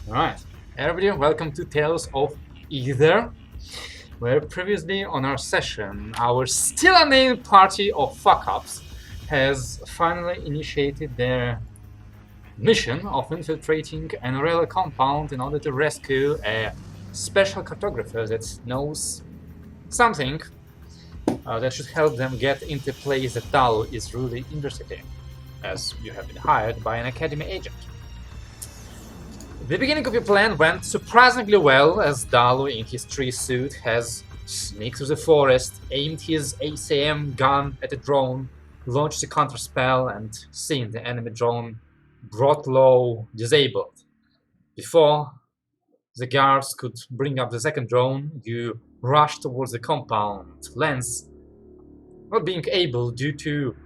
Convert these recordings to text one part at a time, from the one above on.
Alright, everybody, welcome to Tales of Aether, where previously on our session, our still unnamed party of fuck-ups has finally initiated their mission of infiltrating an Orello compound in order to rescue a special cartographer that knows something that should help them get into a place that Dal is really interested in, as you have been hired by an academy agent. The beginning of your plan went surprisingly well, as Dalu in his tree suit has sneaked through the forest, aimed his ACM gun at a drone, launched a counter spell, and seen the enemy drone brought low, disabled. Before the guards could bring up the second drone, you rushed towards the compound. Lance, not being able due to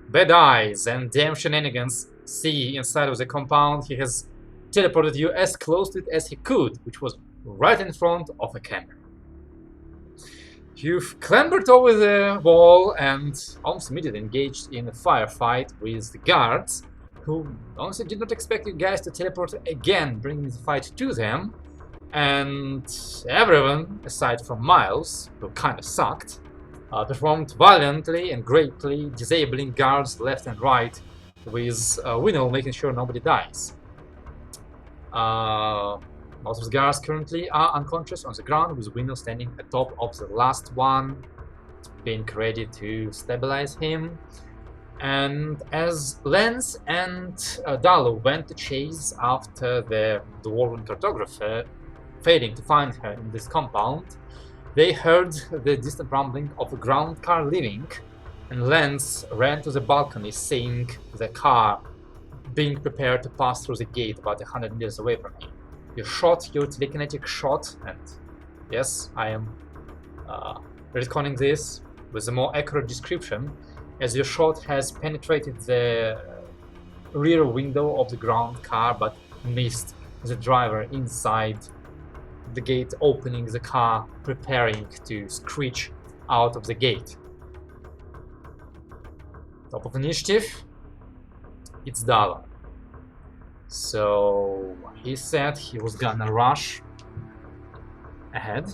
bad eyes and damn shenanigans, see inside of the compound, he has teleported you as close to it as he could, which was right in front of a camera. You've clambered over the wall and almost immediately engaged in a firefight with the guards, who honestly did not expect you guys to teleport again, bringing the fight to them. And everyone, aside from Miles, who kinda sucked, performed valiantly and greatly, disabling guards left and right, with Winnow making sure nobody dies. Most of the guards currently are unconscious on the ground, with Winnow standing atop of the last one, being ready to stabilize him. And as Lance and Dalu went to chase after the dwarven cartographer, failing to find her in this compound, they heard the distant rumbling of a ground car leaving, and Lance ran to the balcony, seeing the car being prepared to pass through the gate about 100 meters away from him. You shot your telekinetic shot, and yes, I am retconning this with a more accurate description, as your shot has penetrated the rear window of the ground car but missed the driver inside the gate, opening the car, preparing to screech out of the gate. Top of initiative, it's Dala. So he said he was gonna rush ahead.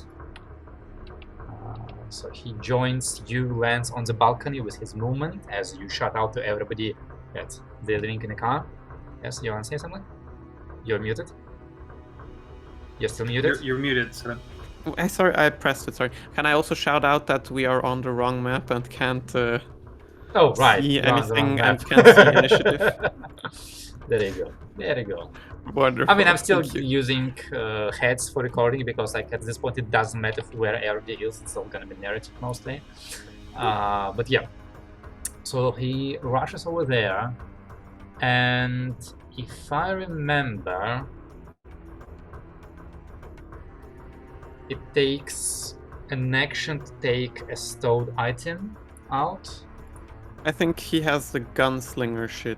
So he joins you, Lance, on the balcony with his movement as you shout out to everybody that they're living in a car. Yes, you want to say something? You're muted. You're still muted? You're muted, so. Sorry, I pressed it, sorry. Can I also shout out that we are on the wrong map and can't Oh, right. see you're on the wrong anything and map. can't see initiative? There you go. There you go. Wonderful. I mean, I'm still thank you. using heads for recording because, like, at this point, it doesn't matter where everybody is. It's all gonna be narrative mostly. But yeah. So he rushes over there, and if I remember, it takes an action to take a stowed item out. I think he has the gunslinger shit.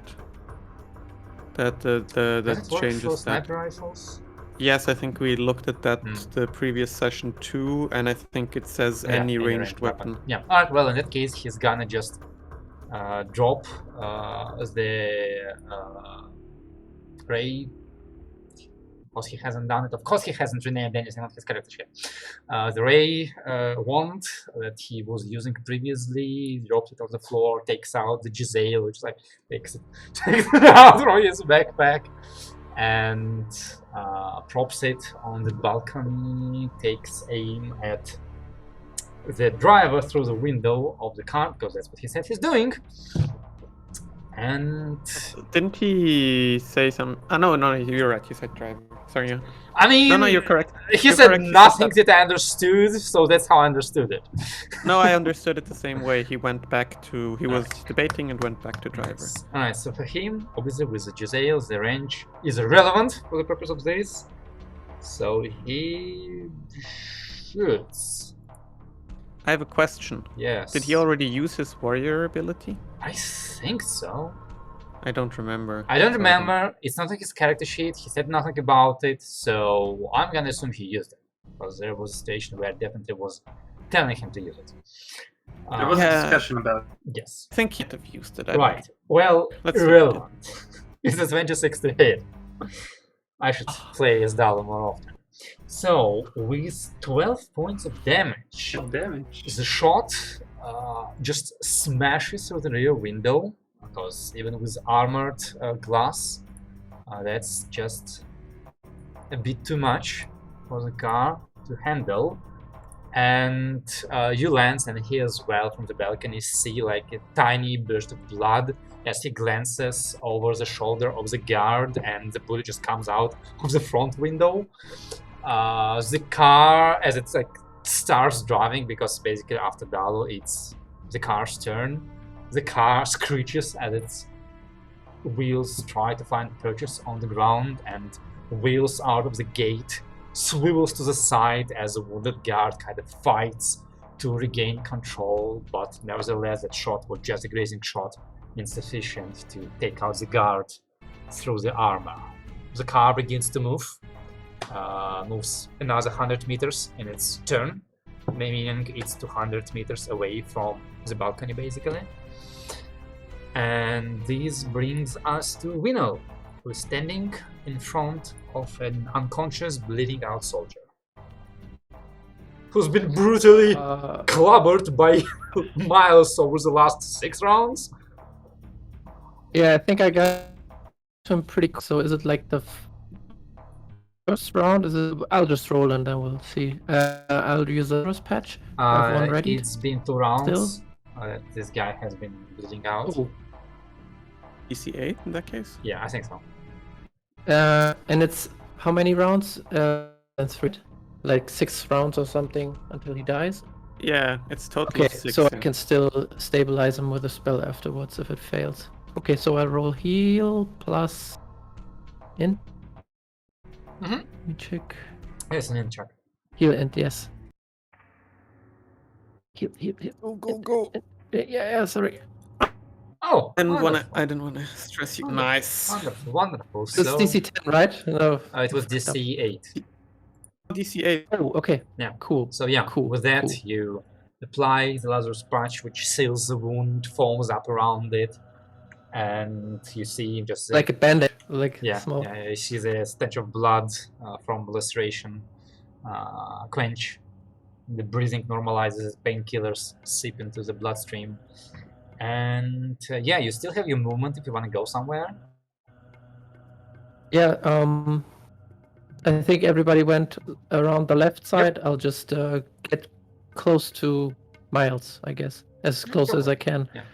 That Does it work for changes that. sniper rifles? Yes, I think we looked at that Hmm. the previous session too, and I think it says Yeah, any any ranged weapon. Yeah. Alright, well, in that case, he's gonna just drop the ray. Of course, he hasn't done it. Of course, he hasn't renamed anything on his character sheet. The ray wand that he was using previously, drops it on the floor, takes out the Giselle, which like takes it out from his backpack, and props it on the balcony, takes aim at the driver through the window of the car, because that's what he said he's doing. And Didn't he say some? No, you're right. You said driver. Sorry, yeah. I mean, No, you're correct. He You're said correct, he said nothing that. that I understood, so that's how I understood it. No, I understood it the same way. He went back to. He was debating and went back to driver. Yes. Alright, so for him, obviously with the Giselle, the range is irrelevant for the purpose of this. So he shoots. I have a question. Yes. Did he already use his warrior ability? I think so. I don't remember. I don't remember. It's not like his character sheet. He said nothing about it, so I'm gonna assume he used it. Because there was a station where I definitely was telling him to use it. There was a Yeah. discussion about it. Yes. I think he'd have used it. I Right. Well, Let's see. irrelevant. It's adventure 6 to hit. I should play as Dalo more often. So, with 12 points of damage, Good damage. the shot just smashes through the rear window, because even with armored glass, that's just a bit too much for the car to handle. And you land, and he as well from the balcony see like a tiny burst of blood as he glances over the shoulder of the guard, and the bullet just comes out of the front window. The car, as it's like starts driving, because basically after Dalo it's the car's turn, the car screeches as its wheels try to find purchase on the ground, and wheels out of the gate swivels to the side as a wounded guard kind of fights to regain control, but nevertheless that shot was just a grazing shot, insufficient to take out the guard through the armor. The car begins to move, moves another 100 meters in its turn, meaning it's 200 meters away from the balcony basically. And this brings us to Winnow, who is standing in front of an unconscious, bleeding out soldier, who's been brutally clobbered by Miles over the last 6 rounds. Yeah, I think I got him pretty close. So is it like the first round? Is it? I'll just roll and then we'll see. I'll use the first patch. I have one ready. It's been 2 rounds. This guy has been bleeding out. Oh. DC 8 in that case? Yeah, I think so. And it's how many rounds? That's right. Like 6 rounds or something until he dies. Yeah, it's totally Okay, 6. so I can still stabilize him with a spell afterwards if it fails. Okay, so I roll heal plus int. Let me check. Yes, an int check. Heal int, yes. Heal. Go. Yeah, sorry. Oh, I didn't wonderful. wanna stress you. Wonderful. Nice. Wonderful. It's So, DC 10, right? No. it was DC 8. DC 8. Oh, okay. Yeah. Cool. So yeah, Cool, with that cool. you apply the Lazarus patch, which seals the wound, foams up around it, and you see just Like a bandit, like yeah, small. you see the stench of blood from laceration quench. The breathing normalizes, painkillers seep into the bloodstream, and yeah, you still have your movement if you want to go somewhere. Yeah, I think everybody went around the left side. I'll just get close to Miles, I guess. As close as I can. Yeah.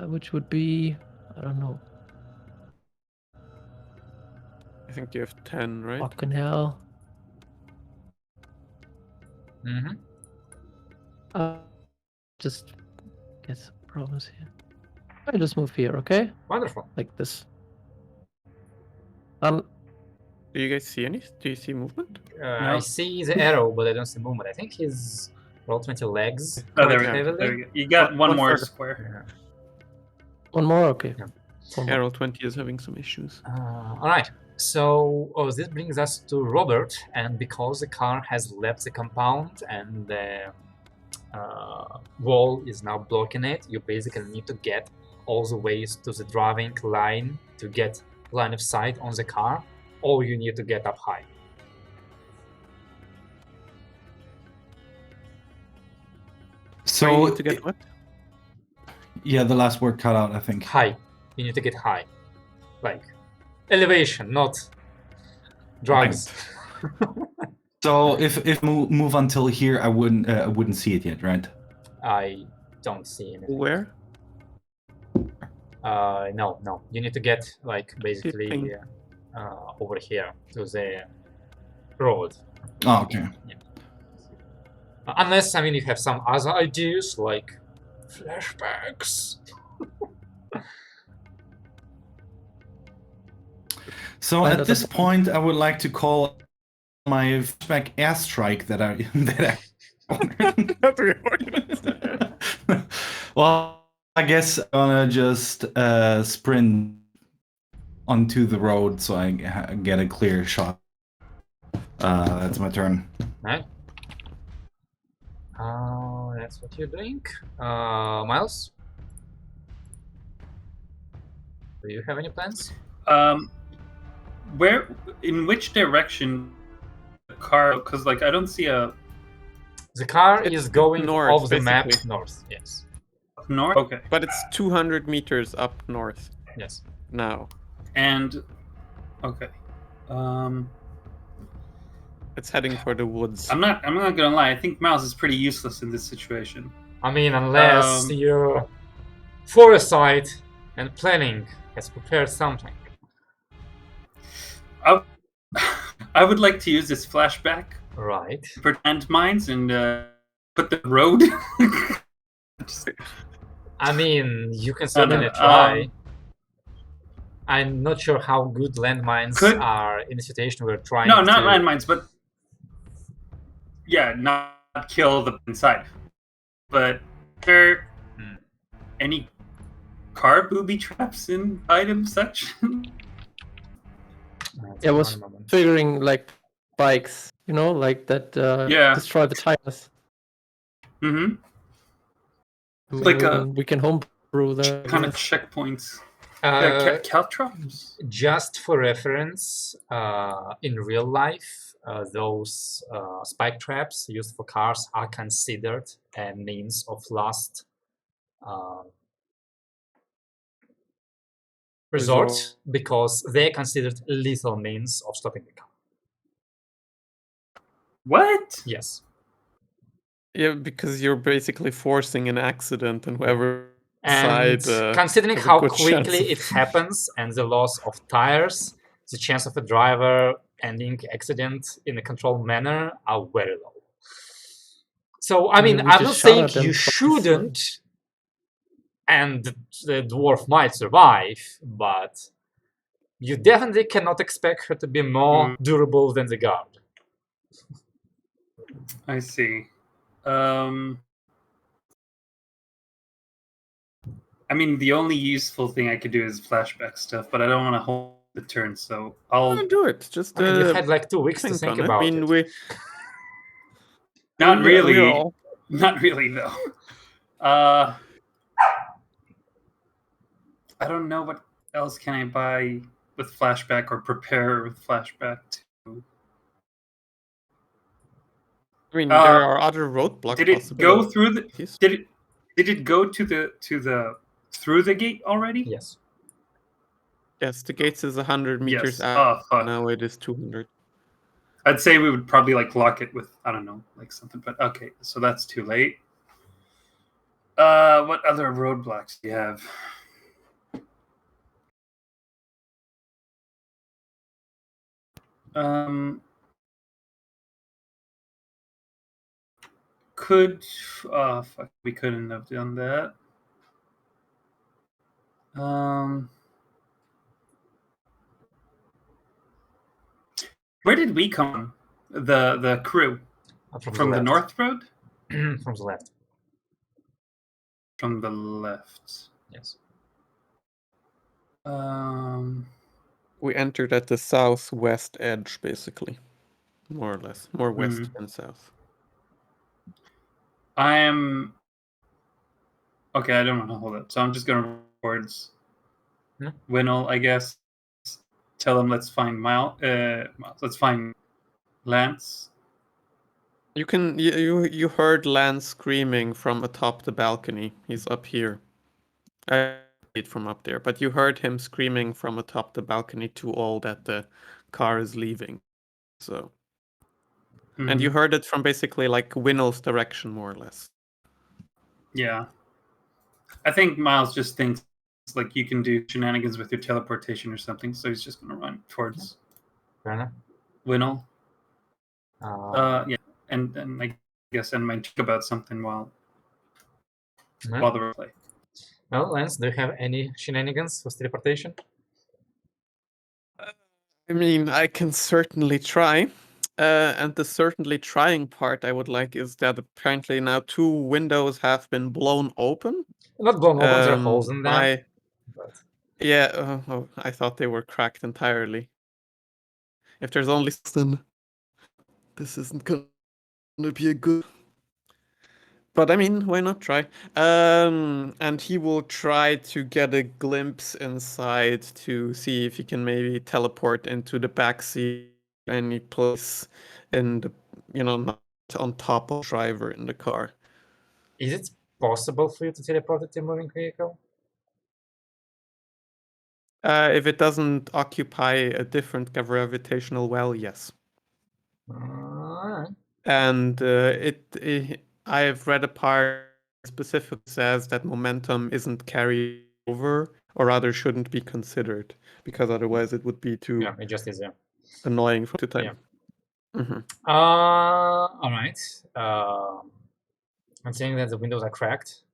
Which would be, I don't know, I think you have 10, right? fucking hell. Just get some problems here. I just move here, okay? Wonderful. Like this. Do you guys see any? Do you see movement? I see the arrow, but I don't see movement. I think he's roll 20 legs. Oh, there we quite go. heavily. There we go. You got one more further. square. One more? Okay. Yeah. One more. Arrow 20 is having some issues. All right. So this brings us to Robert, and because the car has left the compound and the wall is now blocking it, you basically need to get all the ways to the driving line to get line of sight on the car, or you need to get up high. So you need to get what? Yeah, the last word cut out, I think. High. You need to get high, like elevation, not drugs. So if move until here, I wouldn't see it yet, right? I don't see anything. Where? No. You need to get like basically Ping. over here to the road. Oh, okay. Unless, I mean, you have some other ideas like flashbacks. So at this point, I would like to call my flashback airstrike that I Well, I guess I'm gonna just sprint onto the road so I get a clear shot. That's my turn. Right. That's what you're doing. Miles? Do you have any plans? in which direction the car? Because like I don't see a The car It's is going north, off the map basically. north. Yes. north. Okay, But it's 200 meters up north Yes. now. and okay. It's heading for the woods. I'm not gonna lie. I think Miles is pretty useless in this situation. I mean, unless Um, your foresight and planning has prepared something. I would like to use this flashback Right. for landmines and put the road. Just- I mean, you can no, certainly no, try. I'm not sure how good landmines Could- are in the situation we're trying no, to... not landmines, but yeah, not kill the inside. But are Hmm. any car booby traps in item section? Yeah, I was One moment. figuring like bikes, like that Yeah. destroy the tires. Mm-hmm. I mean, Like we can homebrew the kind of checkpoints. Caltrops? Just for reference, in real life, those spike traps used for cars are considered a means of last resort because they're considered lethal means of stopping the car. What? Yes. Yeah, because you're basically forcing an accident, and whoever And side considering has a how good chance quickly of- it happens and the loss of tires, the chance of a driver ending accident in a controlled manner are very low. So, I mean, We I'm not just shot saying at them you twice, so- shouldn't, and the dwarf might survive, but you definitely cannot expect her to be more durable than the guard. I see. I mean, the only useful thing I could do is flashback stuff, but I don't want to hold the turn, so I'll. do it. Just I mean, you had like 2 weeks to think on it. about I mean, it. Not really. We're all... Not really, though. I don't know what else can I buy with flashback or prepare with flashback to. I mean, there are other roadblock Did it go possibilities. through the? Did it go to the through the gate already? Yes. Yes, the gates is 100 meters Yes. out. Oh fuck. Now it is 200. I'd say we would probably like lock it with I don't know like something, but okay, so that's too late. What other roadblocks do you have? Could fuck, we couldn't have done that. Where did we come? The crew from the left. north road. From the left. From the left. Yes. We entered at the southwest edge, basically, more or less, more west than south. I am. Okay, I don't want to hold it, so I'm just going to towards Winnell, I guess. Tell him let's find let's find Lance. You can you heard Lance screaming from atop the balcony. He's up here. I it from up there, but you heard him screaming from atop the balcony to all that the car is leaving. So, and you heard it from basically like Winnell's direction, more or less. Yeah, I think Miles just thinks like you can do shenanigans with your teleportation or something, so he's just gonna run towards Winnell. Yeah, and I guess and might think about something while the replay. Well, Lance, do you have any shenanigans with teleportation? I mean, I can certainly try. And the certainly trying part I would like is that apparently now 2 windows have been blown open. Not blown open, there are holes in them. Yeah, I thought they were cracked entirely. If there's only then this isn't gonna be a good. But I mean, why not try? And he will try to get a glimpse inside to see if he can maybe teleport into the backseat, any place in the, not on top of the driver in the car. Is it possible for you to teleport it to a moving vehicle? If it doesn't occupy a different gravitational well, yes. Alright. And I've read a part specifically says that momentum isn't carried over, or rather shouldn't be considered, because otherwise it would be too Yeah, it just is. Yeah. annoying for the time. Yeah. Mm-hmm. All right. I'm saying that the windows are cracked.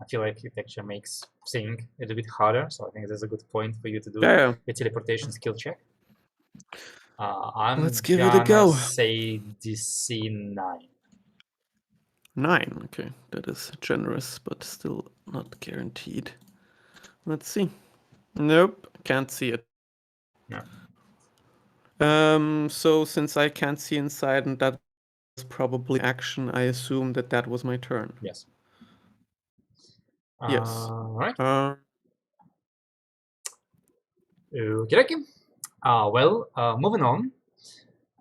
I feel like it actually makes seeing a little bit harder, so I think this is a good point for you to do Yeah. a teleportation skill check. I'm Let's give it a go. say DC 9. 9. Okay, that is generous, but still not guaranteed. Let's see. Nope, can't see it. No. So since I can't see inside and that was probably action, I assume that was my turn. Yes. Yes. All right. Okay. Well, moving on.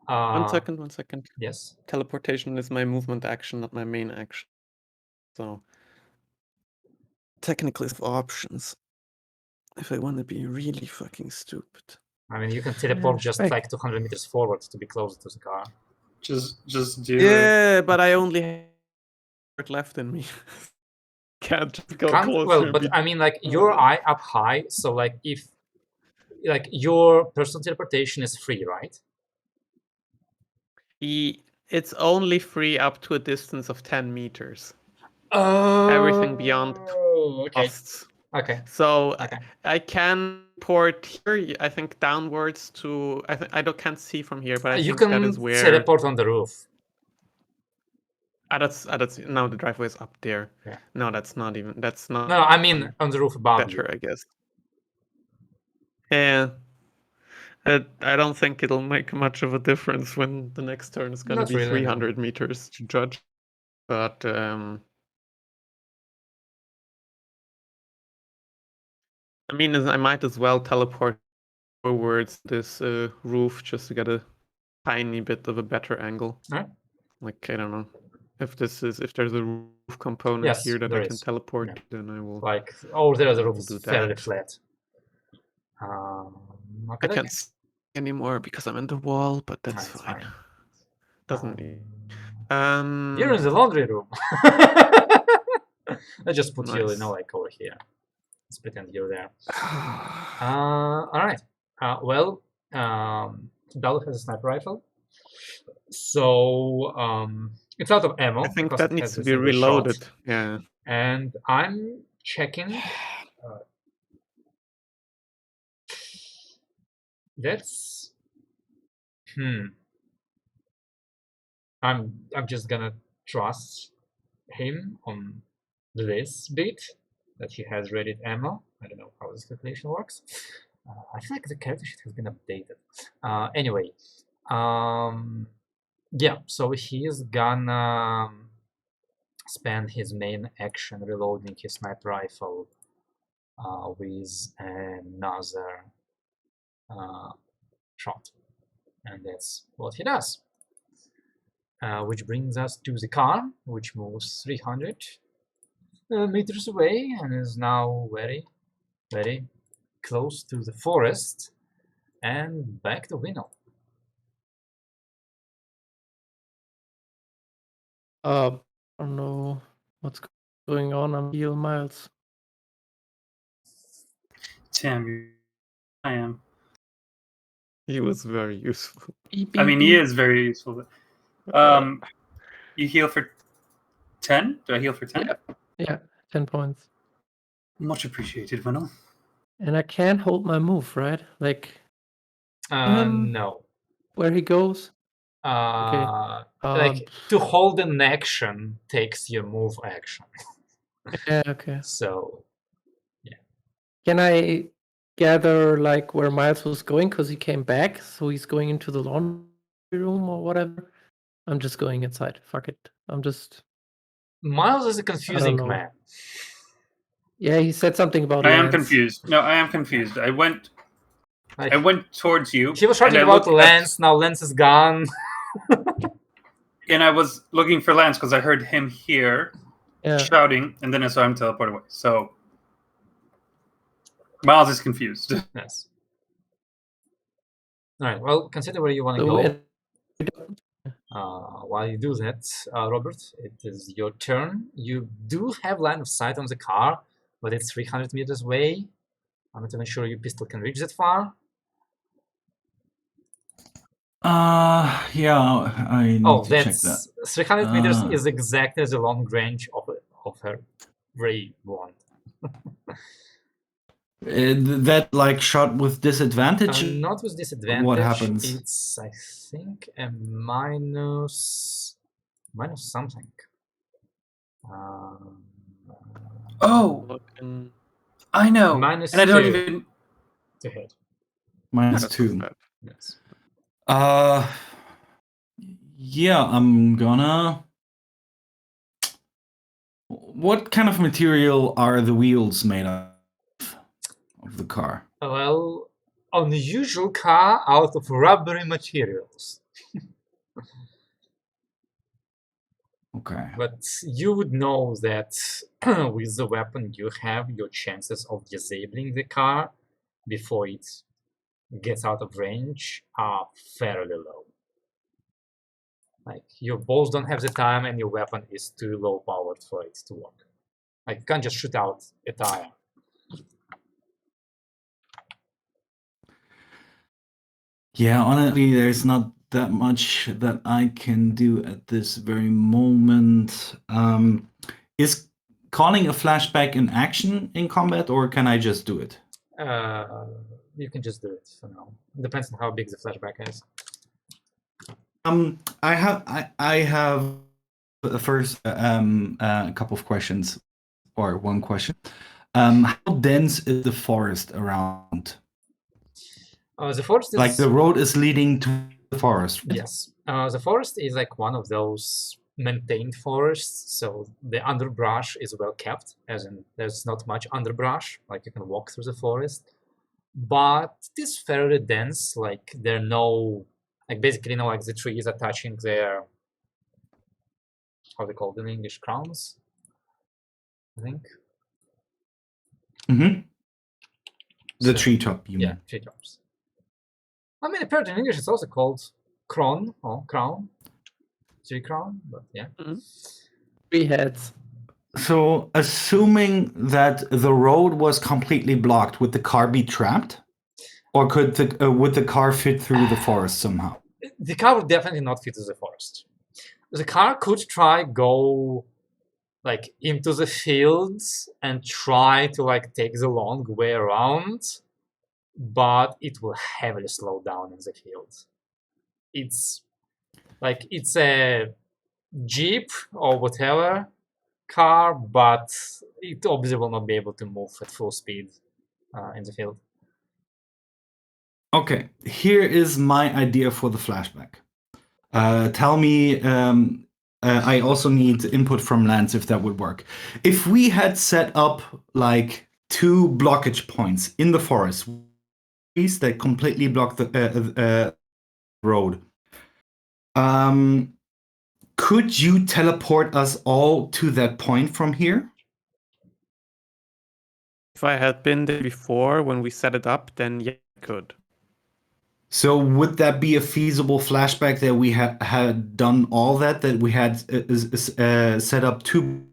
One second. Yes. Teleportation is my movement action, not my main action. So technically it's options. If I want to be really fucking stupid. I mean, you can teleport just like 200 meters forward to be closer to the car. Just do it. Yeah, but I only have left in me. Can't just go closer. Well, but I mean, like your eye up high, so like if like your personal teleportation is free, right? It's only free up to a distance of 10 meters. Oh, everything beyond costs. Okay. So I can port here. I think downwards to. I can't see from here, but I you think can that is where teleport on the roof. That's now the driveway is up there. Yeah. No, that's not even. That's not. No, I mean on the roof above better, you. I guess. Yeah. I don't think it'll make much of a difference when the next turn is going to be really, 300 meters to judge. But I mean, I might as well teleport towards this roof just to get a tiny bit of a better angle. Right. Like, I don't know. If there's a roof component here that I can teleport, then I will. Like, there the roof is fairly flat. I can't see anymore because I'm in the wall, but that's fine. Doesn't need. You're in the laundry room. I just put you, like over here. Let's pretend you're there. All right. Well, Dalu has a sniper rifle, so it's out of ammo. I think that needs to be reloaded. Yeah. And I'm checking. That's. I'm just gonna trust him on this bit that he has ready ammo. I don't know how this calculation works. I feel like the character sheet has been updated. Anyway, yeah. So he's gonna spend his main action reloading his sniper rifle with another shot, and that's what he does. Which brings us to the car, which moves 300 meters away and is now very, very close to the forest and back to Winnow. I don't know what's going on. I'm heal Miles. Damn, I am. He was very useful. I mean, he is very useful. You heal for 10? Do I heal for 10? Yeah, 10 points. Much appreciated, Winnow. And I can't hold my move, right? Like, no. Where he goes? Like, to hold an action takes your move action. Yeah, okay. So, yeah. Can I gather, like, where Miles was going? Because he came back, so he's going into the laundry room or whatever. I'm just going inside. Fuck it. I'm just Miles is a confusing know. man. Yeah, he said something about I am Lance. confused. No, I am confused. I went towards you. He was and shouting I about looked Lance. Now Lance is gone. and I was looking for Lance because I heard him here Yeah. shouting, and then I saw him teleport away. So Miles is confused. Yes. All right. Well, consider where you want to So, go. While you do that, Robert, it is your turn. You do have line of sight on the car, but it's 300 meters away. I'm not even sure your pistol can reach that far. Yeah, I need to check that. 300 meters is exactly the long range of her ray wand. That like shot with disadvantage? Not with disadvantage. What happens? It's, I think, a minus something. Oh, I know. Minus and I don't two. even To hit. -2. Yes. Yeah, I'm gonna. What kind of material are the wheels made of the car? Well, unusual car out of rubbery materials. Okay. But you would know that with the weapon you have, your chances of disabling the car before it gets out of range are fairly low. Like, you both don't have the time and your weapon is too low powered for it to work. Like, you can't just shoot out a tire. Yeah, honestly, there's not that much that I can do at this very moment. Is calling a flashback an action in combat, or can I just do it? You can just do it for now. Depends on how big the flashback is. I have first a couple of questions, or one question. How dense is the forest around? The forest is... Like the road is leading to the forest, right? Yes. The forest is like one of those maintained forests, so the underbrush is well kept, as in there's not much underbrush, like you can walk through the forest. But it is fairly dense, like there are no, like basically no, like the trees are touching their, how they call them in English, crowns, I think. Mm-hmm. The So, treetop, you mean? Yeah, treetops. I mean, apparently in English it's also called crown or crown, tree crown, but yeah. 3 heads. So, assuming that the road was completely blocked, would the car be trapped, or would the car fit through the forest somehow? The car would definitely not fit through the forest. The car could try go like into the fields and try to like take the long way around, but it will heavily slow down in the fields. It's like it's a Jeep or whatever car, but it obviously will not be able to move at full speed in the field. Okay, here is my idea for the flashback. Tell me, I also need input from Lance if that would work. If we had set up like 2 blockage points in the forest that completely block the road, could you teleport us all to that point from here? If I had been there before when we set it up, then yeah, I could. So would that be a feasible flashback that we had done all that we had set up 2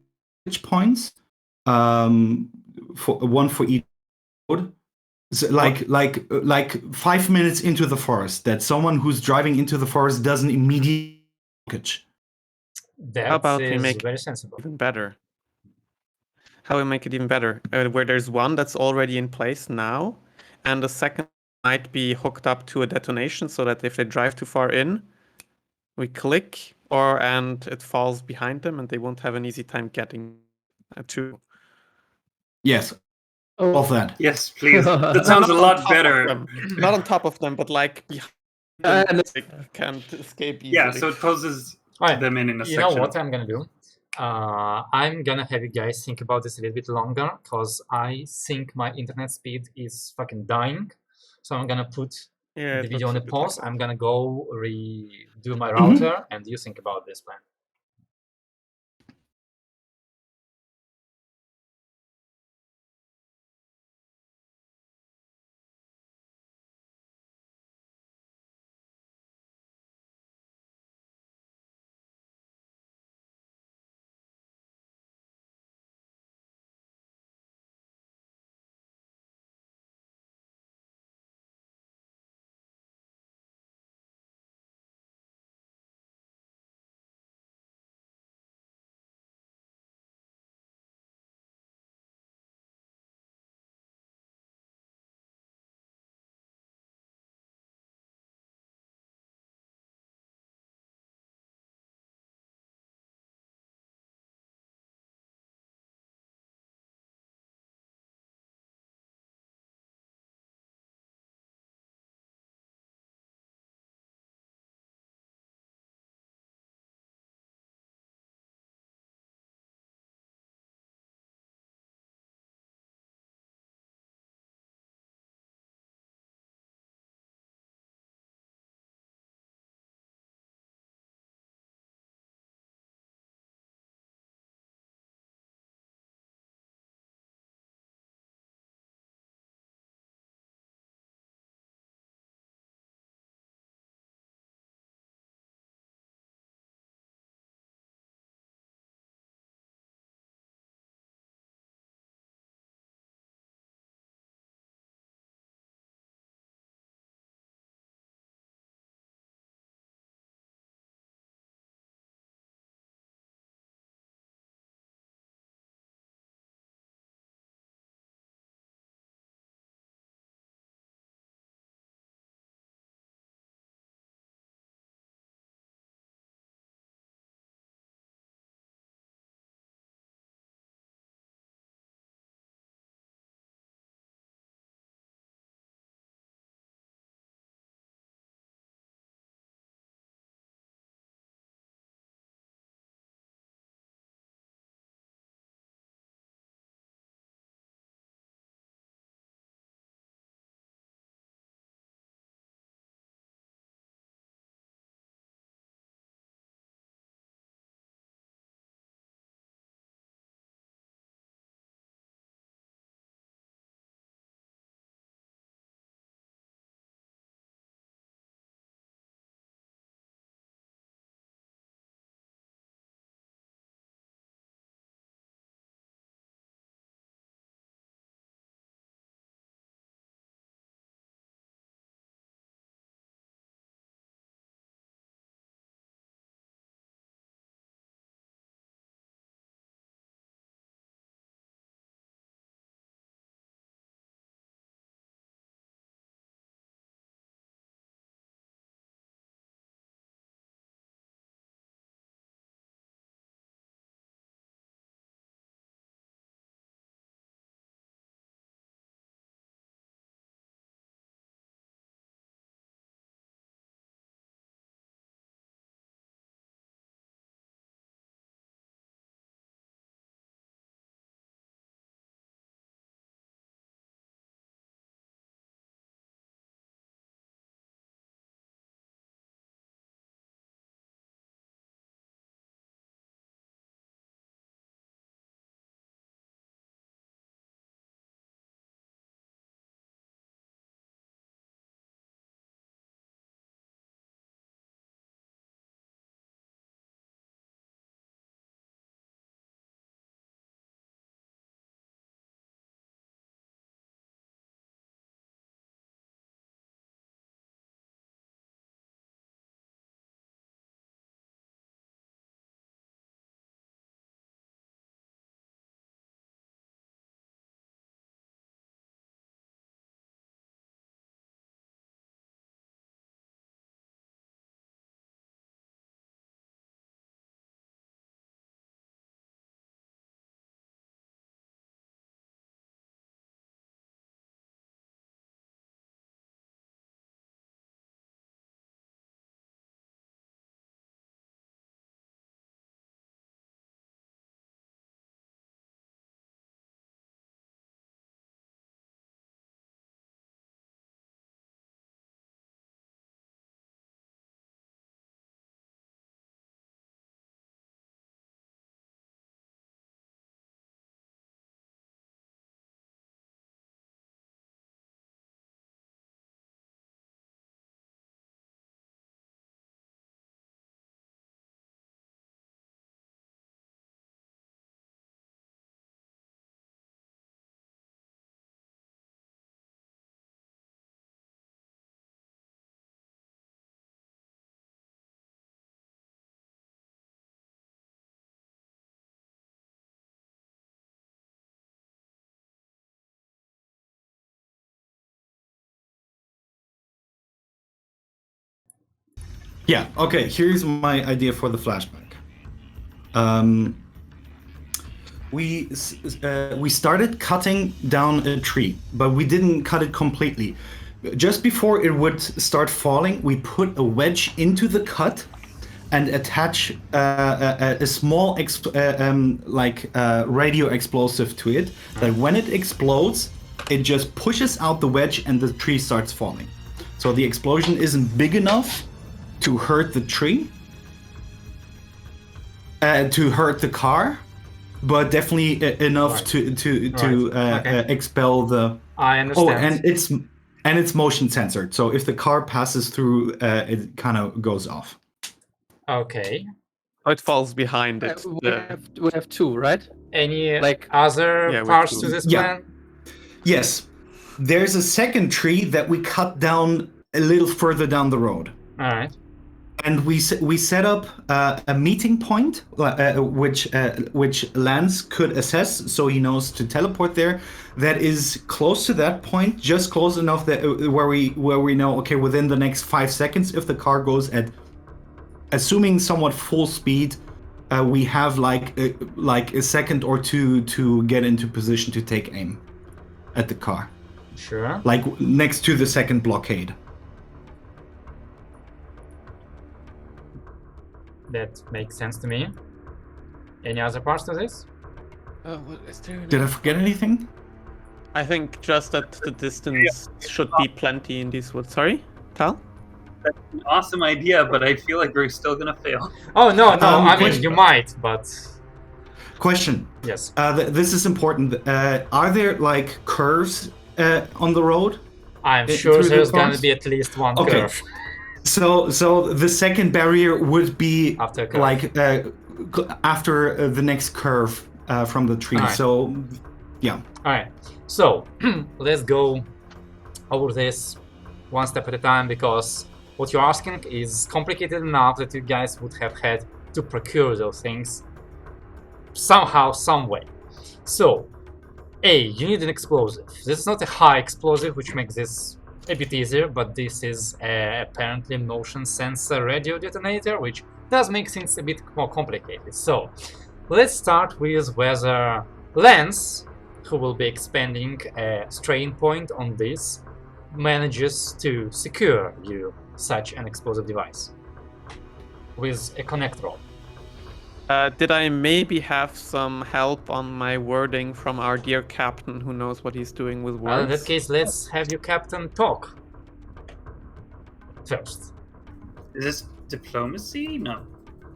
points, for one for each road? So like 5 minutes into the forest, that someone who's driving into the forest doesn't immediately blockage. That How about we is make very it sensible. even better? How we make it even better? Where there's one that's already in place now, and the second might be hooked up to a detonation, so that if they drive too far in, we click, and it falls behind them, and they won't have an easy time getting to. Yes. Oh. All that. Yes, please. That sounds a lot better. Not on top of them, but like behind them, they can't escape easily. Yeah, so it poses them in a section. You know what I'm gonna do? I'm gonna have you guys think about this a little bit longer because I think my internet speed is fucking dying. So I'm gonna put Yeah, the it video on looks a a bit pause. like I'm that. gonna go redo my router, and you think about this plan. Yeah. Okay. Here's my idea for the flashback. We started cutting down a tree, but we didn't cut it completely. Just before it would start falling, we put a wedge into the cut and attach a small radio explosive to it. That when it explodes, it just pushes out the wedge and the tree starts falling. So the explosion isn't big enough to hurt the tree, to hurt the car, but definitely enough to expel the. I understand. Oh, and it's motion censored. So if the car passes through, it kind of goes off. Okay. Oh, it falls behind it. We have two, right? Any other parts to this plan? Yes. There's a second tree that we cut down a little further down the road. All right. And we set up a meeting point, which Lance could assess, so he knows to teleport there. That is close to that point, just close enough that where we know, okay, within the next 5 seconds, if the car goes at, assuming somewhat full speed, we have like a second or two to get into position to take aim at the car. Sure. Like next to the second blockade. That makes sense to me. Any other parts to this? What is there? Did I forget anything? I think just that the distance should be plenty in these woods. Sorry, Tal? That's an awesome idea, but I feel like we're still gonna fail. Oh no! I mean, you might, but. Question. Yes. This is important. Are there like curves on the road? I'm sure there's gonna be at least one curve. So the second barrier would be after after the next curve from the tree. Right. So, yeah. All right. So let's go over this one step at a time, because what you're asking is complicated enough that you guys would have had to procure those things somehow, some way. So, you need an explosive. This is not a high explosive, which makes this a bit easier, but this is apparently motion sensor radio detonator, which does make things a bit more complicated. So let's start with whether Lance, who will be expending a strain point on this, manages to secure you such an explosive device with a connect roll. Did I maybe have some help on my wording from our dear captain who knows what he's doing with words? In that case, let's have your captain talk first. Is this diplomacy? No.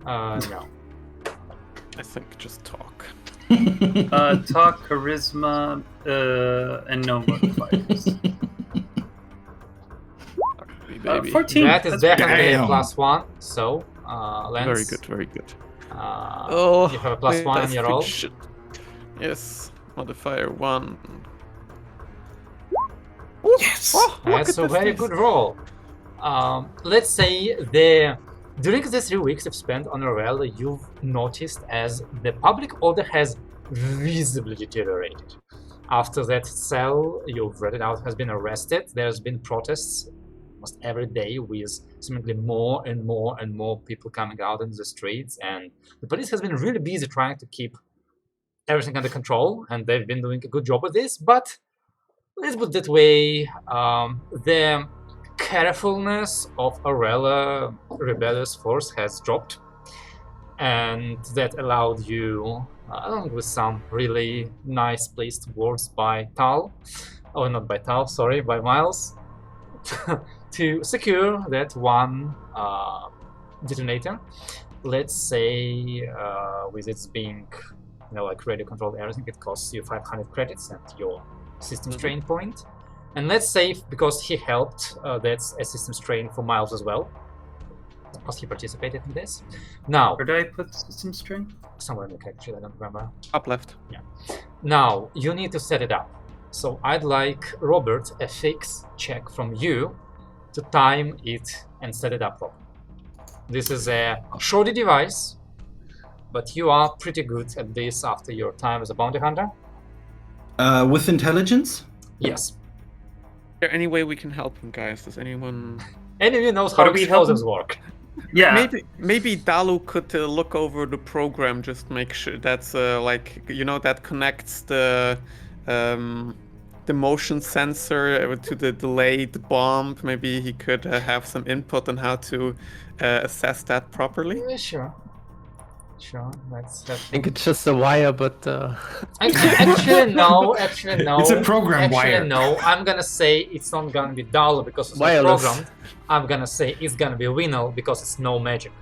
No. I think just talk. Talk, charisma, and no modifiers. 14. That is definitely a +1. So, Lance. Very good, very good. You have a +1 in your roll. Yes, modifier 1. Yes. That's a very good roll. Let's say during the 3 weeks you've spent on Orello, you've noticed as the public order has visibly deteriorated. After that cell, you've read it out, has been arrested. There's been protests almost every day with seemingly more and more and more people coming out into the streets, and the police has been really busy trying to keep everything under control, and they've been doing a good job with this. But let's put it that way, the carefulness of Orello rebellious force has dropped, and that allowed you, along with some really nice placed words by Tal, oh not by Tal, sorry, by Miles, to secure that one detonator. Let's say with its being, like radio controlled everything, it costs you 500 credits and your system strain point. And let's say because he helped, that's a system strain for Miles as well, because he participated in this. Now, where did I put system strain? Somewhere in the character, I don't remember. Up left. Yeah. Now you need to set it up. So I'd like, Robert, a fix check from you to time it and set it up properly. This is a shoddy device, but you are pretty good at this after your time as a bounty hunter. With intelligence? Yes. Is there any way we can help him, guys? Does anyone... Any of you knows how explosives work? Yeah. Maybe Dalu could look over the program, just make sure that's like that connects the motion sensor to the delayed bomb. Maybe he could have some input on how to assess that properly. Yeah, sure. That's I think it's just a wire, but actually no. It's a program wire. No. I'm gonna say it's not gonna be dull because it's not Wireless. programmed. I'm gonna say it's gonna be Winnow because it's no magic.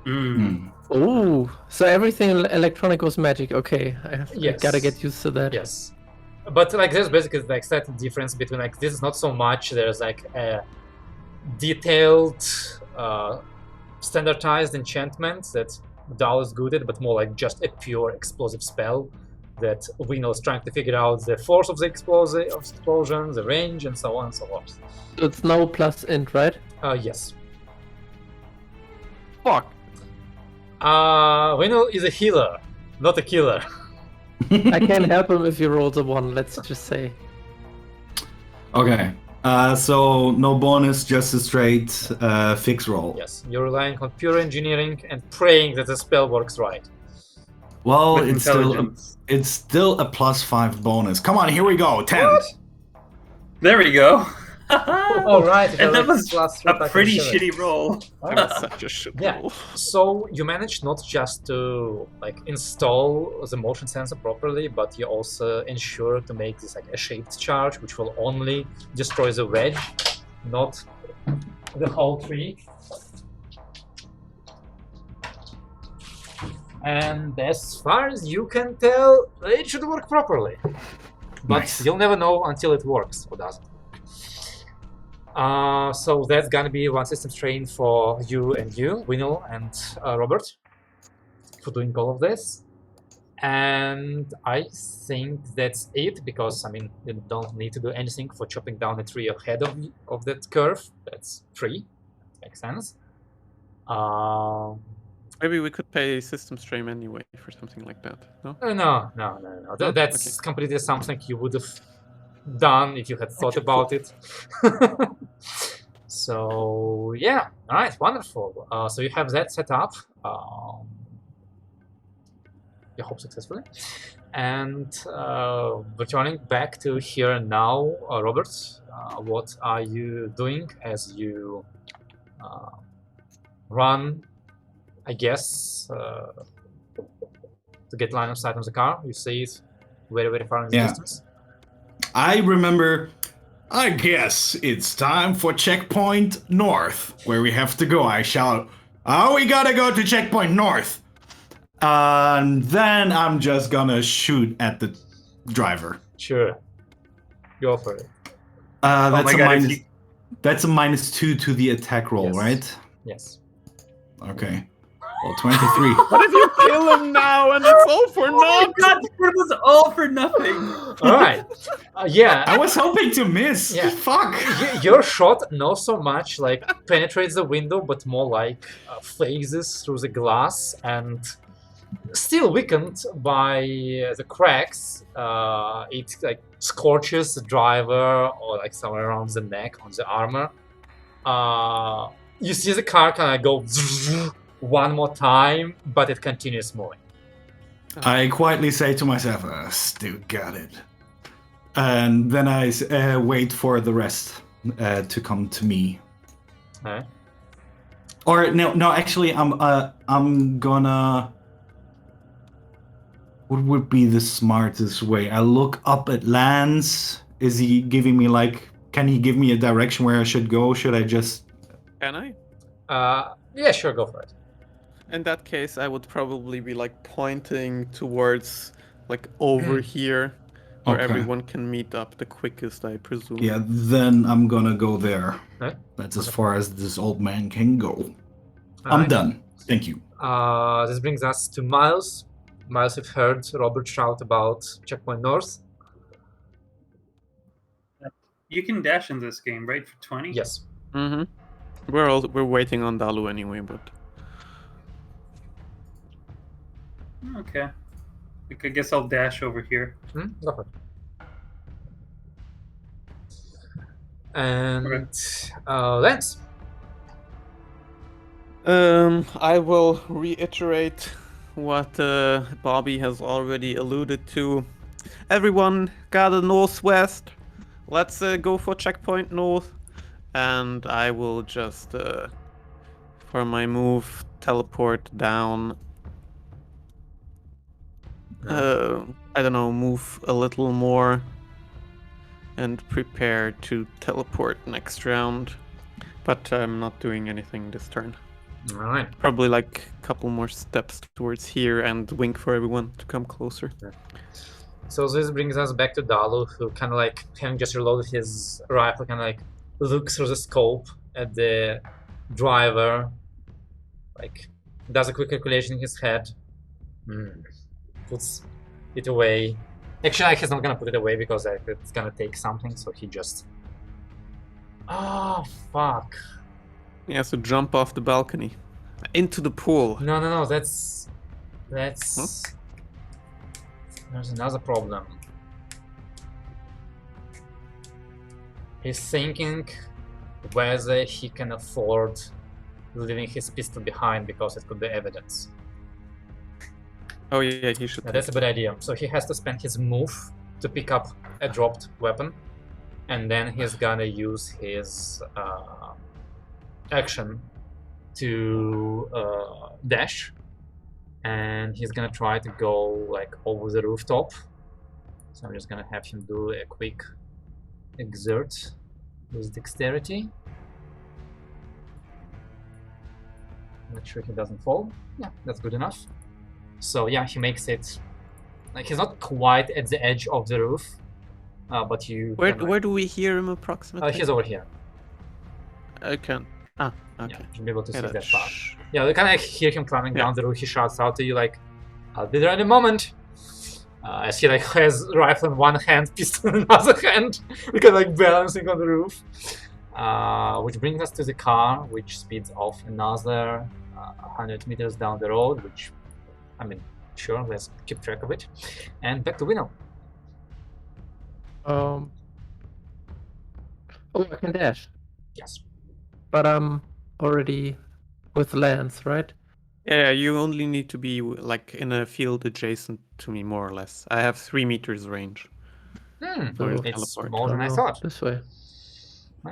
oh, so everything electronic was magic. Okay, I Yes. gotta get used to that. Yes, but like there's basically like slight difference between like this is not so much. There's like a detailed, standardized enchantment that Dal is good at, but more like just a pure explosive spell that Winnow is trying to figure out the force of the explosion, the range, and so on and so forth. So it's no plus int, right? Yes. Fuck. Winnow is a healer, not a killer. I can't help him if he rolls a 1, let's just say. Okay. So no bonus, just a straight fix roll. Yes, you're relying on pure engineering and praying that the spell works right. Well, With it's still intelligence. a +5 bonus. Come on, here we go. 10. There we go. All right, And that was plus a pretty shitty roll. That was such a shit Yeah. roll. So you managed not just to like install the motion sensor properly, but you also ensure to make this like a shaped charge, which will only destroy the wedge, not the whole tree. And as far as you can tell, it should work properly. But Nice. you'll never know until it works or doesn't. So that's gonna be 1 system strain for you, Winnow and Robert, for doing all of this. And I think that's it, because I mean you don't need to do anything for chopping down a tree ahead of that curve. That's free. Makes sense. Maybe we could pay system stream anyway for something like that. No. No. No? That's completely something you would have done if you had thought about it. So yeah, all right, wonderful. So you have that set up. You hope successfully. And returning back to here and now, Robert, what are you doing as you run? I guess to get line of sight on the car. You see it very, very far in the distance. I remember, I guess it's time for checkpoint north, where we have to go. I shout, oh, we gotta go to checkpoint north. And then I'm just gonna shoot at the driver. Sure. Go for it. That's a -2 to the attack roll, Yes. right? Yes. Okay. Well, 23. What if you kill him now and it's all for naught? God, it was all for nothing. All right. Yeah. I was hoping to miss. Yeah. Fuck. Your shot not so much like penetrates the window, but more like phases through the glass, and still weakened by the cracks. It like scorches the driver or like somewhere around the neck on the armor. You see the car kind of go one more time, but it continues moving. I quietly say to myself, still got it. And then I wait for the rest to come to me. Okay. Or no, actually, I'm gonna. What would be the smartest way? I look up at Lance. Is he giving me like? Can he give me a direction where I should go? Should I just? Can I? Yeah, sure, go for it. In that case, I would probably be like pointing towards like over here, where Okay. everyone can meet up the quickest, I presume. Yeah, then I'm gonna go there. Okay. That's as far as this old man can go. I'm Alright. done. Thank you. This brings us to Miles. Miles, you've heard Robert shout about Checkpoint North. You can dash in this game, right? For 20? Yes. Mm-hmm. We're waiting on Dalu anyway, but Okay. I guess I'll dash over here. Go for it. And Lance. I will reiterate what Bobby has already alluded to. Everyone gather northwest. Let's go for checkpoint north. And I will just, for my move, teleport down. I don't know, move a little more. And prepare to teleport next round. But I'm not doing anything this turn. Alright. Probably like a couple more steps towards here and wink for everyone to come closer. So this brings us back to Dalu, who kind of like, having just reloaded his rifle, kind of like looks through the scope at the driver, like does a quick calculation in his head, puts it away. Actually, like, he's not gonna put it away because like, it's gonna take something, so he just... Oh, fuck. He has to jump off the balcony. Into the pool. No, that's... Huh? There's another problem. He's thinking whether he can afford leaving his pistol behind because it could be evidence. Oh yeah, he should. That's a bad idea. So he has to spend his move to pick up a dropped weapon, and then he's gonna use his action to dash, and he's gonna try to go like over the rooftop. So I'm just gonna have him do a quick exert with dexterity. Make sure he doesn't fall. Yeah, that's good enough. So yeah, he makes it. Like, he's not quite at the edge of the roof, but you. Where do we hear him approximately? He's over here. I can. Okay. Yeah, you'll be able to see that that's- part. Yeah, you can like hear him climbing down the roof. He shouts out to you like, "I'll be there in a moment." As he like has rifle in one hand, pistol in another hand, we can like balancing on the roof. Which brings us to the car, which speeds off another 100 meters down the road. Which, I mean, sure, let's keep track of it. And back to Winnow. Oh, I can dash, Yes. but I'm already with Lance, right? Yeah, you only need to be like in a field adjacent to me, more or less. I have 3 meters range. So So it's teleport. more than I thought. This way.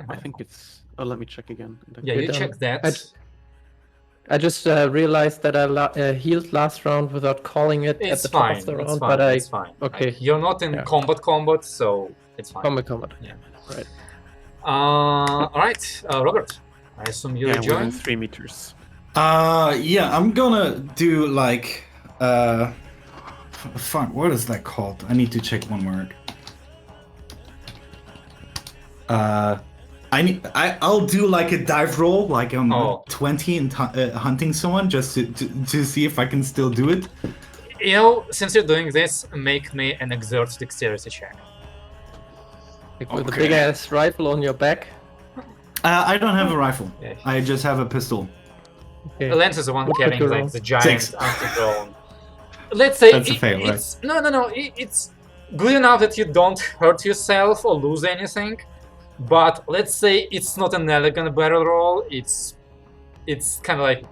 I think it's. Oh, let me check again. Yeah, you check that. I just realized that I healed last round without calling it at It's the top fine. of the It's round, fine. but I It's fine. okay. Like, you're not in Yeah. combat, so it's fine. Combat. Yeah. Right. All right, Robert. I assume you Yeah, join. within 3 meters. Yeah, I'm gonna do like fuck, what is that called? I need to check one word. I'll do like a dive roll, like I'm 20 and hunting someone, just to see if I can still do it. You know, since you're doing this, make me an exert dexterity check. Like with a Okay. big ass rifle on your back. I don't have a rifle. Yeah. I just have a pistol. Okay. Lance is the one What carrying would you like roll? the giant 6. anti-drone. Let's say That's a fail, right? it's no. It's good enough that you don't hurt yourself or lose anything. But let's say it's not an elegant barrel roll. It's kind of like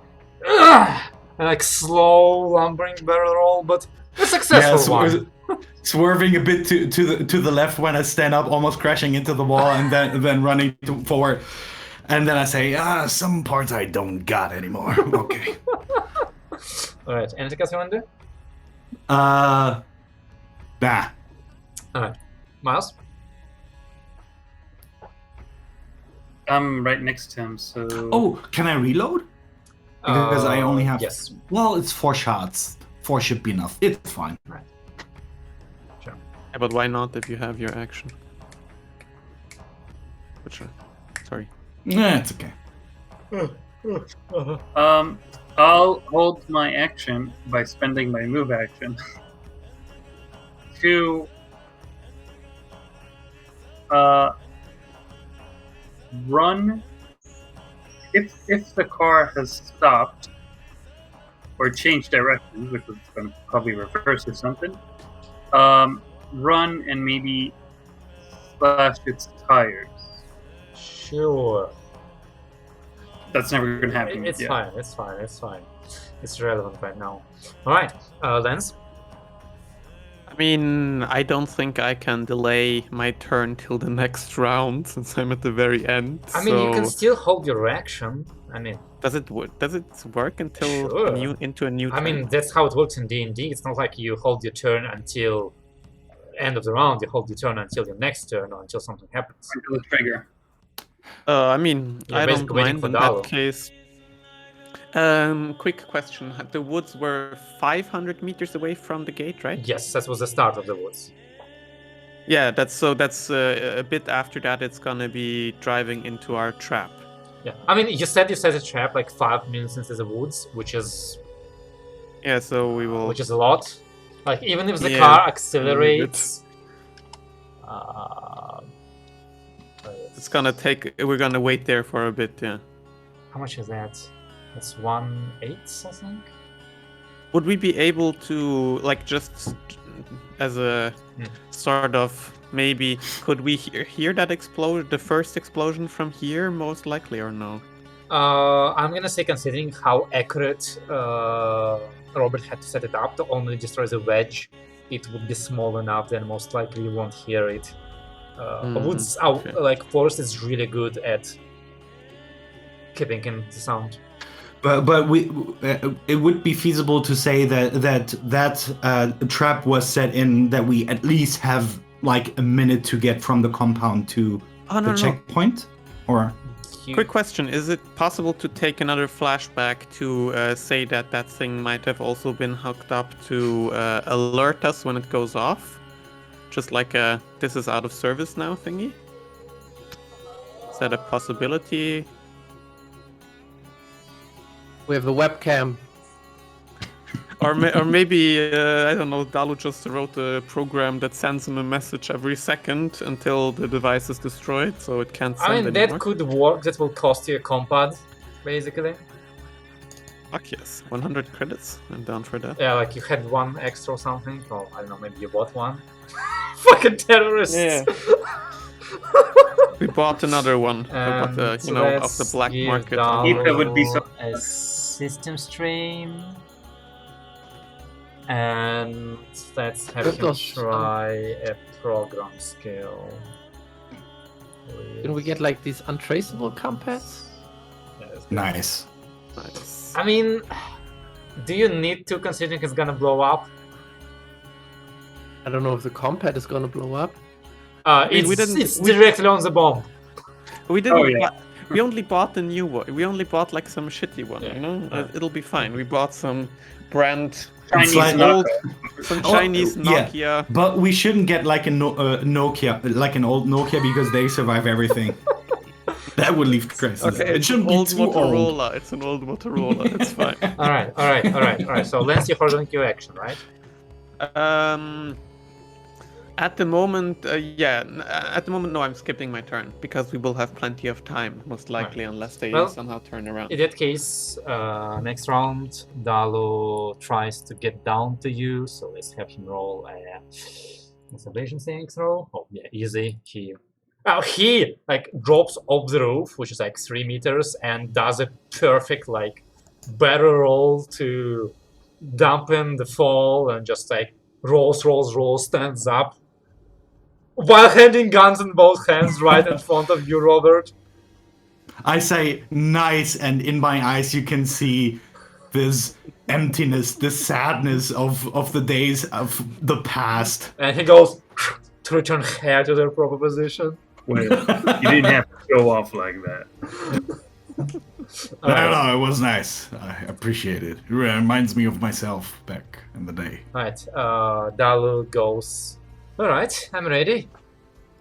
like slow lumbering barrel roll, but a successful one. Swerving a bit to the left when I stand up, almost crashing into the wall, and then running forward. And then I say, some parts I don't got anymore. Okay. All right. Anything else you want to do? Nah. All right, Miles. I'm right next to him, so. Oh, can I reload? Because I only have. Yes. Well, it's 4 shots. 4 should be enough. It's fine. Right. Sure. Yeah, but why not if you have your action? Which, sorry. Yeah, it's okay. I'll hold my action by spending my move action to run. If the car has stopped or changed direction, which was going to probably reverse or something, run and maybe slash its tires. Sure. That's never going to happen. It's fine. It's fine. It's fine. It's relevant right now. All right, Lance. I mean, I don't think I can delay my turn till the next round since I'm at the very end. I mean, you can still hold your reaction. I mean, does it work until sure. into a new turn? I mean, that's how it works in D&D. It's not like you hold your turn until end of the round. You hold your turn until your next turn or until something happens. Until the trigger. I mean, You're I don't basically waiting mind for in Dalo. that case. Quick question: the woods were 500 meters away from the gate, right? Yes, that was the start of the woods. Yeah, that's a bit after that. It's gonna be driving into our trap. Yeah, I mean, you set a trap like 5 minutes into the woods, which is so we will. which is a lot. Like even if the Yeah, car accelerates, it's gonna take. We're gonna wait there for a bit. Yeah. how much is that? That's 1/8, I think. Would we be able to, like, just as a sort of maybe, could we hear that explosion, the first explosion from here, most likely, or no? I'm gonna say, considering how accurate Robert had to set it up to only destroy the wedge, it would be small enough that most likely you won't hear it. Woods, like forest, is really good at keeping in the sound. But we it would be feasible to say that trap was set in that we at least have like a minute to get from the compound to the checkpoint, or. Quick question: is it possible to take another flashback to say that thing might have also been hooked up to alert us when it goes off? Just like a "this is out of service now" thingy? Is that a possibility? We have a webcam. Or maybe, I don't know, Dalu just wrote a program that sends him a message every second until the device is destroyed, so it can't send anymore. That could work. That will cost you a compad, basically. Fuck yes, 100 credits. I'm down for that. Yeah, like you had one extra or something, or I don't know, maybe you bought one. Fucking terrorists! Yeah. We bought another one. Off the black market. Aether would be so. A system stream. And let's have him try a program skill. Can we get like these untraceable compads? Nice. I mean, do you need to, considering it's gonna blow up? I don't know if the compad is gonna blow up. It's directly on the bomb. We didn't. We only bought the new one. We only bought like some shitty one. You know, it'll be fine. We bought some brand. Chinese Chinese Nokia. Yeah, but we shouldn't get like a Nokia, like an old Nokia, because they survive everything. That would leave crisis. Okay, it shouldn't be too Motorola. old. It's an old Motorola. It's fine. All right. So Lance, you're holding your action, right? At the moment, At the moment, no, I'm skipping my turn because we will have plenty of time, most likely, unless they somehow turn around. In that case, next round, Dalo tries to get down to you, so let's have him roll a observation saving throw. Oh yeah, easy. He like drops off the roof, which is like 3 meters, and does a perfect like barrel roll to dampen the fall, and just like rolls, stands up, while handing guns in both hands right in front of you, Robert. I say nice, and in my eyes you can see this emptiness, this sadness of the days of the past. And he goes to return hair to their proper position. Wait, you didn't have to go off like that. No, it was nice. I appreciate it. It reminds me of myself back in the day. Alright, Dalu goes, alright, I'm ready.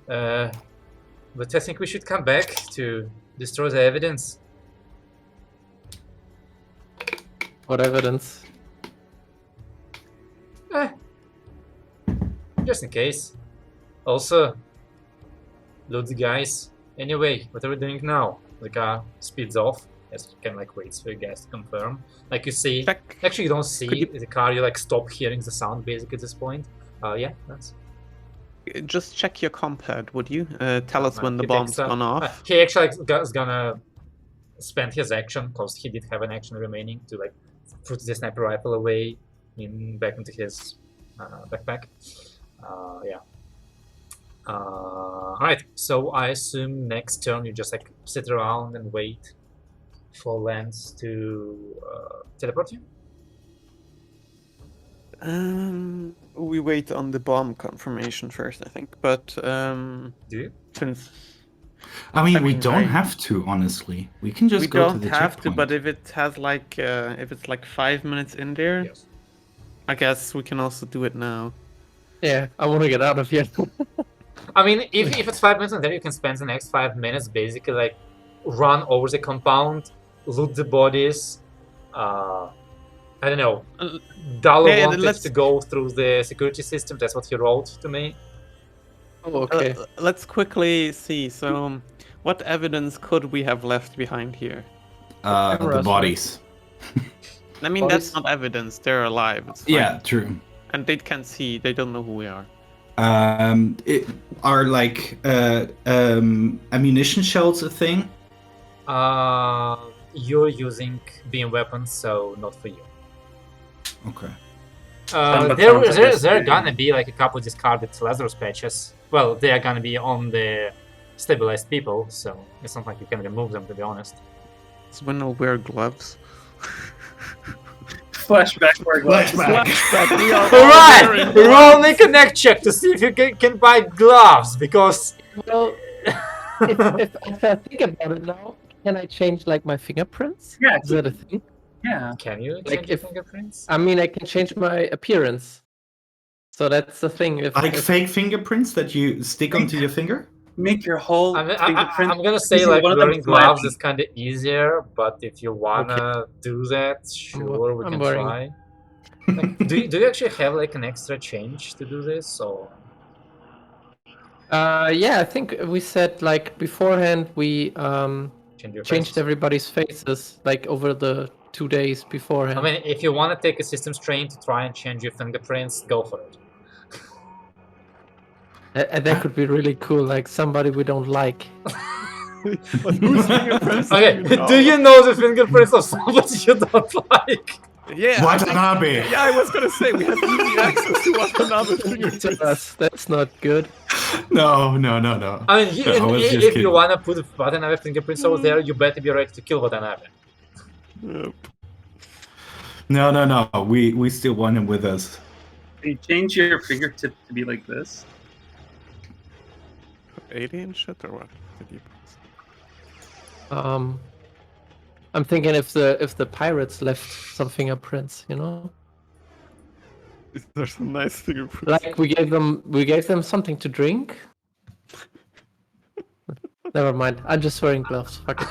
But I think we should come back to destroy the evidence. What evidence? Just in case. Also, load the guys. Anyway, what are we doing now? The car speeds off. As you can like wait for you guys to confirm. Like you see, actually you don't see the car. You like stop hearing the sound basically at this point. Yeah, that's. Just check your compad, would you? Tell us when the bomb's gone off. He actually is gonna spent his action, because he did have an action remaining, to like put the sniper rifle away back into his backpack. Yeah. Alright, so I assume next turn you just like sit around and wait for Lance to teleport you? We wait on the bomb confirmation first, I think. But Do you? since I mean, we mean, don't have to, honestly. We can just we go to don't the have checkpoint. to, but if it has like if it's like 5 minutes in there, Yes. I guess we can also do it now. Yeah, I want to get out of here. I mean, if it's 5 minutes and then you can spend the next 5 minutes basically like run over the compound, loot the bodies. I don't know. Dalo yeah, wanted let's- to go through the security system. That's what he wrote to me. Oh, okay. Let's quickly see. So, what evidence could we have left behind here? The Cameras, bodies. I mean, Bodies? that's not evidence. They're alive. It's fine. Yeah, true. And they can see. They don't know who we are. Are like ammunition shells a thing? You're using beam weapons, so not for you. Okay. But There sounds like are it's- gonna be like a couple discarded Lazarus patches. Well, they are gonna be on the stabilized people, so it's not like you can remove them, to be honest. So when I'll wear gloves. Flashback for a glass. Alright! Roll me connect check to see if you can buy gloves, because... Well, if I think about it now, can I change like my fingerprints? Yeah, Is that a thing? yeah. Can you Like change your if- fingerprints? I mean, I can change my appearance. So that's the thing. Like fake fingerprints that you stick onto your finger? Make your whole fingerprint. I'm gonna say using like one of them wearing gloves flashy. is kind of easier, but if you wanna do that, sure, we I'm can wearing- try. Like, do you actually have like an extra change to do this, or Yeah, I think we said like beforehand we change your changed faces? everybody's faces like over the 2 days beforehand. I mean, if you wanna take a systems train to try and change your fingerprints, go for it. And that could be really cool, like somebody we don't like. But whose fingerprints? Okay, do you know the fingerprints of somebody you don't like? Yeah. I think- Watanabe! Yeah, I was gonna say we have easy access to Watanabe's fingerprints. That's not good. No. I mean, I was just if you kidding. wanna put Watanabe fingerprints over there, you better be ready to kill Watanabe. Yep. No. We still want him with us. Can you change your fingertip to be like this? Alien shit or what? Did you I'm thinking if the pirates left some fingerprints, you know, There's some nice fingerprints. like we gave them something to drink. Never mind. I'm just wearing gloves. Fuck it.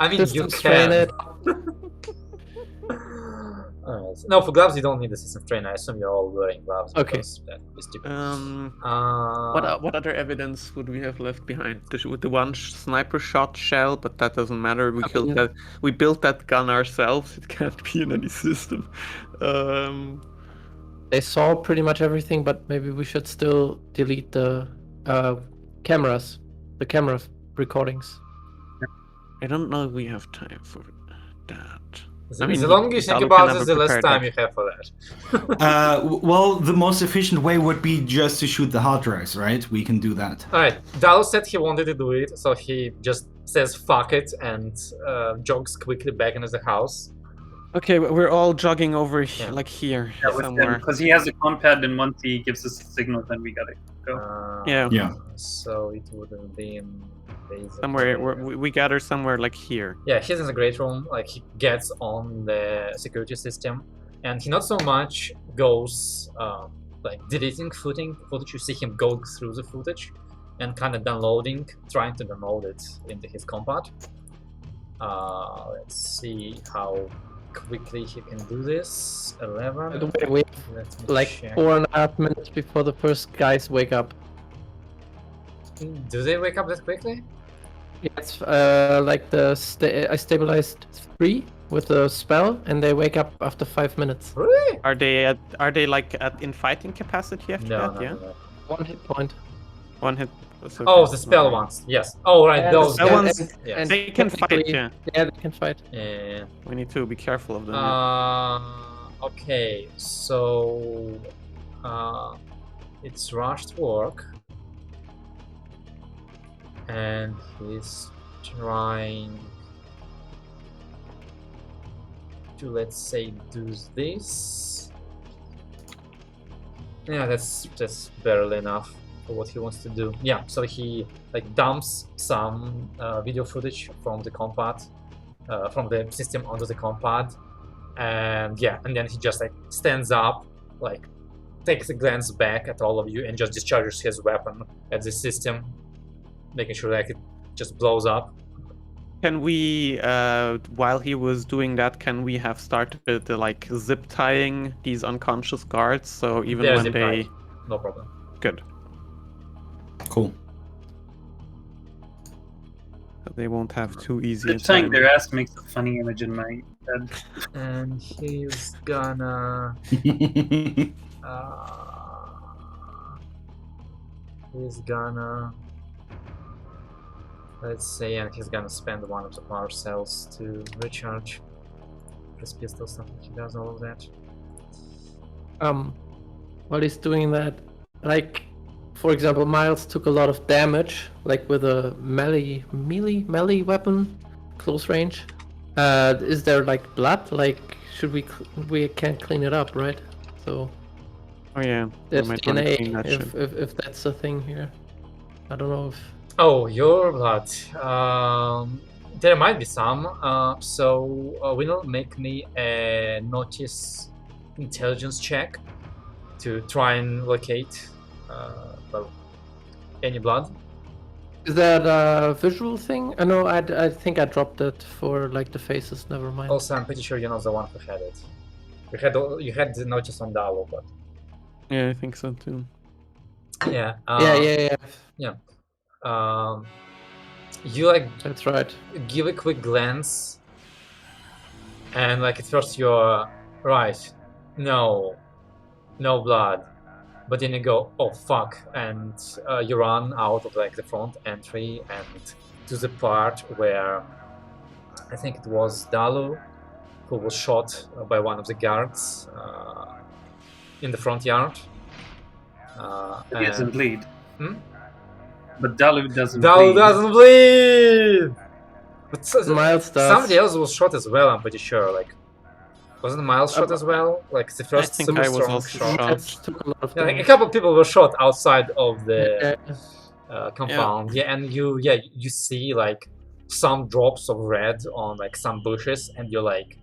I mean, Just you strain can. it. Alright. No, for gloves you don't need the system train. I assume you're all wearing gloves. Okay. Because that is stupid. What other evidence would we have left behind? With the one sniper shot shell, but that doesn't matter. We killed mean- that. We built that gun ourselves. It can't be in any system. They saw pretty much everything, but maybe we should still delete the cameras, the camera recordings. I don't know if we have time for that. The longer you think Dalo about can this, never the less prepare time that. you have for that. Well, the most efficient way would be just to shoot the hard drives, right? We can do that. Alright, Dalo said he wanted to do it, so he just says fuck it and jogs quickly back into the house. Okay, we're all jogging over Yeah. like here Yeah, with him, somewhere. because he has a compad, and once he gives us a signal, then we gotta go. Yeah. Yeah. So it would have been basically... Somewhere we gather somewhere like here. Yeah, he's in the great room. Like he gets on the security system, and he not so much goes like deleting footage. You see him go through the footage and kind of downloading, trying to download it into his compat. Let's see how quickly he can do this. 11. By the way, we Let me like check. 4.5 minutes before the first guys wake up. Do they wake up that quickly? Yeah, it's like I stabilized 3 with the spell, and they wake up after 5 minutes. Really? Are they like at in fighting capacity after No, that? no, Yeah. no, no. 1 hit point. 1 hit. That's okay. Oh, the spell Alright. ones. Yes. Oh, right. And Those spell guys. ones- Yes. They can fight, technically- yeah. Yeah, they can fight. Yeah. We need to be careful of them. Yeah. Okay. So, it's rushed work, and he's trying to, let's say, do this. Yeah, that's barely enough for what he wants to do. Yeah, so he like dumps some video footage from the compad, from the system onto the compad, and yeah, and then he just like stands up, like takes a glance back at all of you, and just discharges his weapon at the system, making sure like it just blows up. Can we, while he was doing that, can we have started like zip tying these unconscious guards? So even They're when zip they, tied. No problem. good, Cool. they won't have too easy a Zip tying time. their ass makes a funny image in my head. And he's gonna he's gonna, let's say, and he's gonna spend one of the power cells to recharge his pistol. Something he does all of that. While he's doing that, like, for example, Miles took a lot of damage, like with a melee weapon, close range. Is there like blood? Like, should we can't clean it up, right? So Oh yeah, we there's might want to clean DNA that shit. if that's a thing here. I don't know if. Oh, your blood. There might be some. So will make me a notice intelligence check to try and locate well, any blood. Is that a visual thing? No, I think I dropped it for like the faces. Never mind. Also, I'm pretty sure you're not the one who had it. You had the notice on Dalo, but Yeah, I think so too. yeah. Yeah. You like That's right. give a quick glance, and like at first you're right. No blood. But then you go, oh fuck, and you run out of like the front entry and to the part where I think it was Dalu who was shot by one of the guards in the front yard. He doesn't bleed. Hmm? But Dalu doesn't Dalu bleed. doesn't bleed! But Miles does. somebody else was shot as well, I'm pretty sure. Like, wasn't Miles shot as well? Like the first think super I was strong also shot. shot. Miles took a lot of Yeah, like, a damage. couple of people were shot outside of the Yeah. compound. Yeah, and you see like some drops of red on like some bushes, and you're like,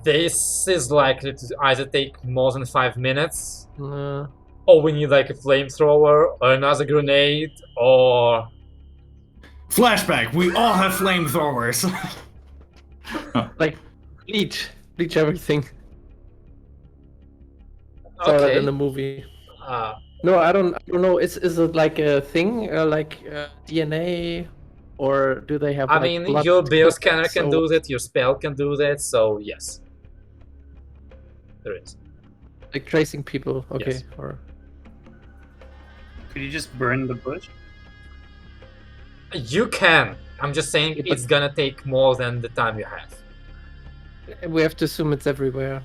this is likely to either take more than 5 minutes, or we need like a flamethrower or another grenade, or Flashback. We all have flamethrowers. Like bleach everything. Saw that in the movie. No, I don't know. Is it like a thing, like DNA, or do they have? I like, mean, blood your bioscanner scanner can so- do that, your spell can do that, so yes, there is. like tracing people. Okay, Yes. or Could you just burn the bush? You can. I'm just saying Yeah, but- it's gonna take more than the time you have. we have to assume it's everywhere,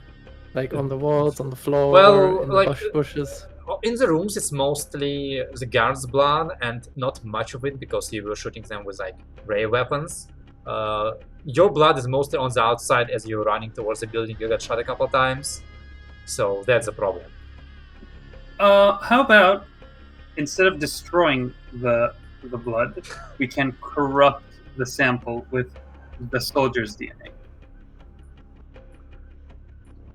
like on the walls, on the floor, Well, in like- the bushes. In the rooms, it's mostly the guards' blood, and not much of it because you were shooting them with like ray weapons. Your blood is mostly on the outside as you're running towards the building. You got shot a couple times, so that's a problem. How about instead of destroying the blood, we can corrupt the sample with the soldier's DNA.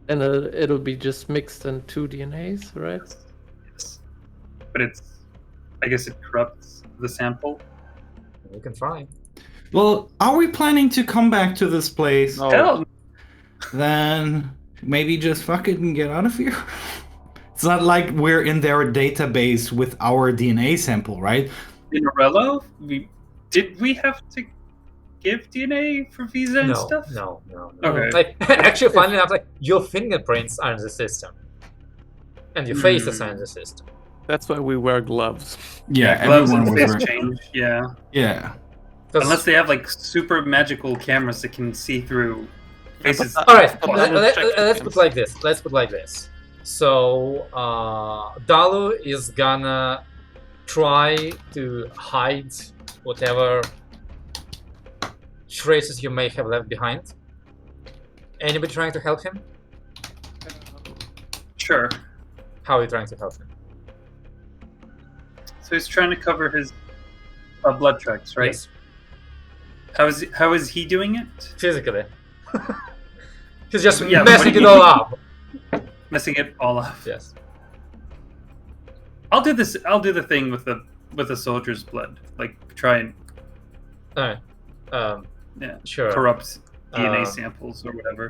And it'll be just mixed in 2 DNAs, right? Yes. But I guess it corrupts the sample. You can try. Well, are we planning to come back to this place? No. Hell, Then maybe just fuck it and get out of here. It's not like we're in their database with our DNA sample, right? in Orello, did we have to give DNA for visa and stuff? No. Okay. Like, actually, funny enough, like your fingerprints are in the system, And your faces are in the system. That's why we wear gloves. Yeah, gloves everyone and was face wearing. change. Yeah, Yeah. unless they have like super magical cameras that can see through faces. but All right, But let's put like this. Let's put like this. So Dalu is gonna try to hide whatever traces you may have left behind. Anybody trying to help him? Sure. How are you trying to help him? So he's trying to cover his blood tracks, right? Yes, How is he doing it? physically. He's just Yeah, messing what do it you all mean? up. Messing it all up. Yes. I'll do this. I'll do the thing with the soldier's blood. Like try and All right. yeah, Sure. corrupt DNA Um, samples or whatever.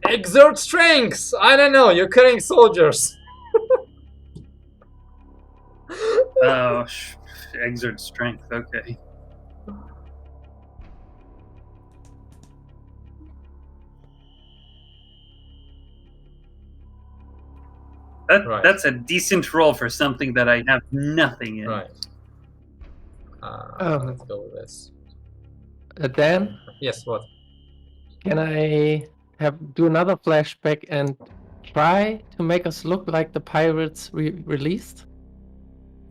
Exert strength. I don't know. You're killing soldiers. Oh, exert strength. Okay. Right. That's a decent roll for something that I have nothing in. Right. Let's go with this. Dan, Yes. What? can I do another flashback and try to make us look like the pirates released?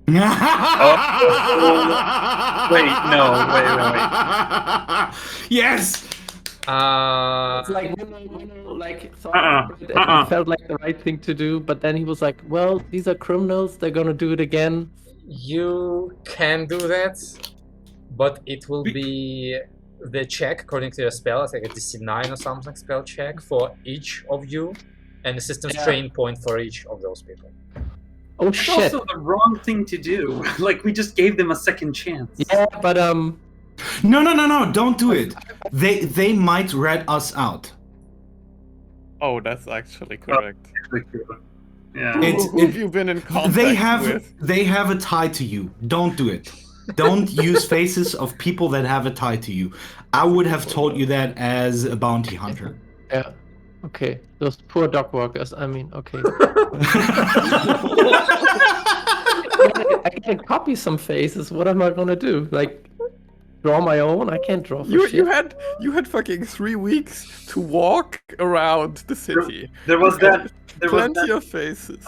Wait, no, wait. Yes. It's like it felt like the right thing to do, but then he was like, "Well, these are criminals. They're gonna do it again." You can do that, but it will be the check according to your spell. It's like a DC 9 or something spell check for each of you, and the system strain point for each of those people. Oh That's shit! also the wrong thing to do. Like we just gave them a second chance. Yeah, but No! Don't do it. They might rat us out. Oh, that's actually correct. Yeah. Who have you been in contact with? They have a tie to you. Don't do it. Don't use faces of people that have a tie to you. I would have told you that as a bounty hunter. yeah, okay. Those poor dock workers. I mean, okay. I can copy some faces. What am I gonna do? Like, draw my own? I can't draw for shit. You had fucking 3 weeks to walk around the city. There was that. There was Plenty that, of faces.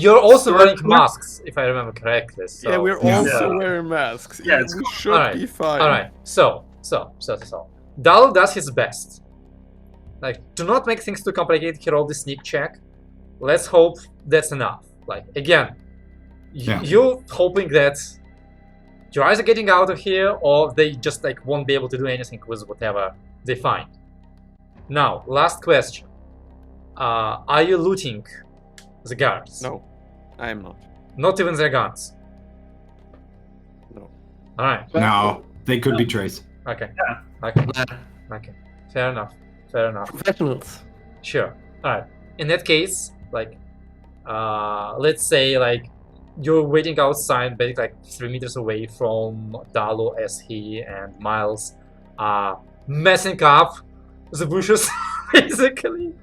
You're also Sword wearing clerk? masks, if I remember correctly. So. Yeah, we're Yeah. also Yeah. wearing masks. Yeah, it's we cool. should Alright, be fine. All right. So. Dalu does his best. Like, do not make things too complicated. He rolled the sneak check. Let's hope that's enough. Like, again, you're hoping that your eyes are getting out of here, or they just like won't be able to do anything with whatever they find. Now, last question: are you looting the guards? No, I am not. Not even their guns. No. All right. No, they could be traced. Okay. Yeah. Okay. Okay. Fair enough. Professionals. Sure. All right. In that case, like, let's say like you're waiting outside, basically like 3 meters away from Dalu as he and Miles are messing up the bushes, basically.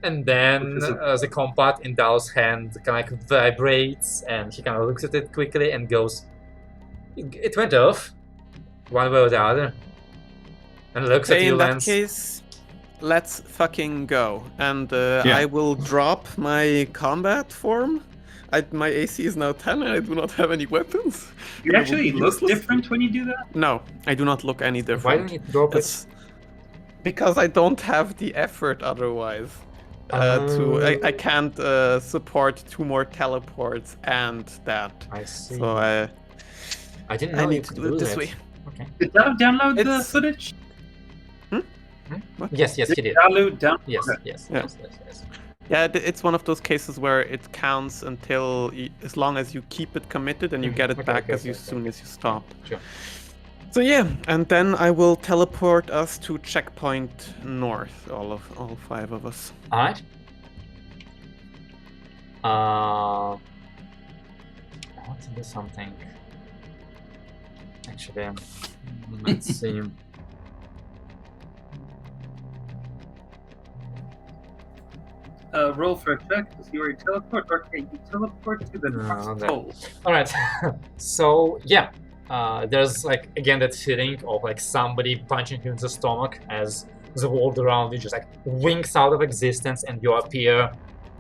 And then the compass in Dalu's hand kind of vibrates, and he kind of looks at it quickly and goes, "It went off, one way or the other." And looks at you, In that Lance. case, let's fucking go. And I will drop my combat form. My AC is now 10 and I do not have any weapons. You actually look different when you do that? No, I do not look any different. Why don't you drop it? Because I don't have the effort otherwise. I can't support 2 more teleports and that. I see. So I didn't know I you need could to do it do this that. way. Okay. Did Dalu download the It's- footage? Yes, he did. Dalu down. Yes, Okay. yes, Yeah. yes. Yeah, it's one of those cases where it counts until as long as you keep it committed and you get it Okay, back okay, as okay, okay. soon as you stop. Sure. So yeah, and then I will teleport us to checkpoint north, all 5 of us. All right. I want to do something. Actually, let's see. Roll for a check to see where you teleport. Okay, you teleport to the North Pole. All right. So yeah, there's like again that feeling of like somebody punching you in the stomach as the world around you just like winks out of existence, and you appear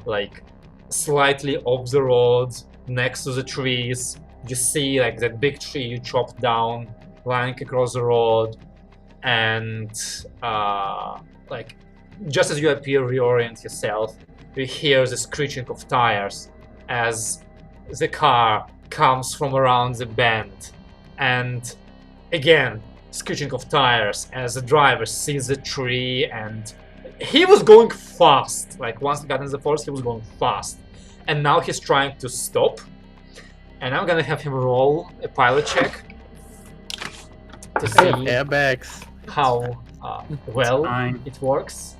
like slightly off the road next to the trees. You see like that big tree you chopped down lying across the road, and like just as you appear, reorient yourself, you hear the screeching of tires as the car comes from around the bend, and again screeching of tires as the driver sees the tree, and he was going fast. Like once he got in the forest, he was going fast, and now he's trying to stop. And I'm gonna have him roll a pilot check to see airbags. how well Fine. it works.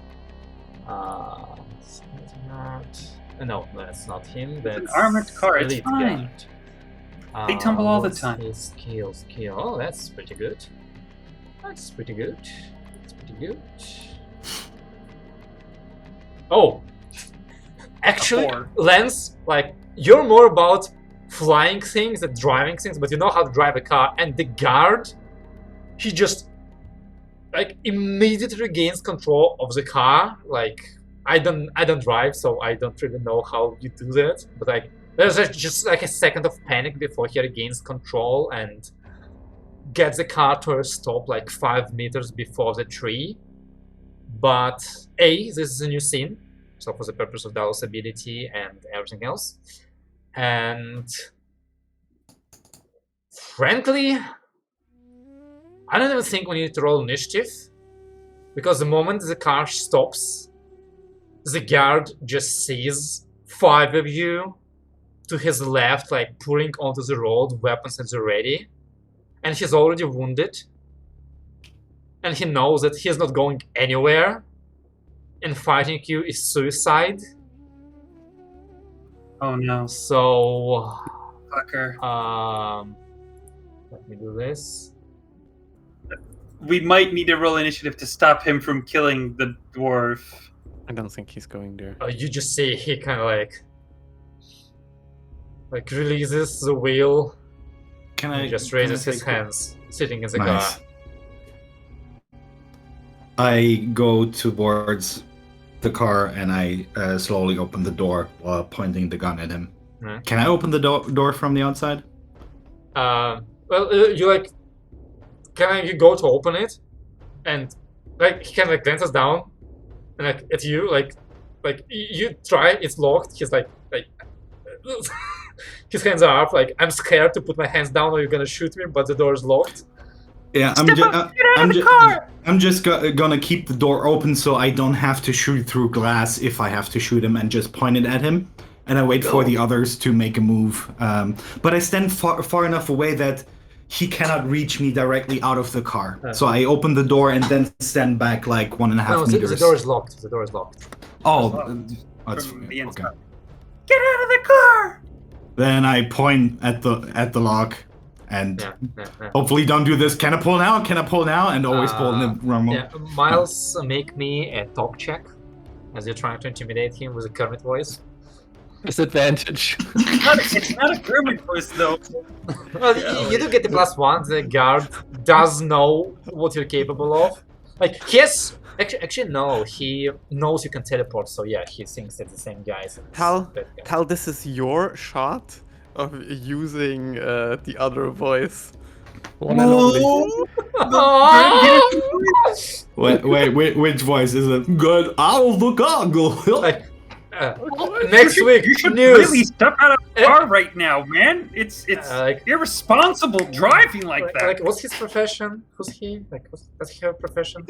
It's not, no, that's not him. That's an armored car, it's Elite fine. Guard. They tumble all the What's time. his skill. Oh, that's pretty good. That's pretty good. That's pretty good. Oh, actually, four. Lance, like you're more about flying things than driving things, but you know how to drive a car. And the guard, he just like immediately regains control of the car. Like I don't drive, so I don't really know how you do that. But like there's just like a second of panic before he regains control and gets the car to a stop like 5 meters before the tree. But this is a new scene, so for the purpose of Dallas' ability and everything else. And frankly, I don't even think we need to roll initiative, because the moment the car stops, the guard just sees 5 of you to his left, like pouring onto the road, weapons at the ready, and he's already wounded, and he knows that he's not going anywhere, and fighting you is suicide. Oh no. So Fucker. let me do this. We might need to roll initiative to stop him from killing the dwarf. I don't think he's going there. You just see he kind of like releases the wheel. Can And I he just raises can I his take- hands, sitting in the Nice. car. I go towards the car and I slowly open the door while pointing the gun at him. Hmm. Can I open the door from the outside? Well, you like, you go to open it, and like he kind of like glances down, and like at you, like you try, it's locked. He's like his hands are up, like I'm scared to put my hands down, or you're gonna shoot me, but the door is locked. Yeah, I'm just gonna keep the door open so I don't have to shoot through glass if I have to shoot him, and just point it at him. And I wait for the others to make a move. But I stand far enough away that he cannot reach me directly out of the car. So I open the door and then stand back like 1.5 meters. The door is locked. The door is locked. Oh, that's From the inside. okay. Get out of the car! Then I point at the lock and Yeah. hopefully don't do this. Can I pull now? Can I pull now? And always pull in the wrong Yeah, Miles, make me a talk check as you're trying to intimidate him with a Kermit voice. Disadvantage. It's not a German voice though. Well, you do get the +1. The guard does know what you're capable of. Like, he has... Actually, no. He knows you can teleport, so yeah, he thinks that the same guys. Tal, this is your shot of using the other voice. One and only. Wait, which voice is it? Good out of the goggle. Like, next week, You should news. really step out of the car right now, man. It's like- irresponsible driving like that. Like, what's his profession? Who's he? Like, does he have a profession?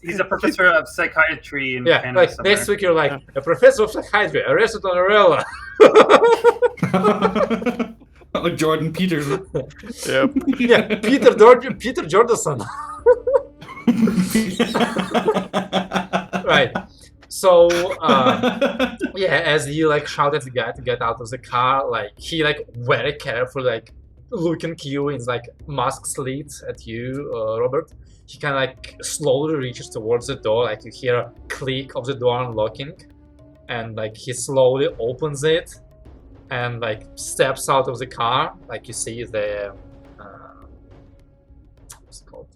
He's a professor of psychiatry in Yeah, Canada like somewhere. next week you're like a professor of psychiatry arrested on Orello. Like Jordan Peterson. Yep. Yeah, Peter Jordanson. Right. So yeah, as you like shout at the guy to get out of the car, like he like very careful, like looking at you in his like mask slit at you, Robert. He kind of like slowly reaches towards the door, like you hear a click of the door unlocking, and like he slowly opens it and like steps out of the car. Like you see the what's it called?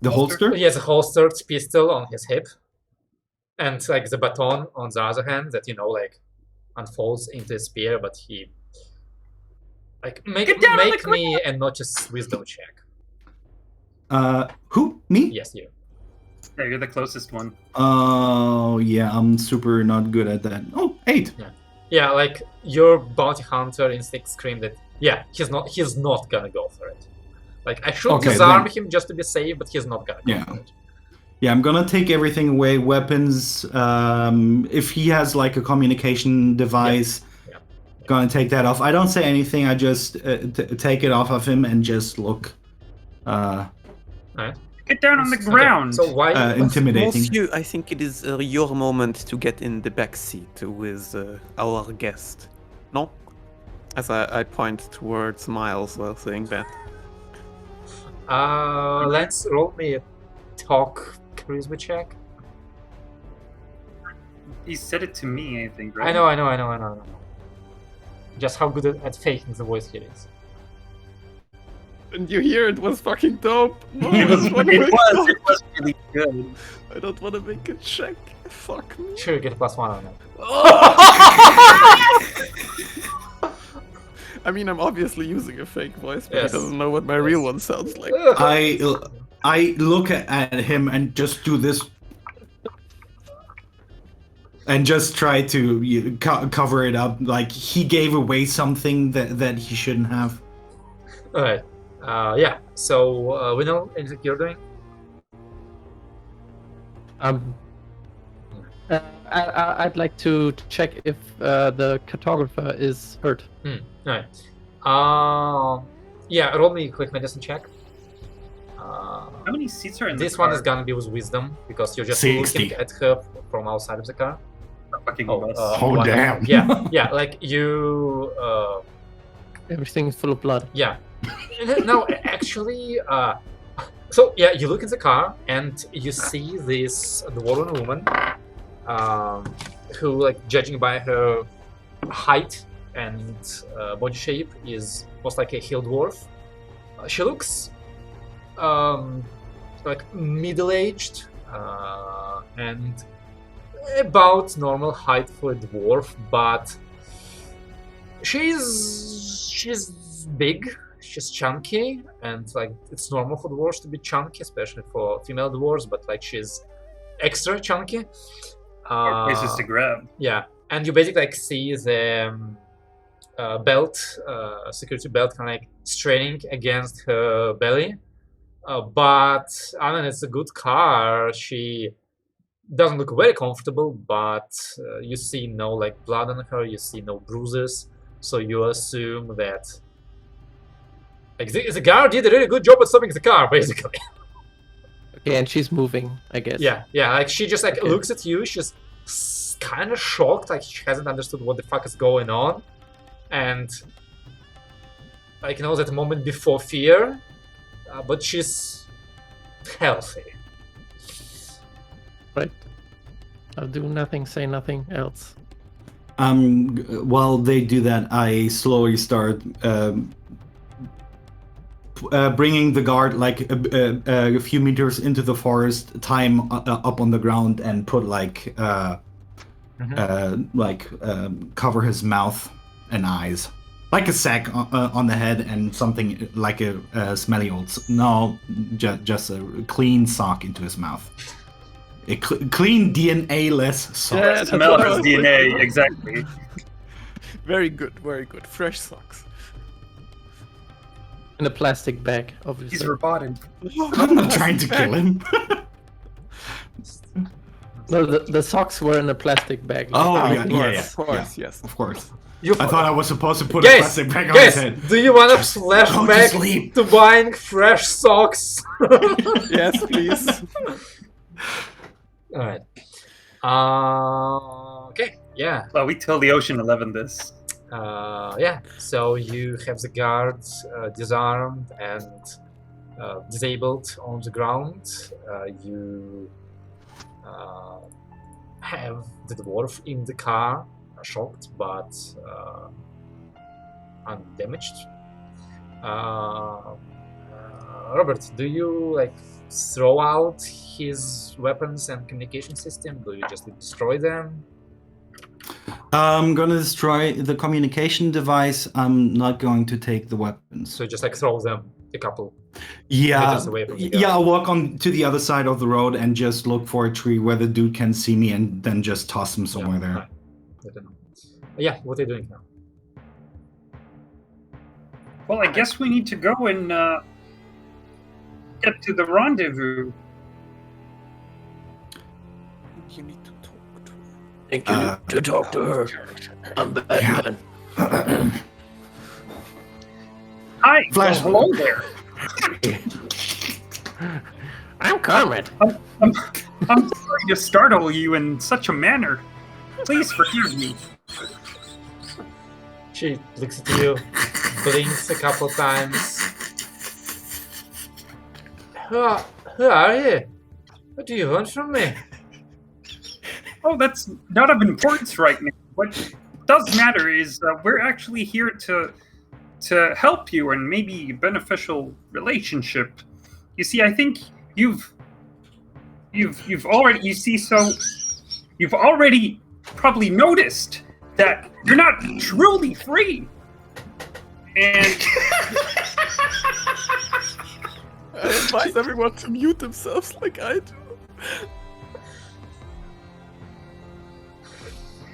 The holster? He has a holstered pistol on his hip, and like the baton on the other hand that like unfolds into a spear. But he like make me a notice wisdom check. Who? Me? Yes, you. Yeah, you're the closest one. Oh, yeah, I'm super not good at that. Oh, 8. Yeah, like your bounty hunter instinct screamed that he's not gonna go for it. Like I should disarm him just to be safe, but he's not gonna go for it. Yeah, I'm gonna take everything away, weapons. If he has like a communication device, gonna take that off. I don't say anything, I just take it off of him and just look. Alright. Get down on the ground! So why intimidating? Monsieur, I think it is your moment to get in the back seat with our guest. No? As I point towards Miles while saying that. Let's roll me a talk charisma check. He said it to me, I think, right? I know. Just how good at faking the voice he is. And you hear it was fucking dope. No, It was really good. I don't want to make a check. Fuck me. Sure, you get a +1 on that. I mean, I'm obviously using a fake voice, but Yes. he doesn't know what my real one sounds like. I look at him and just do this. And just try to cover it up, like he gave away something that he shouldn't have. Alright. So we know anything you're doing? I'd like to check if the cartographer is hurt. Alright. Roll me a quick medicine check. How many seats are in This the one car? is gonna be with wisdom because you're just 60. looking at her from outside of the car. Fucking Oh, damn. Yeah, like you. Everything is full of blood. Yeah. No, actually, so yeah, you look in the car and you see this dwarven woman, who, like, judging by her height and body shape, is most like a hill dwarf. She looks like middle-aged and about normal height for a dwarf, but she's big. She's chunky, and like it's normal for dwarves to be chunky, especially for female dwarves. But like she's extra chunky. Places to grab. Yeah, and you basically like see the belt, security belt, kind of like straining against her belly. But I mean, it's a good car. She doesn't look very comfortable, but you see no like blood on her. You see no bruises, so you assume that. Like the guard did a really good job at stopping the car, basically. Okay, and she's moving, I guess. Yeah. Like she just like looks at you. She's kind of shocked, like she hasn't understood what the fuck is going on, and like knows that moment before fear, but she's healthy. Right. I'll do nothing, say nothing else. While they do that, I slowly start bringing the guard like a few meters into the forest, tie him up on the ground, and put like cover his mouth and eyes, like a sack on the head, and something like a smelly old just a clean sock into his mouth. A clean DNA-less sock. Yeah, Smell his DNA, exactly. Very good, very good. Fresh socks. In a plastic bag, obviously. He's roboted. I'm not trying to kill him. No, the socks were in a plastic bag. Of course, yes. Of course. I thought I was supposed to put a Guys, plastic bag on his head. do you want to flash go to back sleep. to buying fresh socks? Yes, please. Alright. Okay, yeah. Well, we totally Ocean 11 this. So you have the guards disarmed and disabled on the ground. You have the dwarf in the car, shocked but undamaged. Robert, do you like throw out his weapons and communication system? Do you just destroy them? I'm gonna destroy the communication device. I'm not going to take the weapons. So you just like throw them a couple Yeah, meters away from the guy. yeah. I'll walk on to the other side of the road and just look for a tree where the dude can see me, and then just toss him somewhere there. Right. I don't know. Yeah, what are you doing now? Well, I guess we need to go and get to the rendezvous. You need to talk to her. I think you need to talk to her. I'm Batman. Hi. Flash. Well, hello there. I'm Kermit. I'm sorry to startle you in such a manner. Please forgive me. She looks at you, blinks a couple times. Who are you? What do you want from me? Oh, that's not of importance right now. What does matter is we're actually here to help you and maybe a beneficial relationship. You see, I think you've already probably noticed that you're not truly free. And I advise everyone to mute themselves like I do.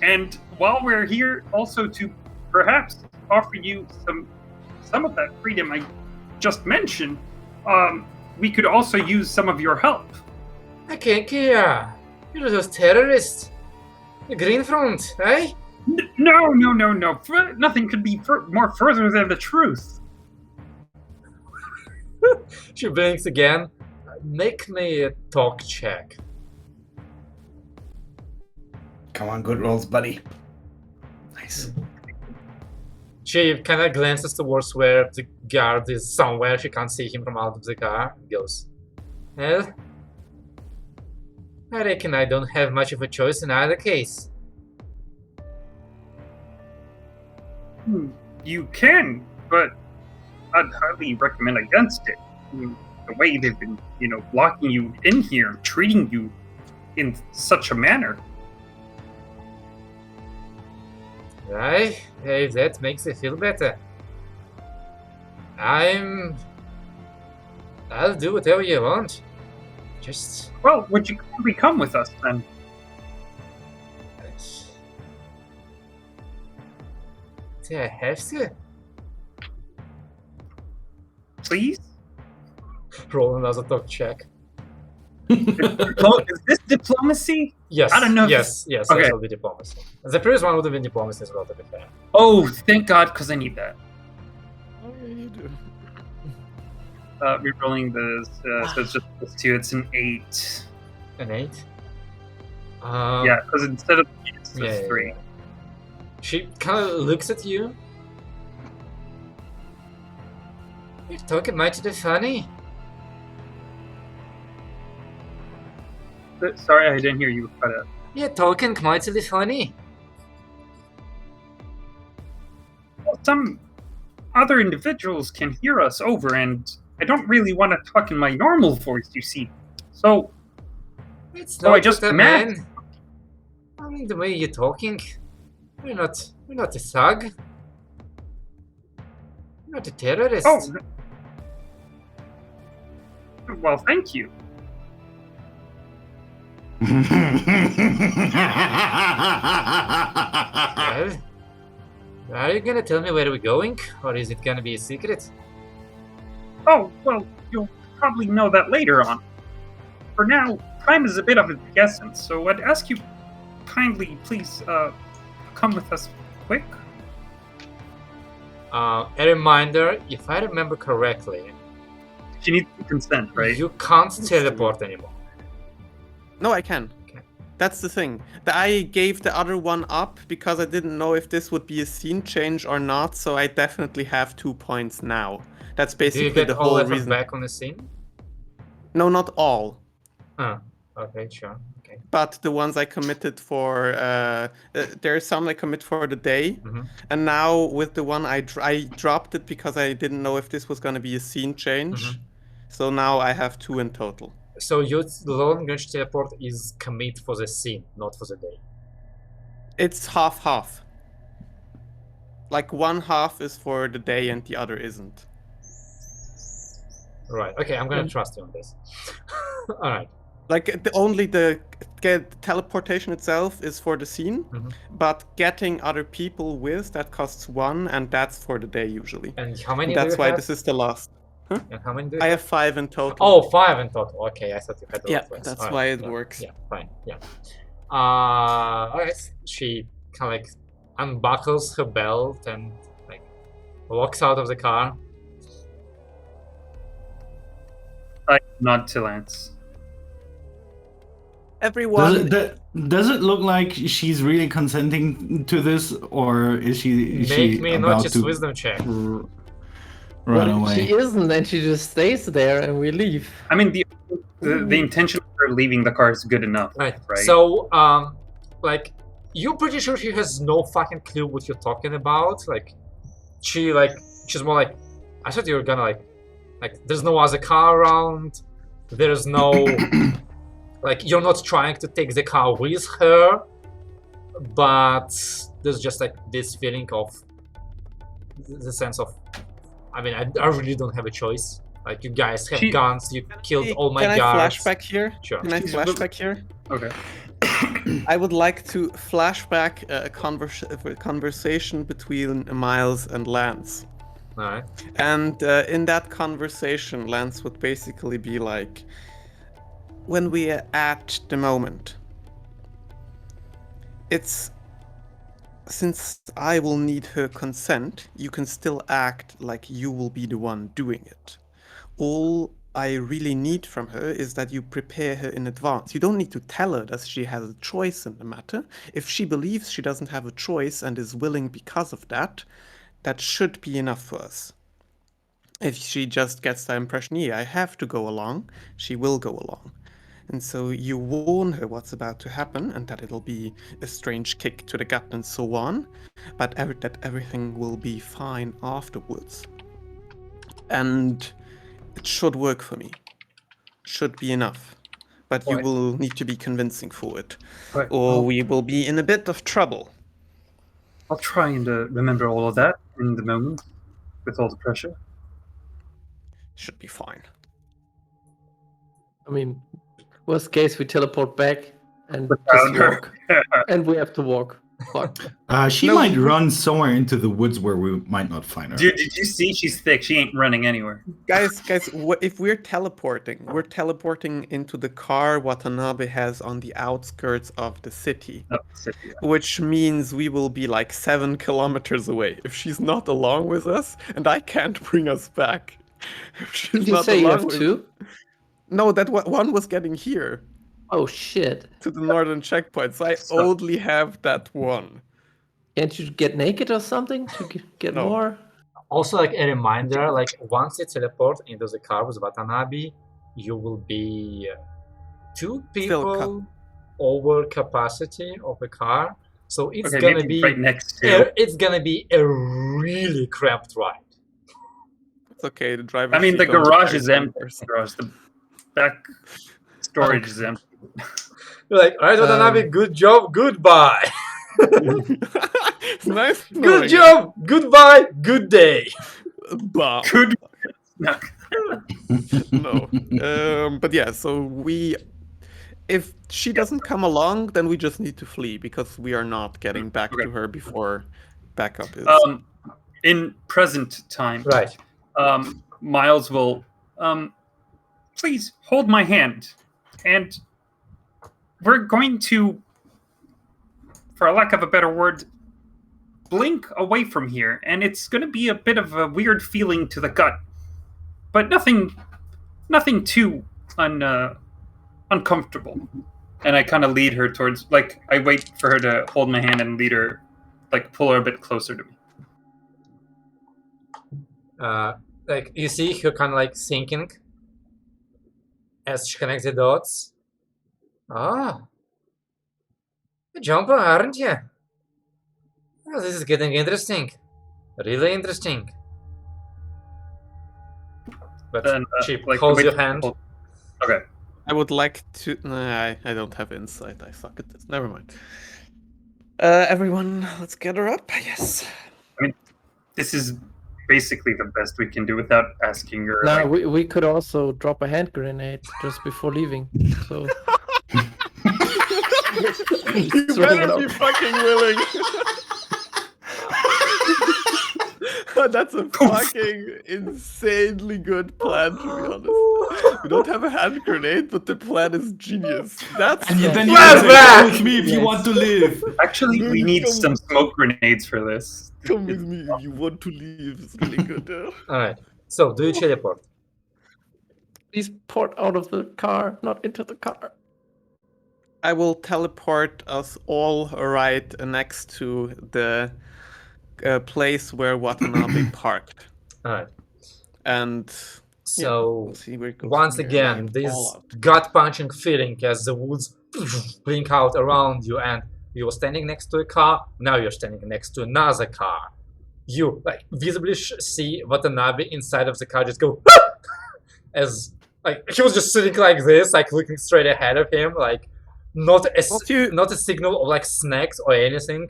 And while we're here also to perhaps offer you some of that freedom I just mentioned, we could also use some of your help. I can't care. You're those terrorists. The Green Front, eh? No. Nothing could be more further than the truth. She blinks again. Make me a talk check. Come on, good rolls, buddy. Nice. She kind of glances towards where the guard is somewhere. She can't see him from out of the car. Goes, well, I reckon I don't have much of a choice in either case. You can, but I'd highly recommend against it. The way they've been, locking you in here, treating you in such a manner. Right? If that makes you feel better. I'll do whatever you want. Just... Well, would you kindly come with us then? Do I have to? Please? Roll another talk check. Is this diplomacy? Yes. I don't know. Yes, Okay. This will be diplomacy. The previous one would have been diplomacy as well, to be fair. Oh, thank God, because I need that. Oh, yeah, you do. Rerolling this, so it's just plus 2, it's an 8. An 8? Yeah, because instead of 8, it's just 3. Yeah. She kind of looks at you. You're talking mighty funny. Sorry, I didn't hear you cut out. You're talking mightily funny. Well, some other individuals can hear us over, and I don't really want to talk in my normal voice, you see. So It's So not I just what I meant- meant. I mean, the way you're talking. We're not a thug. We're not a terrorist. Oh, well, thank you. Well, are you gonna tell me where we're going, or is it gonna be a secret? Oh, well, you'll probably know that later on. For now, time is a bit of the essence, so I'd ask you kindly, please, come with us quick. A reminder, if I remember correctly, She needs consent, right? you can't teleport anymore. No, I can. Okay. That's the thing. I gave the other one up because I didn't know if this would be a scene change or not, so I definitely have 2 points now. That's Do you basically get the all whole of them reason. back on the scene? No, not all. Oh, okay, sure. Okay. Okay. But the ones I committed for, there are some I commit for the day, and now with the one I dropped it because I didn't know if this was going to be a scene change. So now I have 2 in total. So your long range teleport is commit for the scene, not for the day. It's half-half. Like one half is for the day and the other isn't. Right. Okay, I'm gonna trust you on this. All right. Like the teleportation itself is for the scene, but getting other people with that costs 1, and that's for the day usually. And how many? And that's why have? this is the last. Huh? And how many do you I have? have 5 in total. Oh, 5 in total. Okay, I thought you had a lot less. That's All why right. it works. Yeah, fine. Yeah. Alright. She kind of like unbuckles her belt and like walks out of the car. I nod to Lance. Everyone. Does it look like she's really consenting to this, or is she? Make me about notice to wisdom check. Run away? She isn't, and she just stays there, and we leave. I mean, the intention of her leaving the car is good enough, right? So, like, you're pretty sure she has no fucking clue what you're talking about. Like, she's more like, I thought you were gonna like, there's no other car around. There's no, like, you're not trying to take the car with her, but there's just like this feeling of the sense of, I mean, I really don't have a choice. Like, you guys have guns, you killed all my guards. Can I flashback here? Sure. Can I flashback here? Okay. I would like to flashback a conversation between Miles and Lance. Alright. And in that conversation, Lance would basically be like, when we are at the moment, since I will need her consent, you can still act like you will be the one doing it. All I really need from her is that you prepare her in advance. You don't need to tell her that she has a choice in the matter. If she believes she doesn't have a choice and is willing because of that, that should be enough for us. If she just gets the impression, yeah, I have to go along, she will go along. And so you warn her what's about to happen and that it'll be a strange kick to the gut and so on, but that everything will be fine afterwards. And it should work for me. Should be enough. But you will need to be convincing for it, or we will be in a bit of trouble. I'll try and remember all of that in the moment with all the pressure. Should be fine. I mean, worst case, we teleport back and Without just her. walk. And we have to walk. Fuck. She might run somewhere into the woods where we might not find her. Dude, did you see? She's thick. She ain't running anywhere. Guys, if we're teleporting into the car Watanabe has on the outskirts of the city. Which means we will be like 7 kilometers away. If she's not along with us, and I can't bring us back. Did you say you have 2? No, that one was getting here. Oh shit. To the northern checkpoint, so I only have that one. Can't you get naked or something to get more? Also, like a reminder, like once you teleport into the car with Watanabe, you will be 2 people over capacity of the car. So it's gonna be right next to. It's gonna be a really cramped ride. It's okay. The driver. I mean, the garage is empty. The back storage is empty. You're like, all right, Watanabe, good job, goodbye. It's nice. Good job, goodbye, good day. Bah. Good. No. But yeah, so if she doesn't come along, then we just need to flee because we are not getting back to her before backup is. In present time, right? Miles will, please hold my hand, and we're going to, for a lack of a better word, blink away from here, and it's going to be a bit of a weird feeling to the gut, but nothing too uncomfortable. And I kind of lead her towards, like, I wait for her to hold my hand and lead her, like, pull her a bit closer to me. Like, you see her kind of like thinking as she connects the dots. A jumper, aren't you? Oh, this is getting interesting. Really interesting. But Then, Chip, like, holds wait- your hand. Okay. I would like to. Nah, I don't have insight. I suck at this. Never mind. Everyone, let's get her up. Yes. This is basically the best we can do without asking her. No, like, we could also drop a hand grenade just before leaving. So You better be fucking willing. That's a fucking insanely good plan, to be honest. We don't have a hand grenade, but the plan is genius. That's And then you Flashback! can say, come with me if you want to live. actually, we need some smoke grenades for this. come with me if you want to leave. It's really good. Alright. So, do you teleport? please port out of the car, not into the car. I will teleport us all right next to the place where Watanabe parked. Alright. And So, we'll see where it goes once from here. again, Lay it this all out. gut-punching feeling as the woods blink out around you, and you were standing next to a car, now you're standing next to another car. You like visibly see Watanabe inside of the car just go as like he was just sitting like this, like looking straight ahead of him, like not a signal of like snacks or anything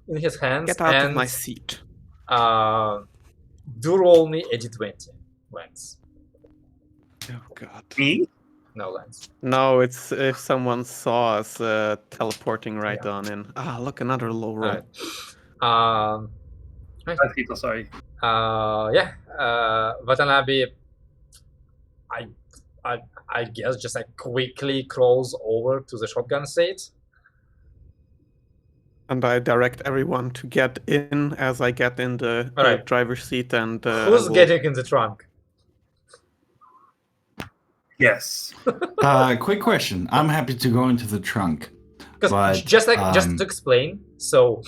in his hands. Get out and, of my seat. Do roll me a d20, Lance. Oh god. Me? No, Lance. No, it's if someone saw us teleporting right on in. Ah, look, another low roll. Alright. 5 people, sorry. Watanabe, I guess just like quickly crawls over to the shotgun seat. And I direct everyone to get in as I get in the Alright. driver's seat and Who's getting in the trunk? Yes. Quick question. I'm happy to go into the trunk. Because But, just to explain, so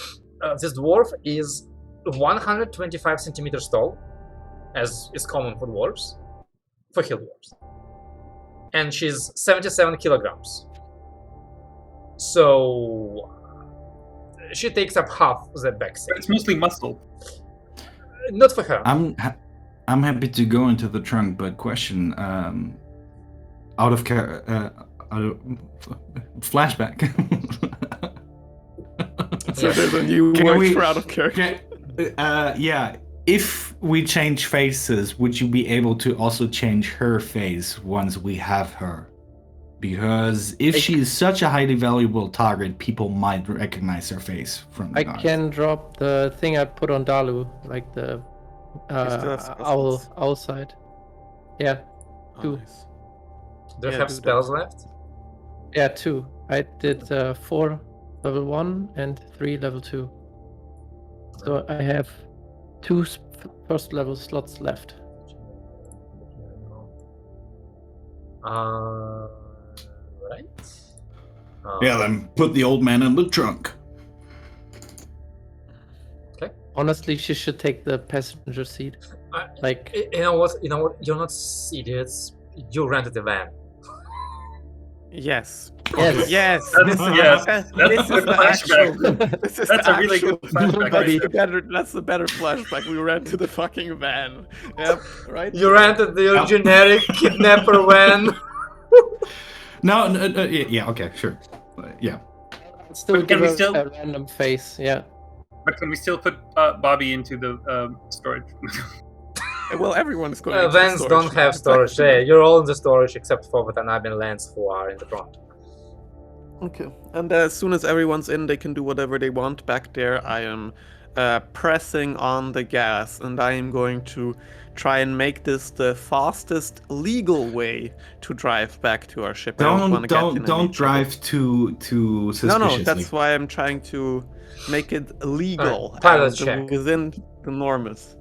this dwarf is 125 centimeters tall, as is common for dwarves, for hill dwarves, and she's 77 kilograms. So she takes up half the back seat. It's mostly muscle. Not for her. I'm happy to go into the trunk, but question, flashback. So there's a new Can word we- for out of character. Yeah. If we change faces, would you be able to also change her face once we have her? Because if she is such a highly valuable target, people might recognize her face from the I guards. can drop the thing I put on Dalu, like the still have spells. owl side. Yeah, Oh, Two. nice. Do you Yeah, have do spells that. left? yeah, 2. I did 4 level 1 and 3 level 2. So I have 2 first level slots left. Right. Yeah, then put the old man in the trunk. Honestly, she should take the passenger seat. Like, You know what? You're not idiots. You rented a van. Yes. yes, Yes. That's- yes, This that's is a the flashback. actual. This is That's the a really good actual- flashback. Buddy. right there. That's the better flashback. We ran to the fucking van. Yep. Right. You rented your Yep. generic kidnapper van. No, yeah, okay, sure. Yeah. still But can give we her still- a random face. Yeah. But can we still put Bobby into the storage? Well, everyone's going. into Vans storage don't now. have storage. Yeah, you're all in the storage except for Watanabe and Lance, who are in the front. Okay. And as soon as everyone's in, they can do whatever they want back there. I am pressing on the gas, and I am going to try and make this the fastest legal way to drive back to our ship. I don't wanna get in any Don't trouble. drive too suspiciously. No, that's why I'm trying to make it legal. Alright, pilot and check. within the norms.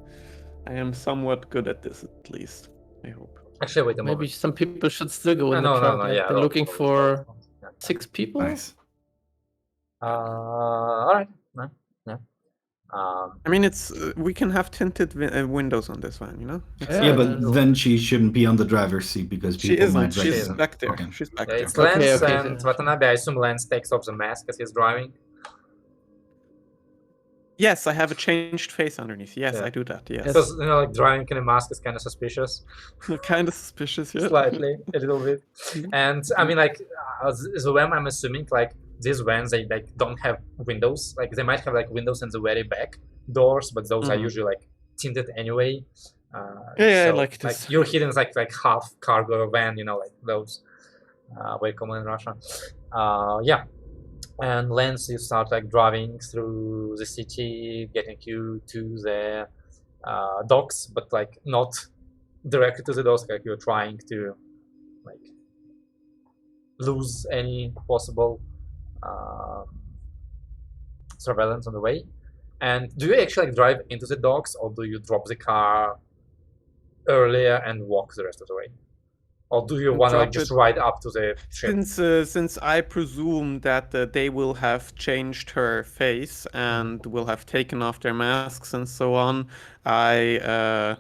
I am somewhat good at this, at least. I hope. Actually, wait a moment. Maybe some people should still go in No, the trunk. no, like, yeah. they're looking for Yeah. 6 people. Nice. Alright. I mean, it's we can have tinted windows on this van, you know. Yeah, but then she shouldn't be on the driver's seat because She people isn't. might She's recognize. back there. Okay. She's back Yeah, there. it's Lance Okay, and so- Watanabe. I assume Lance takes off the mask as he's driving. Yes, I have a changed face underneath. Yes, Yeah. I do that. Yes, Because like driving in a mask is kind of suspicious. kind of suspicious. Yeah, Slightly, a little bit. And I mean, like, the van, I'm assuming, like, these vans, they like don't have windows. Like, they might have like windows in the very back doors, but those are usually like tinted anyway. Yeah, so, like this. you're hidden as like half cargo van, you know, like those very common in Russia. Yeah. And Lance, you start like driving through the city, getting you to the docks, but like not directly to the docks. Like you're trying to like lose any possible surveillance on the way. And do you actually like, drive into the docks, or do you drop the car earlier and walk the rest of the way? Or do you want to like, just ride up to the ship? Since I presume that they will have changed her face and will have taken off their masks and so on, I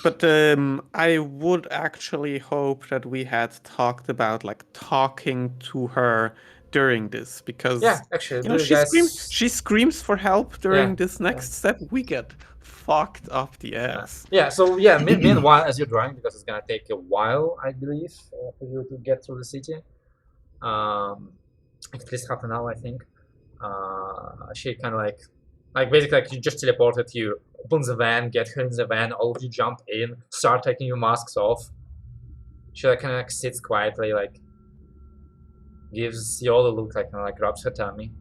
would actually hope that we had talked about like talking to her during this, because Yeah, actually, you know, she screams for help during this next step. We get fucked up the ass. Yeah, so yeah, meanwhile, as you're driving, because it's gonna take a while, I believe, for you to get through the city. At least half an hour, I think. She kind of like basically like you just teleported. You open the van, get her in the van. All of you jump in, start taking your masks off. She like kind of like sits quietly, like gives you all a look, like kind of like rubs her tummy.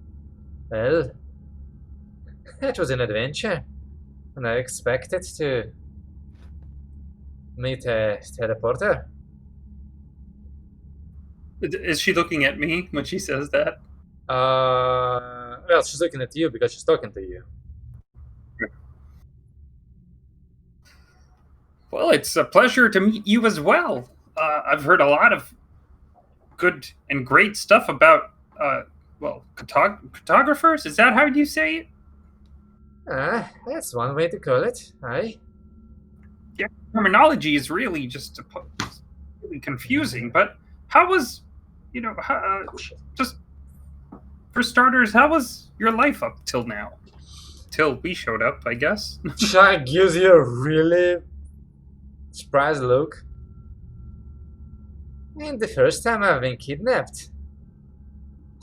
Well, that was an adventure. And I expected to meet a teleporter. Is she looking at me when she says that? Well, she's looking at you because she's talking to you. Well, it's a pleasure to meet you as well. I've heard a lot of good and great stuff about, cartographers? Is that how you say it? That's one way to call it, aye. Yeah, terminology is really just really confusing, but how was, just for starters, how was your life up till now? Till we showed up, I guess. Shai gives you a really surprised look. And the first time I've been kidnapped.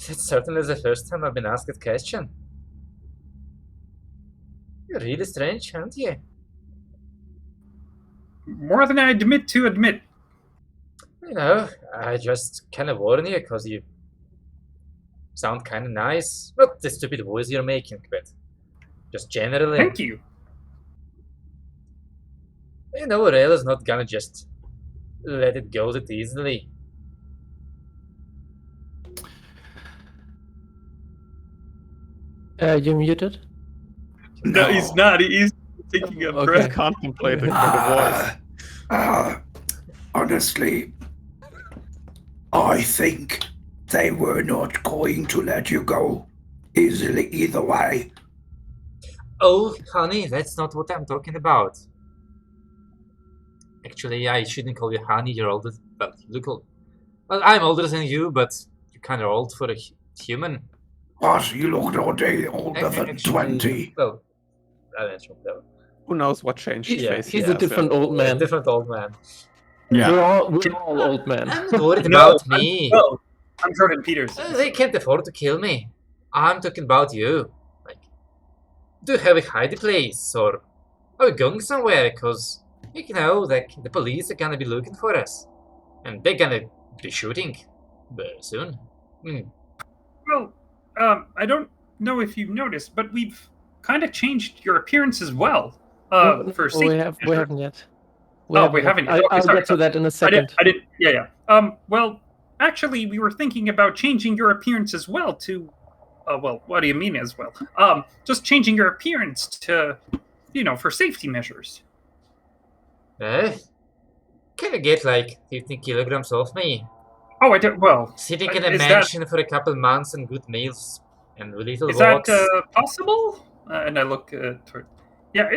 That's certainly the first time I've been asked a question. You're really strange, aren't you? More than I admit to admit. You know, I just kind of warn you because you sound kind of nice. Not the stupid voice you're making, but just generally. Thank you. You know, Orello's not gonna just let it go that easily. You muted? No, he's not. He's thinking of Okay. Contemplating for the voice. Honestly, I think they were not going to let you go easily either way. Oh, honey, that's not what I'm talking about. Actually, I shouldn't call you honey. You're older. Well, you look old. Well, I'm older than you, but you're kind of old for a human. What? You look older than 20. Well, that's true. No. Who knows what changed his face? He's a different old man. Different old man. Yeah. We're all old men. I'm not worried about me. No, I'm Jordan Peters. They can't afford to kill me. I'm talking about you. Like, do you have a hiding place, or are we going somewhere? Because you know, like the police are gonna be looking for us, and they're gonna be shooting very soon. Well, I don't know if you've noticed, but we've kind of changed your appearance as well. For safety we measures. haven't yet. We haven't yet. Okay, I'll sorry. get to that in a second. I didn't. Yeah. Well, actually, we were thinking about changing your appearance as well to. Well, what do you mean as well? Just changing your appearance to, for safety measures. Can you get like 15 kilograms off me? Oh, I don't. Well, Sitting in a is mansion for a couple months and good meals and little is walks. that possible? And I look toward. Yeah,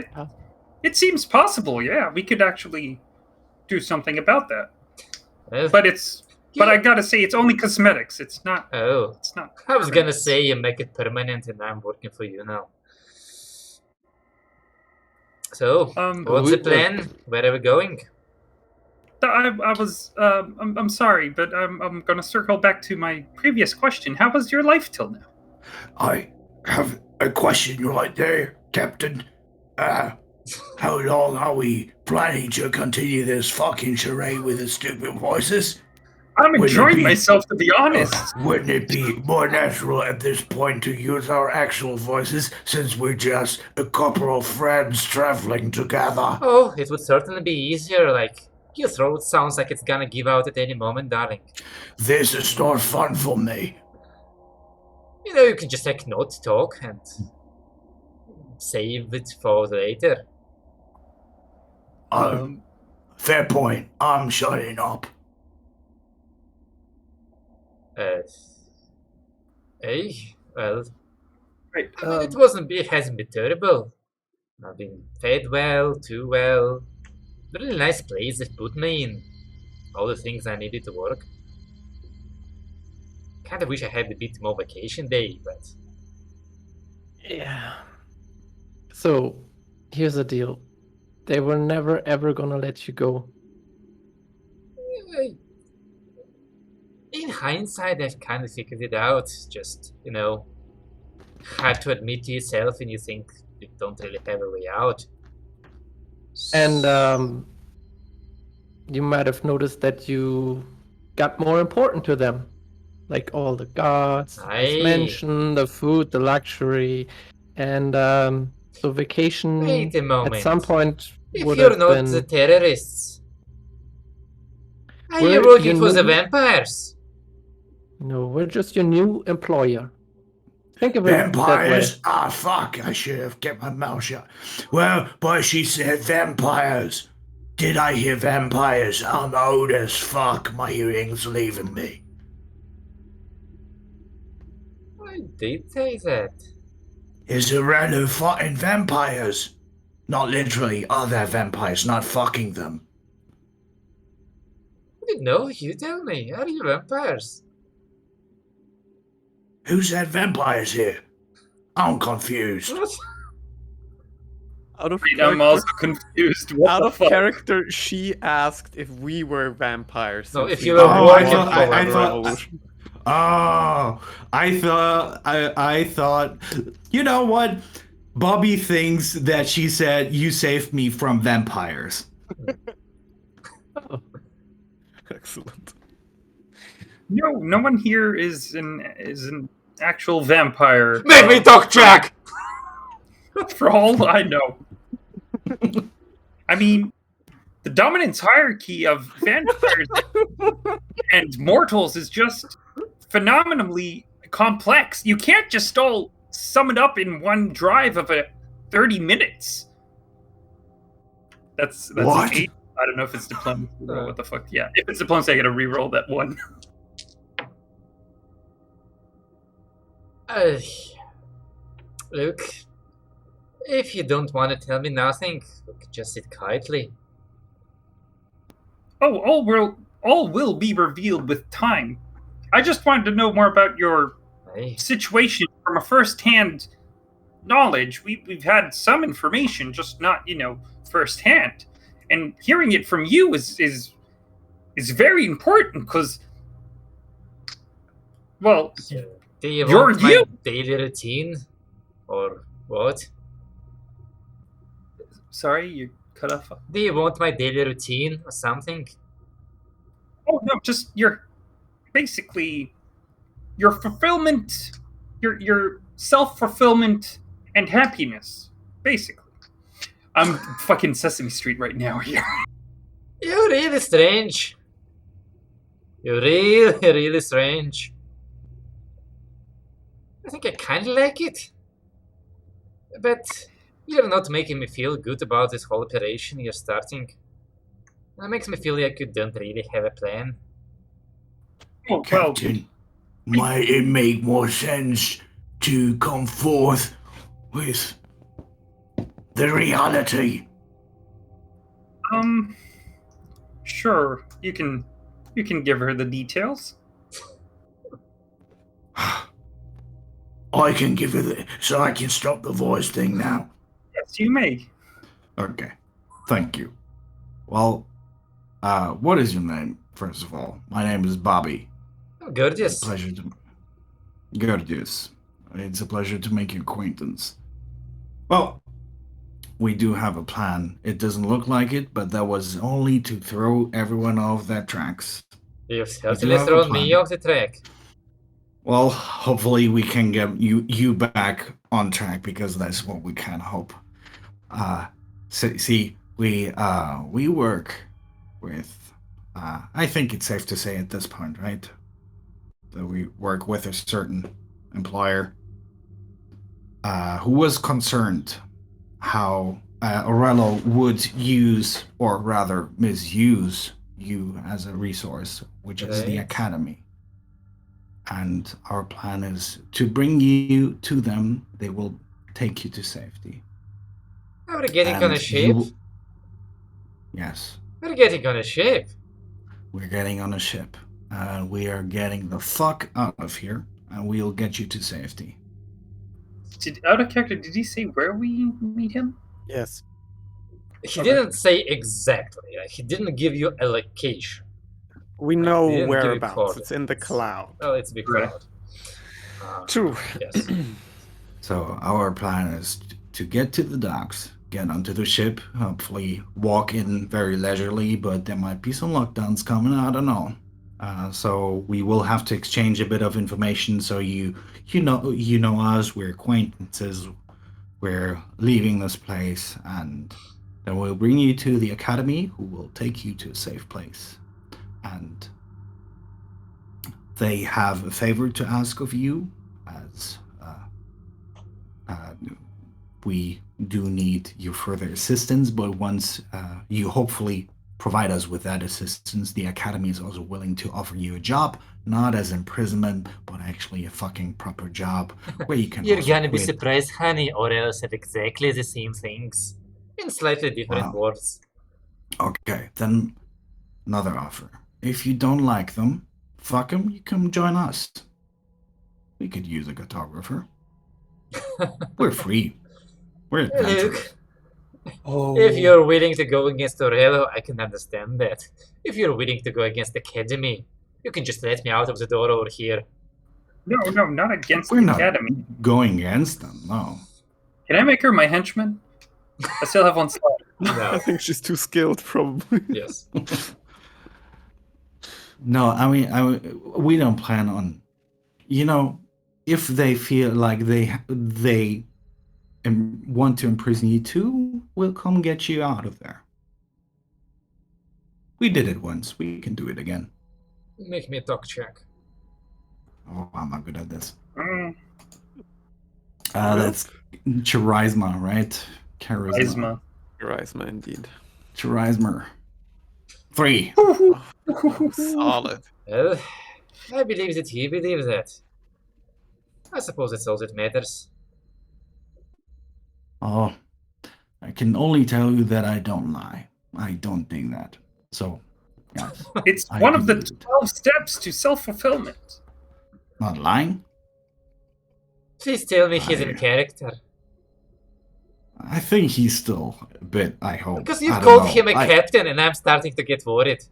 it seems possible. Yeah, we could actually do something about that. But I gotta say, it's only cosmetics. It's not. Oh, it's not. I was gonna say you make it permanent, and I'm working for you now. So, what's the plan? Where are we going? I'm sorry, but I'm gonna circle back to my previous question. How was your life till now? I have a question right there, Captain. How long are we planning to continue this fucking charade with the stupid voices? I'm enjoying myself, to be honest. Wouldn't it be more natural at this point to use our actual voices, since we're just a couple of friends traveling together? Oh, it would certainly be easier, like, your throat sounds like it's gonna give out at any moment, darling. This is not fun for me. You know, you can just like not talk and save it for later. Fair point. I'm shutting up. Well, right. It hasn't been terrible. I've been fed well, too well. Really nice place they've put me in. All the things I needed to work. Kinda wish I had a bit more vacation day, but... Yeah. So, here's the deal. They were never ever gonna let you go. In hindsight, I've kind of figured it out. Just, you know, had to admit to yourself and you think you don't really have a way out. And you might have noticed that you got more important to them. Like all the gods, as mentioned, the food, the luxury, and so vacation Wait a moment. at some point if would you're have not been... the terrorists, are We're you working for your the new- vampires? No, we're just your new employer. Think of it Vampires? that way. Ah, fuck, I should have kept my mouth shut. Well, but she said vampires. Did I hear vampires? I'm old as fuck. My hearing's leaving me. I did say that. Is Orello fighting vampires? Not literally, other vampires, not fucking them. I didn't know. You tell me. Are you vampires? Who said vampires here? I'm confused. What? Out of I'm also confused. What out the of fuck? character, she asked if we were vampires. No, since if we you were were Oh, working I for thought. I thought. You know what? Bobby thinks that she said you saved me from vampires. Excellent. No one here is an actual vampire. Make me talk, Jack! For all I know. I mean, the dominance hierarchy of vampires and mortals is just phenomenally complex. You can't just all sum it up in one drive of 30 minutes. That's What? an 8. I don't know if it's diplomacy. What the fuck? Yeah, if it's diplomacy, I gotta re-roll that one. Look, if you don't want to tell me nothing, we could just sit quietly. Oh, all will be revealed with time. I just wanted to know more about your situation from a first-hand knowledge. We've had some information, just not firsthand. And hearing it from you is very important because, well, So, do you you're want my you. daily routine? Or what? Sorry, you cut off. Do you want my daily routine or something? Oh no, just basically your fulfillment, your self-fulfillment and happiness, basically. I'm fucking Sesame Street right now here. You're really strange. You're really, really strange. I think I kinda like it. But you're not making me feel good about this whole operation you're starting. That makes me feel like you don't really have a plan. Oh, Captain, might it make more sense to come forth with the reality? Sure. You can give her the details. I can give her so I can stop the voice thing now. Yes, you may. Okay. Thank you. Well, what is your name, first of all? My name is Bobby. Gorgeous. Pleasure to... Gorgeous. It's a pleasure to make your acquaintance. Well, we do have a plan. It doesn't look like it, but that was only to throw everyone off their tracks. You've certainly thrown me off the track. Well, hopefully we can get you back on track, because that's what we can hope. We work with, I think it's safe to say at this point, right? That we work with a certain employer who was concerned how Orello would use, or rather misuse, you as a resource, which is the academy. And our plan is to bring you to them. They will take you to safety. We're getting on a ship? Yes. We're getting on a ship. We're getting on a ship. We are getting the fuck out of here, and we'll get you to safety. Out of character, did he say where we meet him? Yes. He didn't say exactly. He didn't give you a location. We know whereabouts. It's in the cloud. Oh, it's the cloud. True. Yes. So our plan is to get to the docks, get onto the ship, hopefully walk in very leisurely, but there might be some lockdowns coming, I don't know. So we will have to exchange a bit of information, so you know us, we're acquaintances, we're leaving this place, and then we'll bring you to the academy, who will take you to a safe place. And they have a favor to ask of you, as we do need your further assistance, but once you hopefully provide us with that assistance, the academy is also willing to offer you a job, not as imprisonment, but actually a fucking proper job where you can. You're gonna be surprised, honey. Orello said exactly the same things in slightly different words. Okay, then another offer. If you don't like them, fuck them, you come join us. We could use a photographer. We're free. We're adventurous. If you're willing to go against Orello, I can understand that. If you're willing to go against the academy, you can just let me out of the door over here. No, not against the academy. Not going against them, no. Can I make her my henchman? I still have one slot. No. I think she's too skilled, probably. Yes. No, I mean, we don't plan on, if they feel like they want to imprison you too, we'll come get you out of there. We did it once. We can do it again. Make me a talk check. Oh, I'm not good at this. That's charisma, right? Charisma. Charisma, indeed. Charisma. 3. Solid. Well, I believe that he believes that. I suppose that's all that matters. Oh, I can only tell you that I don't lie. I don't think that. So, yes. It's one of the 12 steps to self-fulfillment. Not lying? Please tell me he's in character. I think he's still a bit, I hope. Because you called him a captain and I'm starting to get worried.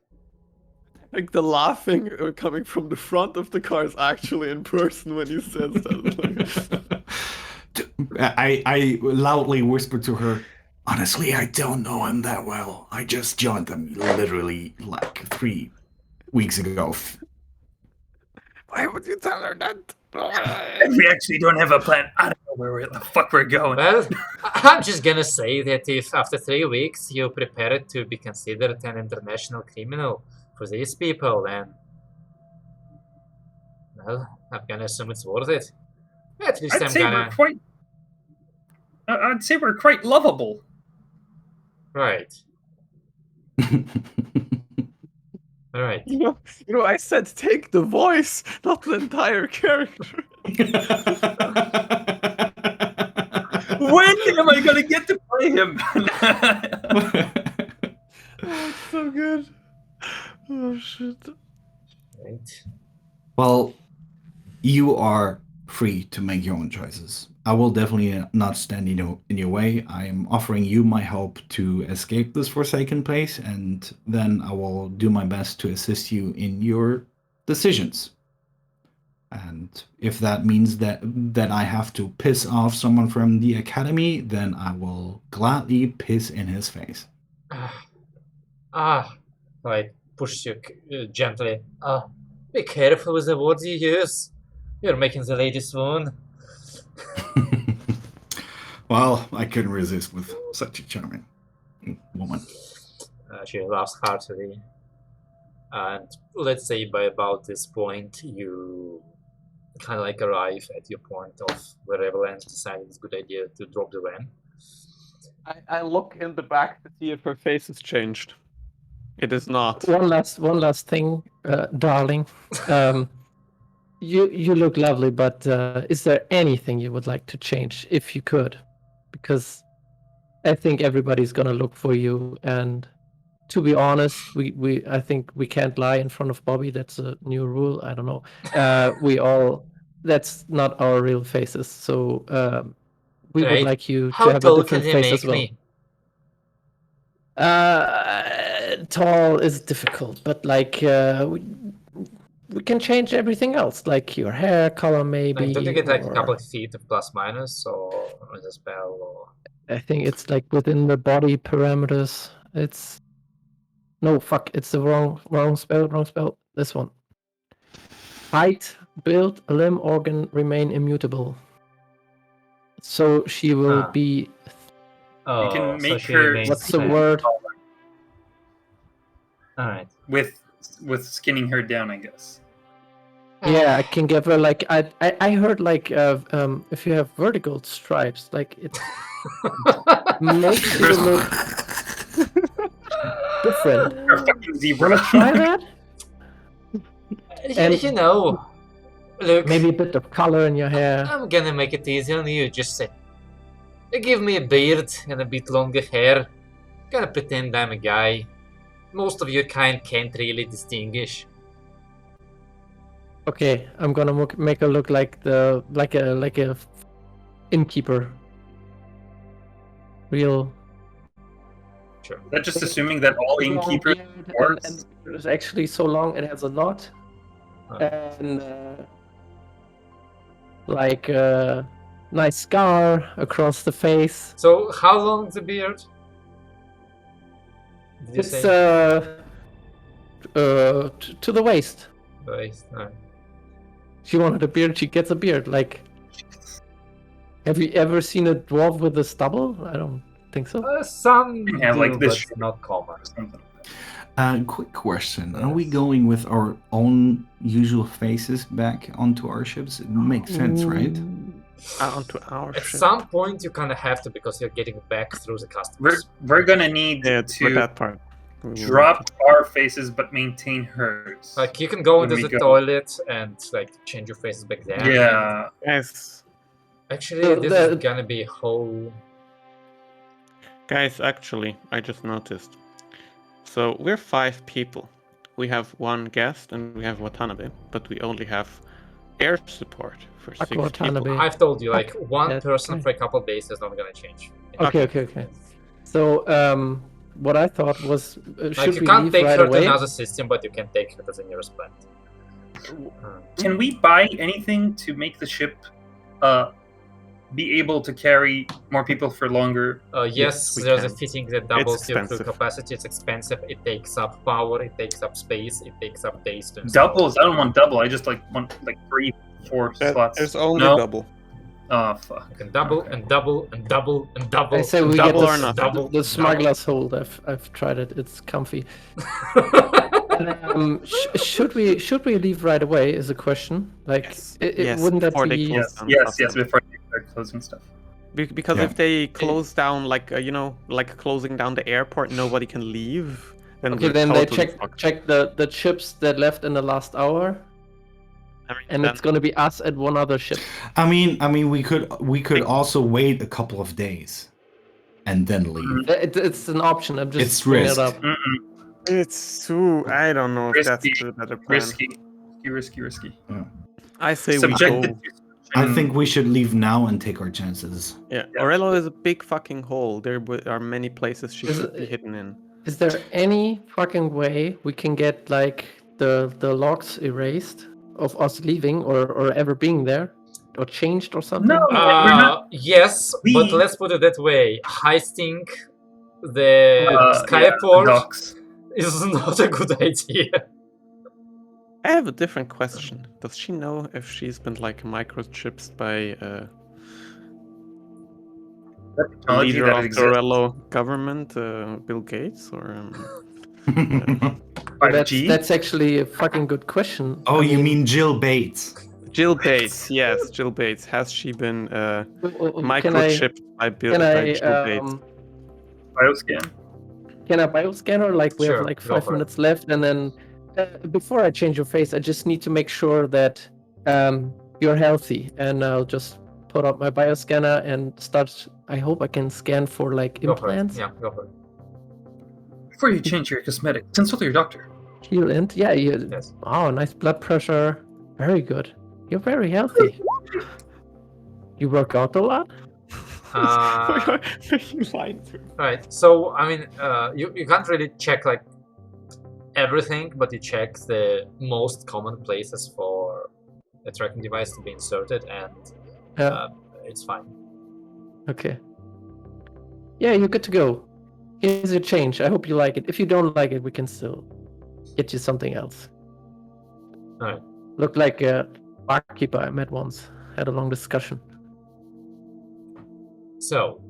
Like the laughing coming from the front of the car is actually in person when you said that. I loudly whispered to her, honestly, I don't know him that well. I just joined them literally like 3 weeks ago. Why would you tell her that? We actually don't have a plan. I don't know where the fuck we're going. Well, I'm just gonna say that if after 3 weeks you prepare to be considered an international criminal for these people, then, well, I'm gonna assume it's worth it. At least I'd say we're quite lovable. Right. Alright. You know, I said take the voice, not the entire character. When am I gonna get to play him? Oh, it's so good. Oh shit. Right. Well, you are free to make your own choices. I will definitely not stand in your way. I am offering you my help to escape this forsaken place, and then I will do my best to assist you in your decisions. And if that means that I have to piss off someone from the academy, then I will gladly piss in his face. Like push you gently. Be careful with the words you use. You're making the lady swoon. Well, I couldn't resist with such a charming woman. She laughs heartily. And let's say by about this point, you kind of like arrive at your point of where Avalanche decided it's a good idea to drop the ram. I look in the back to see if her face has changed. It is not. One last thing, darling. You look lovely, but is there anything you would like to change if you could? Because I think everybody's gonna look for you, and to be honest, I think we can't lie in front of Bobby. That's a new rule. I don't know. That's not our real faces. So we would like you to have a different face as well. Tall is difficult, but like we can change everything else, like your hair color maybe. Like, don't you get like a couple of feet of plus minus or the spell? Or... I think it's like within the body parameters. It's no fuck. It's the wrong spell. This one. Height, build, limb, organ remain immutable. So she will be. You can make her. What's the word? All right. With skinning her down, I guess. Yeah, I can give her like I heard like if you have vertical stripes, like it makes you look different. Wanna try that? And you know, look, maybe a bit of color in your hair. I'm gonna make it easy on you. Just say, give me a beard and a bit longer hair. Gonna pretend I'm a guy. Most of your kind can't really distinguish. Okay, I'm gonna make her look like a innkeeper. Real. Sure. That's just assuming that all innkeepers works. And it's actually so long it has a knot, and like a nice scar across the face. So how long the beard? It's to the waist. Waist. She wanted a beard, she gets a beard. Like, have you ever seen a dwarf with a stubble? I don't think so. Some have like this, but not common. Quick question: Are we going with our own usual faces back onto our ships? It makes sense, right? Onto our At ship. some point, you kind of have to because you're getting back through the customs. We're gonna need for to that part. drop our faces but maintain hers. Like you can go when into we the go. toilet and like change your faces back there. Yeah. Guys, Actually, this is gonna be a whole. guys, actually, I just noticed. So we're 5 people. We have 1 guest and we have Watanabe, but we only have air support for 6 people. Watanabe. I've told you, like one Yeah, person okay. for a couple of days is not gonna change. Okay. So, what I thought was, Like should you we can't leave take right her away? to another system, but you can take her to the nearest planet. Can we buy anything to make the ship be able to carry more people for longer? Yes, we there's a can. fitting that doubles your crew expensive. capacity. It's expensive. It takes up power. It takes up space. It takes up days to install. Doubles? I don't want double. I just want like 3, 4 slots. There's only No? double. Oh fuck. You can double Okay. and double and double and double. I say and we get double or and not. double. the and smuggler's hold. I've tried it. It's comfy. double. Should we leave right away? Is a question. Like, Yes. it wouldn't that before they be? close down Yes, customs. before they start closing stuff. Because Yeah. if they close down, like like closing down the airport, nobody can leave. Then Okay, we're then totally they fucked. check the chips that left in the last hour. and it's going to be us and one other ship. I mean, we could also wait a couple of days, and then leave. It's an option. I'm just It's bringing it risk. up. It's too. I don't know if that's Risky. the better plan. Risky. Yeah. I say we Subjected go. to I think we should leave now and take our chances. Yeah, Yeah. Orello is a big fucking hole. There are many places she Is could be it- hidden in. Is there any fucking way we can get like the logs erased of us leaving or ever being there, or changed or something? No, we're not. Yes, but We- let's put it that way. Heisting the Yeah, skyport docs. is not a good idea. I have a different question. Does she know if she's been like microchipped by The technology leader that of the exists. Orello government, Bill Gates, or? That's 5G? that's actually a fucking good question. Oh, I you mean Jill Bates? Jill Bates, yes, Jill Bates. Has she been can I microchipped by Bill? can By I Jill Bates? Bioscan? can I bioscanner? Like we have Sure, like go 5 for it. minutes left, and then before I change your face, I just need to make sure that you're healthy, and I'll just put up my bioscanner and start. I hope I can scan for like Go for it. implants. Yeah, go for it. Before you change your cosmetics, consult your doctor. Heal int. Yeah. Yes. Oh, nice blood pressure. Very good. You're very healthy. You work out a lot. Uh, You lied to. right. So I mean, you can't really check like everything, but you check the most common places for a tracking device to be inserted, and Yeah. it's fine. Okay. Yeah, you're good to go. Here's your change. I hope you like it. If you don't like it, we can still get you something else. Alright. Looked like a barkeeper I met once. Had a long discussion. So,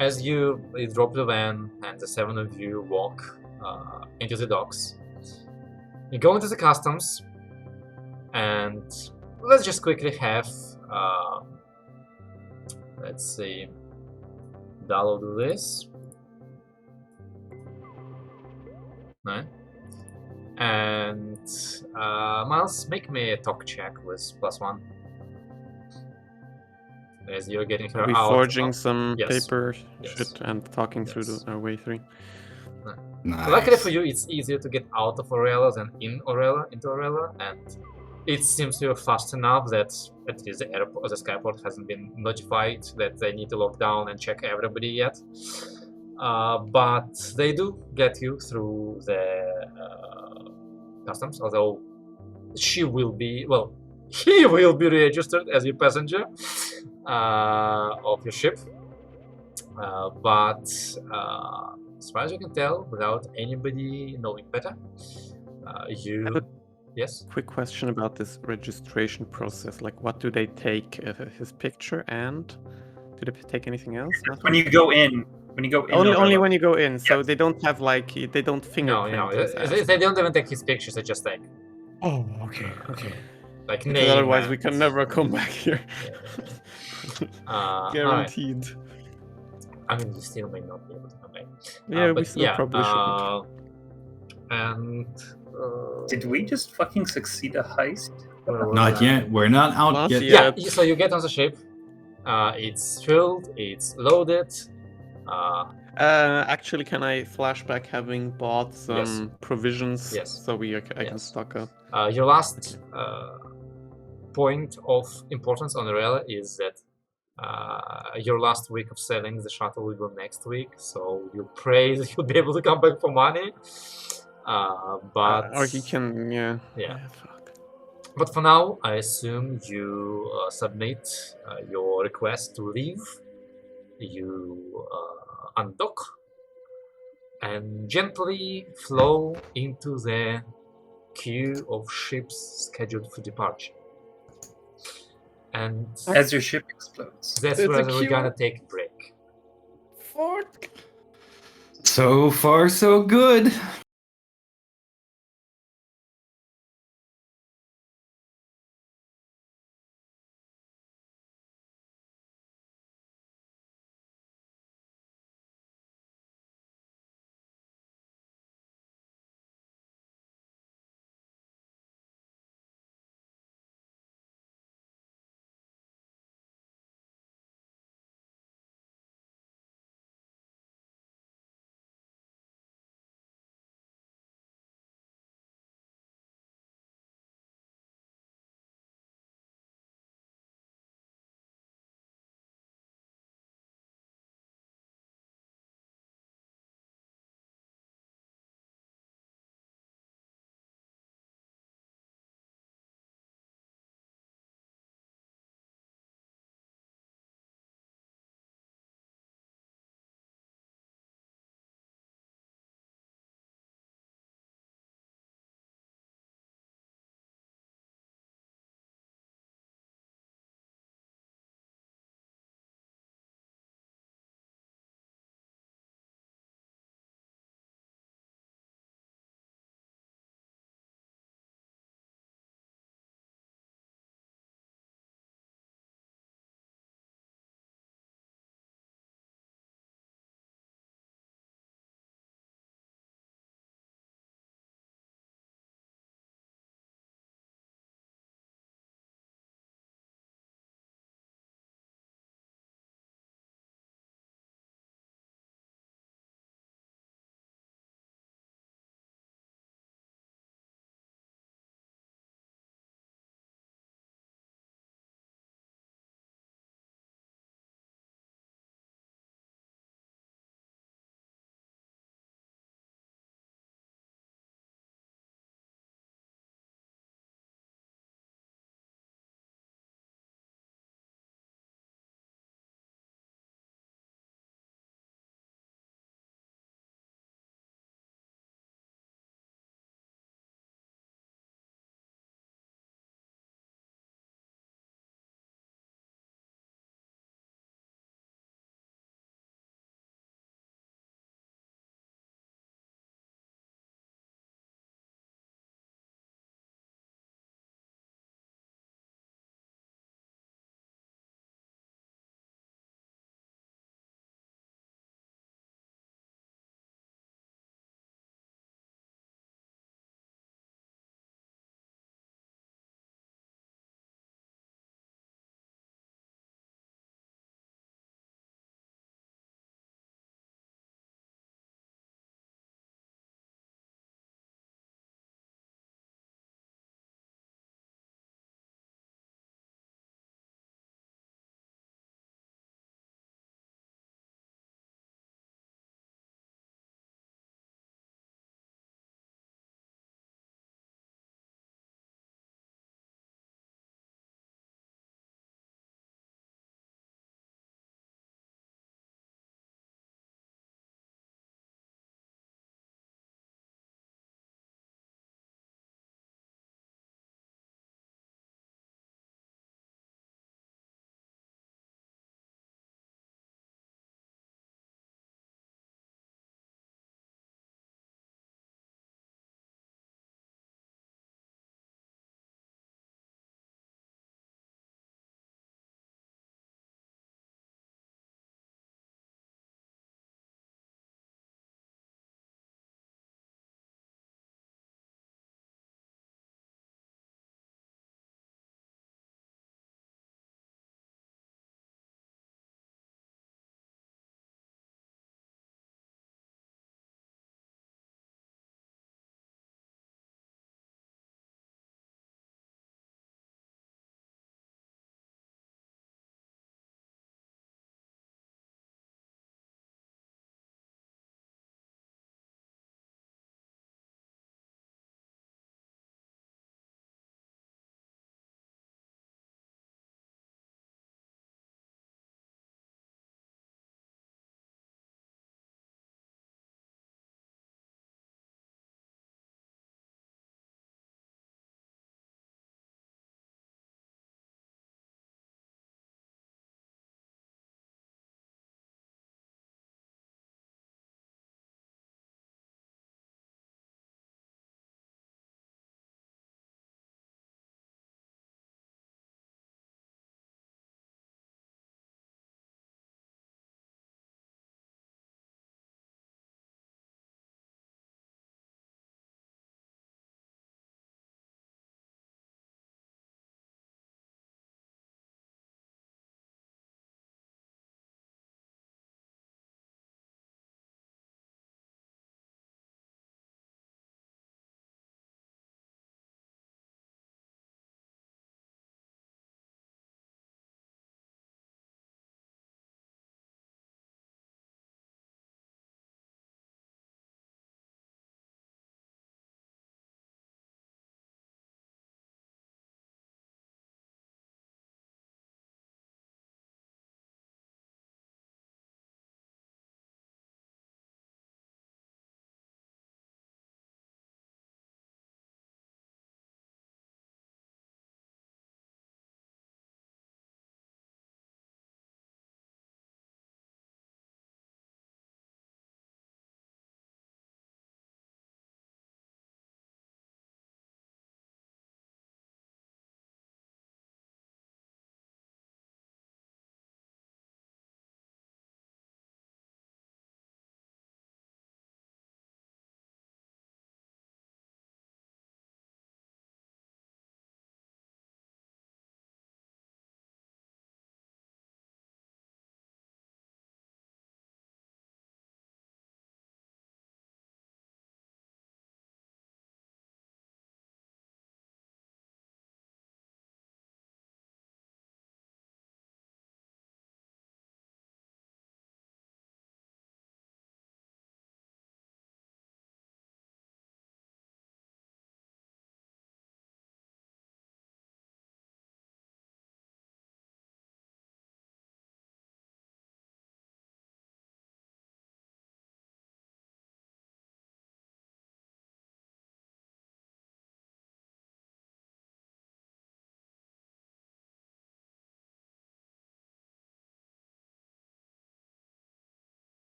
as you drop the van and the 7 of you walk into the docks, you go into the customs, and let's just quickly have, let's see, Dalo do this. Right. And Miles, make me a talk check with +1. As you're getting her Are we out. forging some Yes. paper Yes. shit and talking through Yes. our way through? Nice. Luckily for you, it's easier to get out of Orello than into Orello, and it seems you're fast enough that at least the airport, the skyport hasn't been notified that they need to lock down and check everybody yet. But they do get you through the customs, although he will be registered as your passenger of your ship. But as far as you can tell, without anybody knowing better, you... have a- Yes? Quick question about this registration process. Like, what do they take? His picture, and do they take anything else? Nothing? When you go in. Only when you go in. So Yes. they don't have like they don't No, fingerprint. his ass. they don't even take his pictures, they just like Oh, okay. like Because name otherwise we and- can never come back here. Alright. Guaranteed. I mean, you still may not be able to come back. Yeah, we but still yeah, probably shouldn't. And Did we just fucking succeed a heist? where was Not I? yet. We're not out Not yet. yet. Yeah, so you get on the ship. It's filled. It's loaded. Actually, can I flashback having bought some provisions Yes. so I can Yes. stock up? Your last point of importance on Orello is that your last week of selling the shuttle will go next week, so you pray that you'll be able to come back for money. But Or he can, yeah. Yeah. Fuck. But for now, I assume you submit your request to leave. You undock and gently flow into the queue of ships scheduled for departure. And As your ship explodes. that's There's a where we're queue. gonna take a break. So far, so good.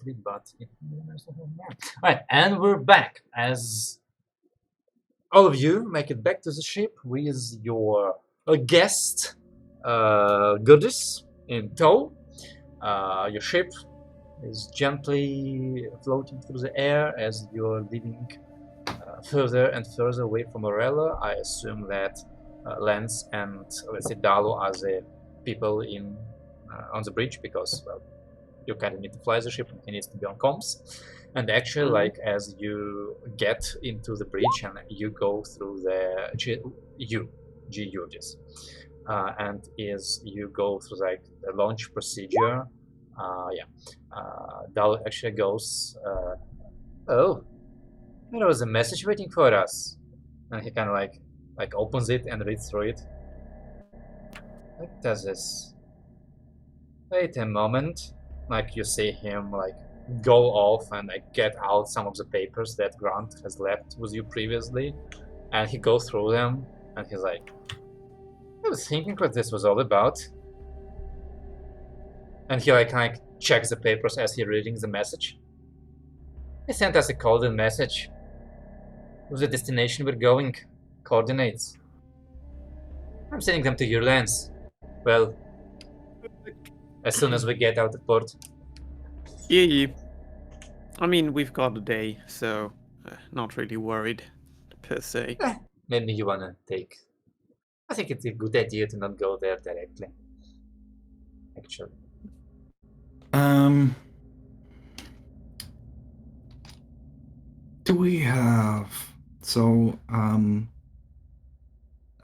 briefly, but it Alright, and we're back as all of you make it back to the ship with your guest, Goddess, in tow. Your ship is gently floating through the air as you're leaving further and further away from Orello. I assume that Lance and, let's say, Dalo are the people in on the bridge, because, well, you kind of need to fly the ship and he needs to be on comms. And actually, like, as you get into the bridge and you go through the GU this, and as you go through like the launch procedure, Dal actually goes, oh, there was a message waiting for us, and he kind of like opens it and reads through it. What does this? Wait a moment. Like, you see him like go off and like get out some of the papers that Grant has left with you previously, and he goes through them and he's like, I was thinking what this was all about. And he like checks the papers as he's reading the message. He sent us a coded message with the destination we're going, coordinates. I'm sending them to your Lance. Well, as soon as we get out of port. Yeah. I mean, we've got a day, so not really worried, per se. Maybe you wanna take... I think it's a good idea to not go there directly. Actually. Do we have... So,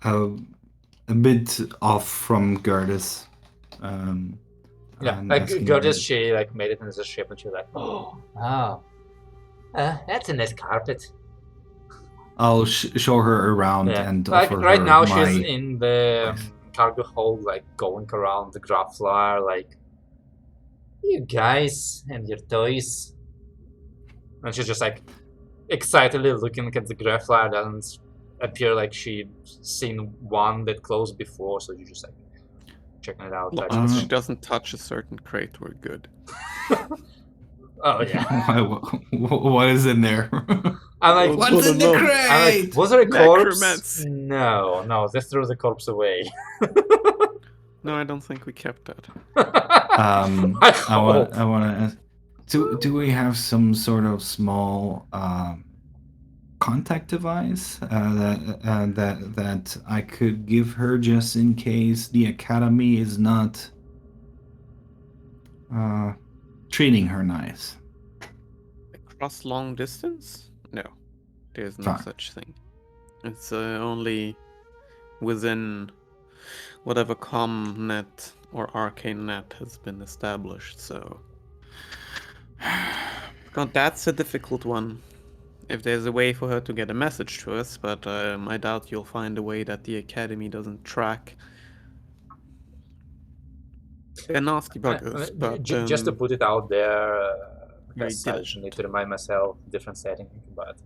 a bit off from Gertis. Yeah, like Gertis, she like made it into the ship and she was like, oh, wow. That's a nice carpet. I'll show her around and like offer right her now my... she's in the cargo hold, like going around the Graflar, like, you guys and your toys. And she's just like excitedly looking at the Graflar. Doesn't appear like she'd seen one that closed before, so you just like checking it out. As long as she doesn't touch a certain crate, we're good. Oh yeah. What is in there? I'm like, what's in the crate? I'm like, was there a corpse? No, they threw the corpse away. No, I don't think we kept that. I want to ask, do we have some sort of small contact device that I could give her just in case the Academy is not treating her nice? Across long distance? No, there's no such thing. It's only within whatever comm net or arcane net has been established, so... God, that's a difficult one. If there's a way for her to get a message to us, but I doubt you'll find a way that the Academy doesn't track. They're nasty buggers, but... just to put it out there, I need to remind myself, different setting, but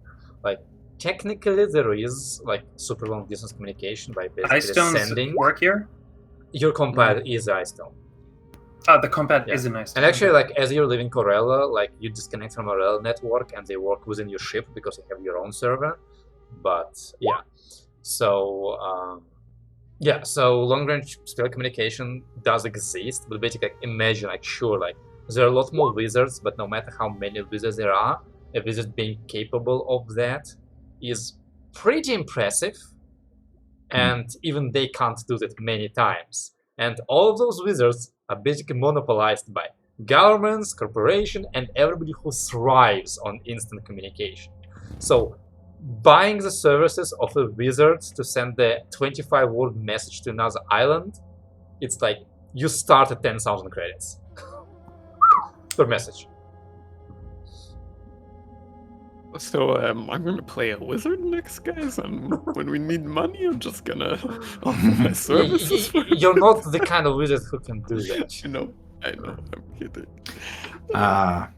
like, technically there is like super long distance communication by basically sending. Work here? Your compad is Icestone. The compad is an Icestone. And actually, like, as you're leaving Orello, like, you disconnect from Orello network and they work within your ship because you have your own server. But yeah, so so long range spell communication does exist, but basically, like, imagine, like, sure, like, there are a lot more wizards, but no matter how many wizards there are, a wizard being capable of that is pretty impressive. And even they can't do that many times. And all of those wizards are basically monopolized by governments, corporations, and everybody who thrives on instant communication. So buying the services of a wizard to send the 25-word message to another island, it's like you start at 10,000 credits per message. So I'm gonna play a wizard next, guys, and when we need money, I'm just gonna offer my services. You're not the kind of wizard who can do that. I know, I'm kidding. All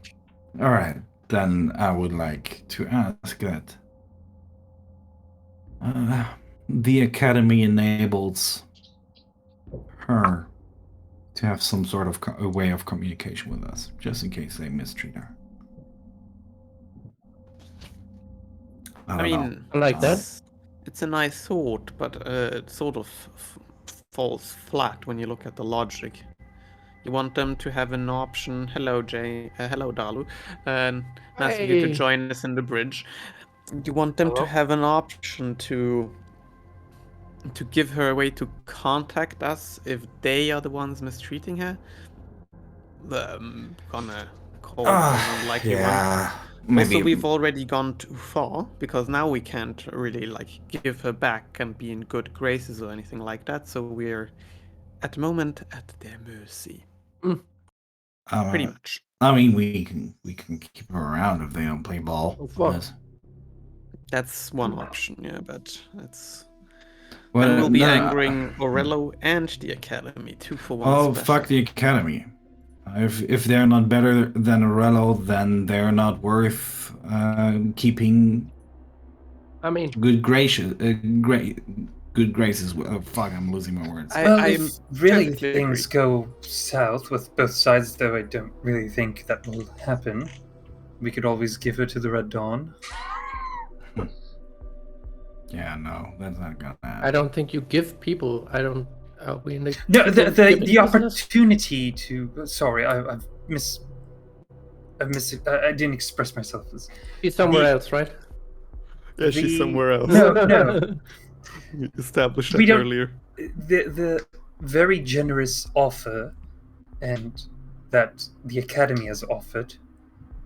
right, then I would like to ask that the Academy enables her to have some sort of a way of communication with us, just in case they mistreat her. I mean, I like that. It's a nice thought, but it sort of falls flat when you look at the logic. You want them to have an option. Hello, hello, Dalu. Nice of you to join us in the bridge. You want them to have an option to give her a way to contact us if they are the ones mistreating her. Gonna call for an unlikely one. Maybe. Also, we've already gone too far, because now we can't really give her back and be in good graces or anything like that, so we're at the moment at their mercy. Pretty much. I mean, we can keep her around if they don't play ball. That's one option, yeah, but that's... Well, and we'll be angering Orello and the Academy, 2 for 1 Oh, special. fuck the Academy. If they're not better than Orello, then they're not worth keeping. I mean, good graces. Good graces. Oh, fuck, I'm losing my words. If really things go south with both sides, though I don't really think that will happen, we could always give her to the Red Dawn. Yeah, no, that's not gonna happen. I don't think you give people. I don't. Are we in the the opportunity to. Sorry, I didn't express myself as. She's somewhere else, right? Yeah, she's somewhere else. No. We established that earlier. The very generous offer, and that the Academy has offered,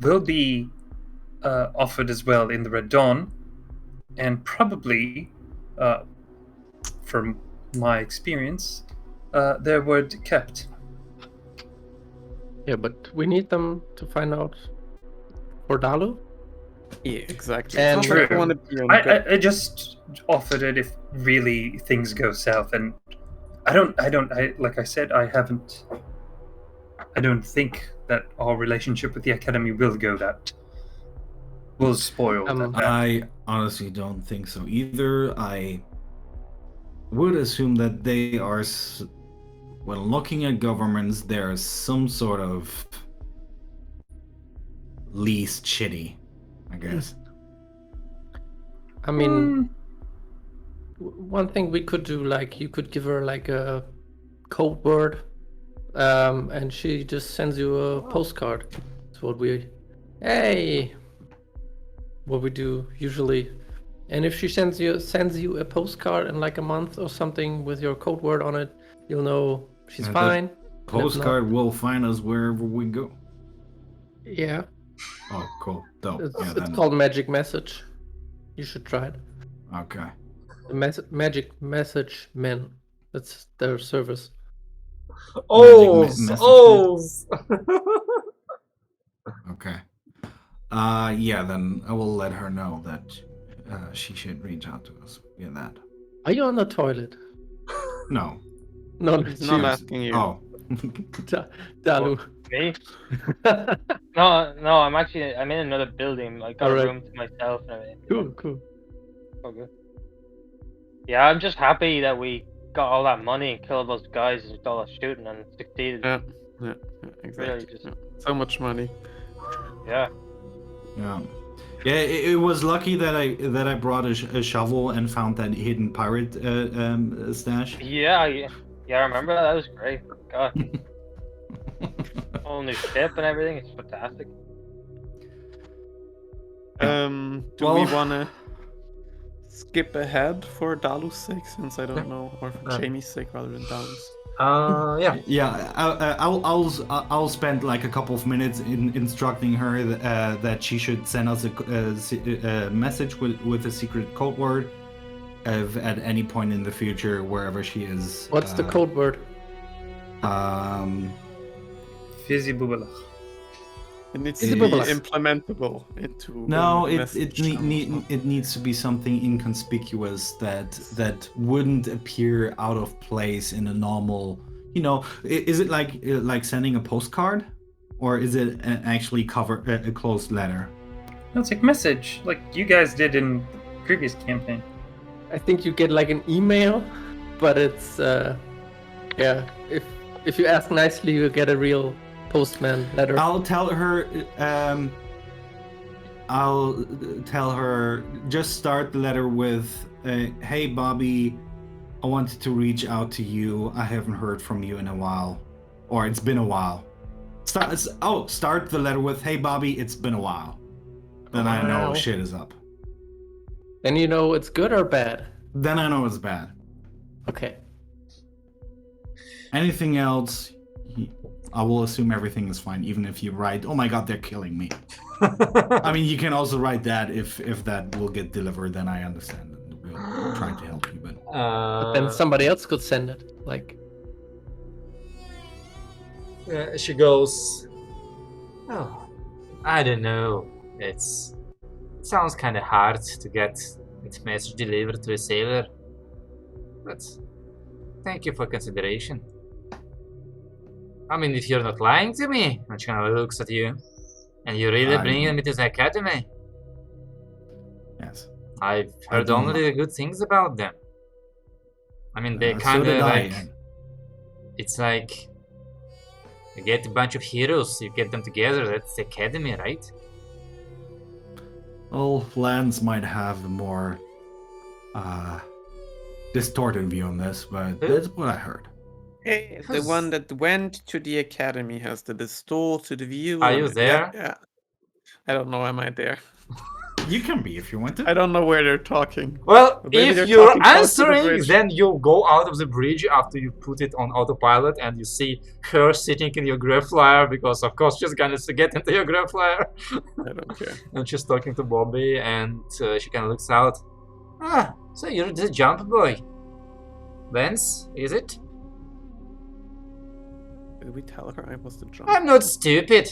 will be offered as well in the Red Dawn, and probably, from my experience, their word kept. Yeah, but we need them to find out for Dalu. Yeah, exactly. And True. I I just offered it if really things go south, and I like I said, I don't think that our relationship with the Academy will spoil that. I honestly don't think so either. I would assume that they are, when looking at governments, there is some sort of least shitty, I guess. I mean, one thing we could do, you could give her a code word, and she just sends you a postcard. That's what we do usually. And if she sends you a postcard in a month or something with your code word on it, you'll know she's fine. Postcard will find us wherever we go. Yeah. Oh, cool. Dope. It's called Magic Message. You should try it. Okay. The Magic Message Men. That's their service. Okay. Yeah, then I will let her know that she should reach out to us via that. Are you on the toilet? No. No, he's not asking you. Oh. Dalu. Me? No, I'm in another building. I got a room to myself and everything. Cool. Okay. Yeah, I'm just happy that we got all that money and killed those guys and did all that shooting and succeeded. Yeah, exactly. Really so much money. Yeah. Yeah, it was lucky that I brought a shovel and found that hidden pirate stash. Yeah, I remember that. That was great. God. Whole new ship and everything. It's fantastic. Do we wanna skip ahead for Dalu's sake, since I don't know, or for Jamie's sake rather than Dalu's? Yeah. I'll spend a couple of minutes instructing her that she should send us a message with a secret code word, if at any point in the future, wherever she is. What's the code word? Fizzy Bubala. It needs to be implementable into. No, it needs to be something inconspicuous that wouldn't appear out of place in a normal. Is it like sending a postcard, or is it actually a closed letter? No, it's like message, like you guys did in the previous campaign. I think you get an email, but it's if if you ask nicely, you get a real postman letter. I'll tell her. Just start the letter with, "Hey Bobby, I wanted to reach out to you. I haven't heard from you in a while, or it's been a while." Start the letter with, "Hey Bobby, it's been a while." Then I know Wow. shit is up. Then you know it's good or bad. Then I know it's bad. Okay. Anything else, I will assume everything is fine, even if you write, "Oh my god, they're killing me." I mean, you can also write that if that will get delivered, then I understand. We'll try to help you, but... But then somebody else could send it. Like, she goes, "Oh, I don't know. It sounds kind of hard to get its message delivered to a sailor. But thank you for consideration. I mean, if you're not lying to me," and she kind of looks at you, "and you're really bringing me to the academy." Yes. I've heard only the good things about them. I mean, they kind So of did I. like... It's like... You get a bunch of heroes, you get them together, that's the academy, right? Well, Lance might have a more distorted view on this, but that's what I heard. Hey, the one that went to the academy has the distorted view. Are you there? Yeah. I don't know. Am I there? You can be if you want to. I don't know where they're talking. Well, Maybe if they're you're talking close to the answering, bridge. then you go out of the bridge after you put it on autopilot and you see her sitting in your grab flyer, because of course she's gonna get into your grab flyer. I don't care. And she's talking to Bobby, and she kind of looks out. "Ah, so you're the jump boy. Vance, is it?" Did we tell her I was the jump? "I'm not stupid.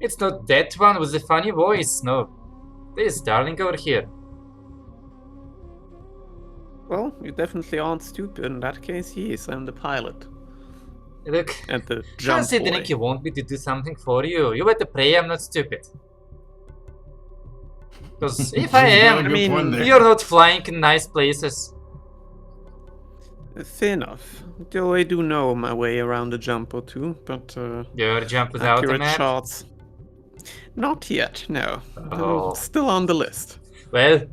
It's not that one with the funny voice, no. This darling over here." Well, you definitely aren't stupid. In that case, he is. I'm the pilot. Look, And the jump considering boy. you want me to do something for you, you better pray I'm not stupid. Because if I am, I mean, you're not flying in nice places. Fair enough. Though I do know my way around a jump or two, but You're a jump without a accurate map? shots. Not yet, no. Oh. Still on the list. Well,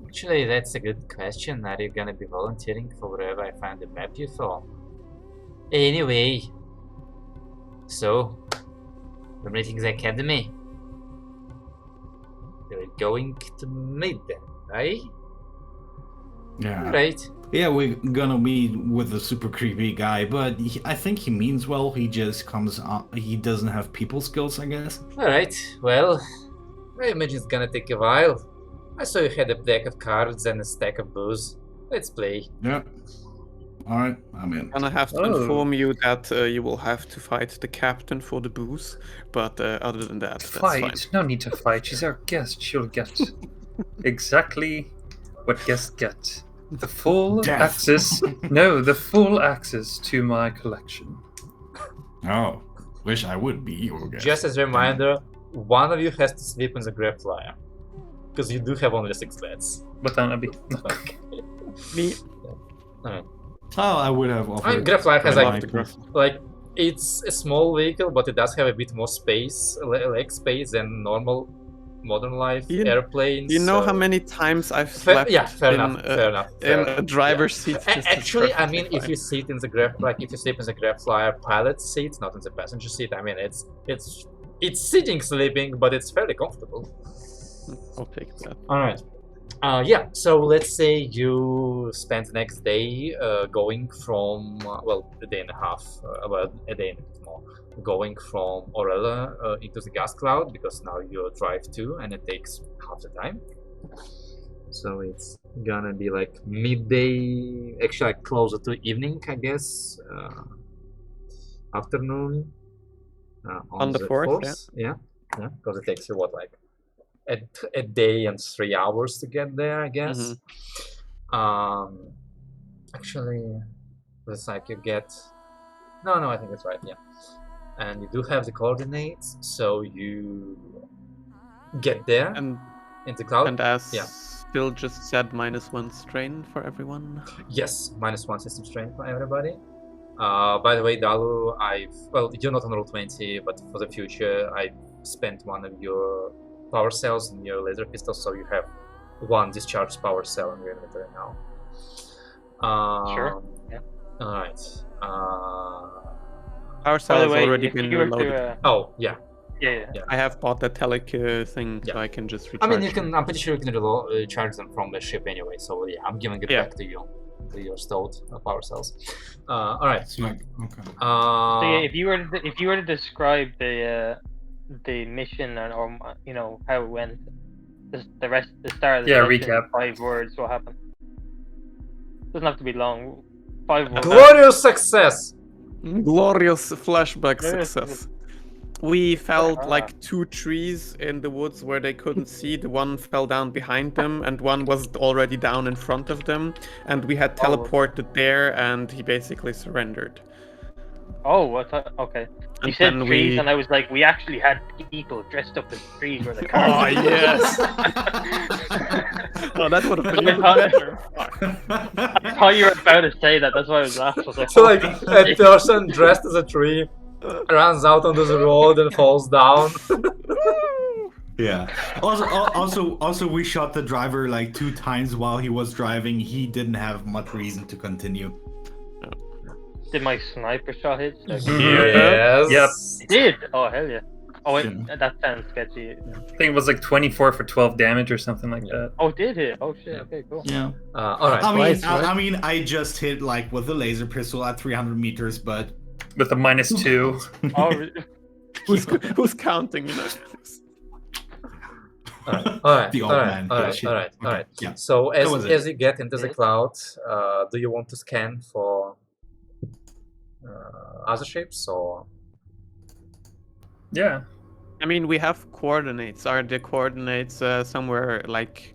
actually, that's a good question. Are you gonna be volunteering for wherever I find the map you saw? Anyway, so we're meeting the academy. We're going to meet them, right? Yeah. Right. Yeah, we're gonna meet with a super creepy guy, but I think he means well. He just comes up. He doesn't have people skills, I guess. Alright, well, I imagine it's gonna take a while. I saw you had a deck of cards and a stack of booze. Let's play. Yeah. Alright, I'm in. And I have to inform you that you will have to fight the captain for the booze, but other than that, that's fine. Fight? No need to fight. She's our guest. She'll get exactly what guests get. The full Death. access. No, the full access to my collection. Oh, wish I would be your guest. Just as a reminder, one of you has to sleep in the grave flyer. Because you do have only 6 beds. But then I'll be. Okay. Me. Alright. Oh, I would have offered. I mean, grave flyer has Michael. like, it's a small vehicle, but it does have a bit more space, leg space than normal modern life airplanes. You know so... how many times I've slept fair in enough. a driver's seat? Actually, I mean, if you sit in the if you sleep in the grab flyer pilot seat, not in the passenger seat, I mean, it's sitting sleeping, but it's fairly comfortable. I'll take that. All right. Yeah. So let's say you spend the next day going from a day and a half, a day and a bit more, going from Orello into the gas cloud, because now you drive 2 and it takes half the time. So it's gonna be like midday, actually like closer to evening, I guess, afternoon. On the 4th, yeah, because it takes you what, like a day and 3 hours to get there, I guess. Actually, it's like you get. No, I think it's right. Yeah, and you do have the coordinates, so you get there And into cloud. and as yeah. Phil just said, -1 strain for everyone. Yes, -1 system strain for everybody. By the way, Dalu, you're not on roll 20, but for the future, I spent one of your power cells in your laser pistol, so you have one discharged power cell in your inventory now. Sure. Yeah. All right. Our cell By the has way, already if been you were reloaded. to, Oh, yeah. yeah. I have bought the telic thing, Yeah. so I can just I recharge mean, you can. them. I'm pretty sure you can charge them from the ship anyway. So yeah, I'm giving it Yeah. back to you, to your stored power cells. All right. It's like okay. So yeah, if you were to describe the mission or you know how it went, the start of the session, recap. 5 words, what happened? Doesn't have to be long. 5 words. Glorious success. Glorious flashback Glorious success. We felled Ah. like 2 trees in the woods where they couldn't see. The one fell down behind them, and one was already down in front of them. And we had teleported there, and he basically surrendered. Oh, I thought, okay. You And said then trees, we- and I was like, we actually had people dressed up as trees where the Oh cars. yes! Oh, that would have been even better. I thought you were about to say that. That's why I was laughing. I was like, So like a person dressed as a tree runs out onto the road and falls down. Yeah. Also, we shot the driver like 2 times while he was driving. He didn't have much reason to continue. Did my sniper shot hit? Like, Yes. Yep. it did. Oh hell yeah. Oh wait, Yeah. that sounds sketchy. I think it was like 24 for 12 damage or something like that. Oh, it did hit. Oh shit. Okay, cool. Yeah. All right. I mean, Twice, right? I mean, I just hit like with a laser pistol at 300 meters, but With a -2. Oh, Who's counting? You know. All right. The All old right. man. All Yeah, right. shit. All right. All Okay, right. yeah. So That was it. as you get into the cloud, do you want to scan for other ships or? Yeah. I mean, we have coordinates. Are the coordinates somewhere like?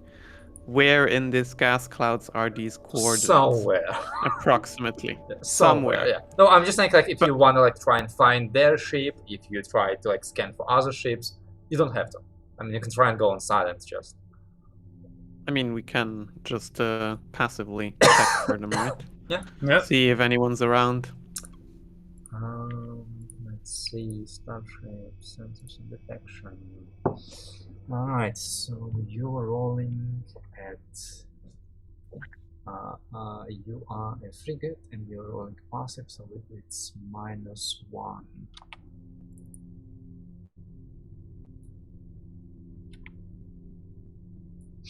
Where in this gas clouds are these coordinates? Somewhere. Approximately. Somewhere. Yeah. No, I'm just saying like if you want to like try and find their ship, if you try to like scan for other ships, you don't have to. I mean, you can try and go on silent just. I mean, we can just passively check for them, right? Yep. See if anyone's around. Let's see, starship, sensors and detection. Alright, so you're rolling at you are a frigate and you're rolling passive, so it's -1.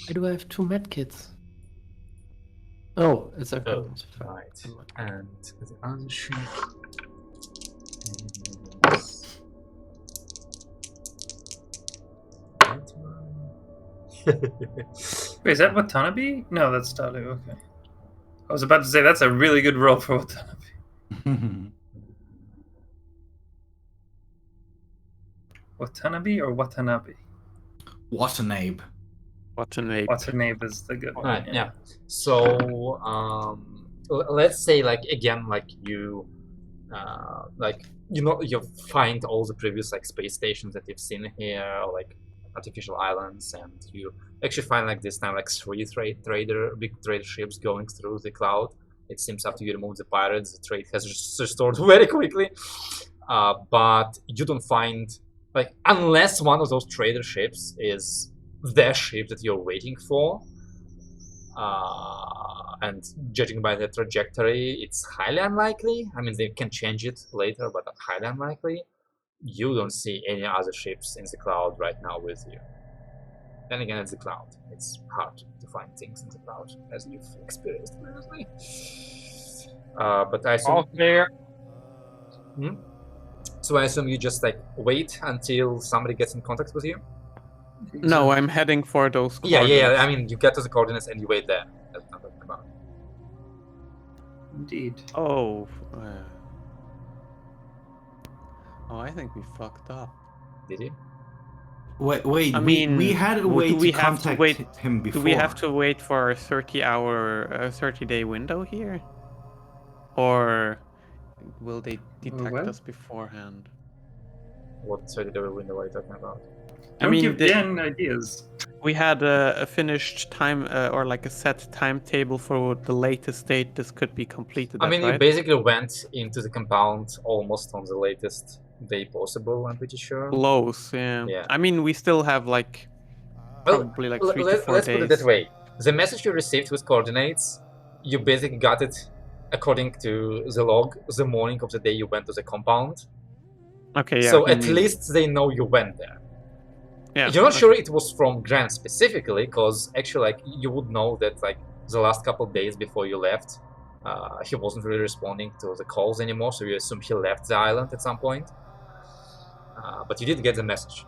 Why do I have 2 medkits? Oh, it's a Right, and the other ship is that one. Wait, is that Watanabe? No, that's Dalu. Okay. I was about to say that's a really good roll for Watanabe. Watanabe or Watanabe? Watanabe. What an ape. Watanabe is the good one. Right, yeah. So let's say like again like you you find all the previous like space stations that you've seen here, or like artificial islands, and you actually find like this time like 3 big trader ships going through the cloud. It seems after you remove the pirates, the trade has restored very quickly. But you don't find like, unless one of those trader ships is their ship that you're waiting for, and judging by the trajectory, it's highly unlikely. I mean, they can change it later, but highly unlikely. You don't see any other ships in the cloud right now with you. Then again, it's the cloud. It's hard to find things in the cloud, as you've experienced previously. But I assume... All clear. So I assume you just like wait until somebody gets in contact with you? No, I'm heading for those Yeah. coordinates. I mean, you get to the coordinates and you wait there. That's what I'm talking about. Indeed. Oh. Oh, I think we fucked up. Did you? Wait. I mean, we had a way do we to have to contact wait- him before. Do we have to wait for a 30-day window here? Or will they detect what? us beforehand? What 30-day window are you talking about? Don't I mean, give Dan ideas. We had a finished time or like a set timetable for the latest date this could be completed. I mean, you right? basically went into the compound almost on the latest day possible, I'm pretty sure. Close, yeah. Yeah. I mean, we still have like probably like 3 to 4 let's days. put it that way. The message you received with coordinates, you basically got it according to the log the morning of the day you went to the compound. Okay, yeah. So at least they know you went there. Yeah. You're not sure it was from Grant specifically, because actually, like, you would know that like the last couple of days before you left, he wasn't really responding to the calls anymore. So you assume he left the island at some point. But you did get the message,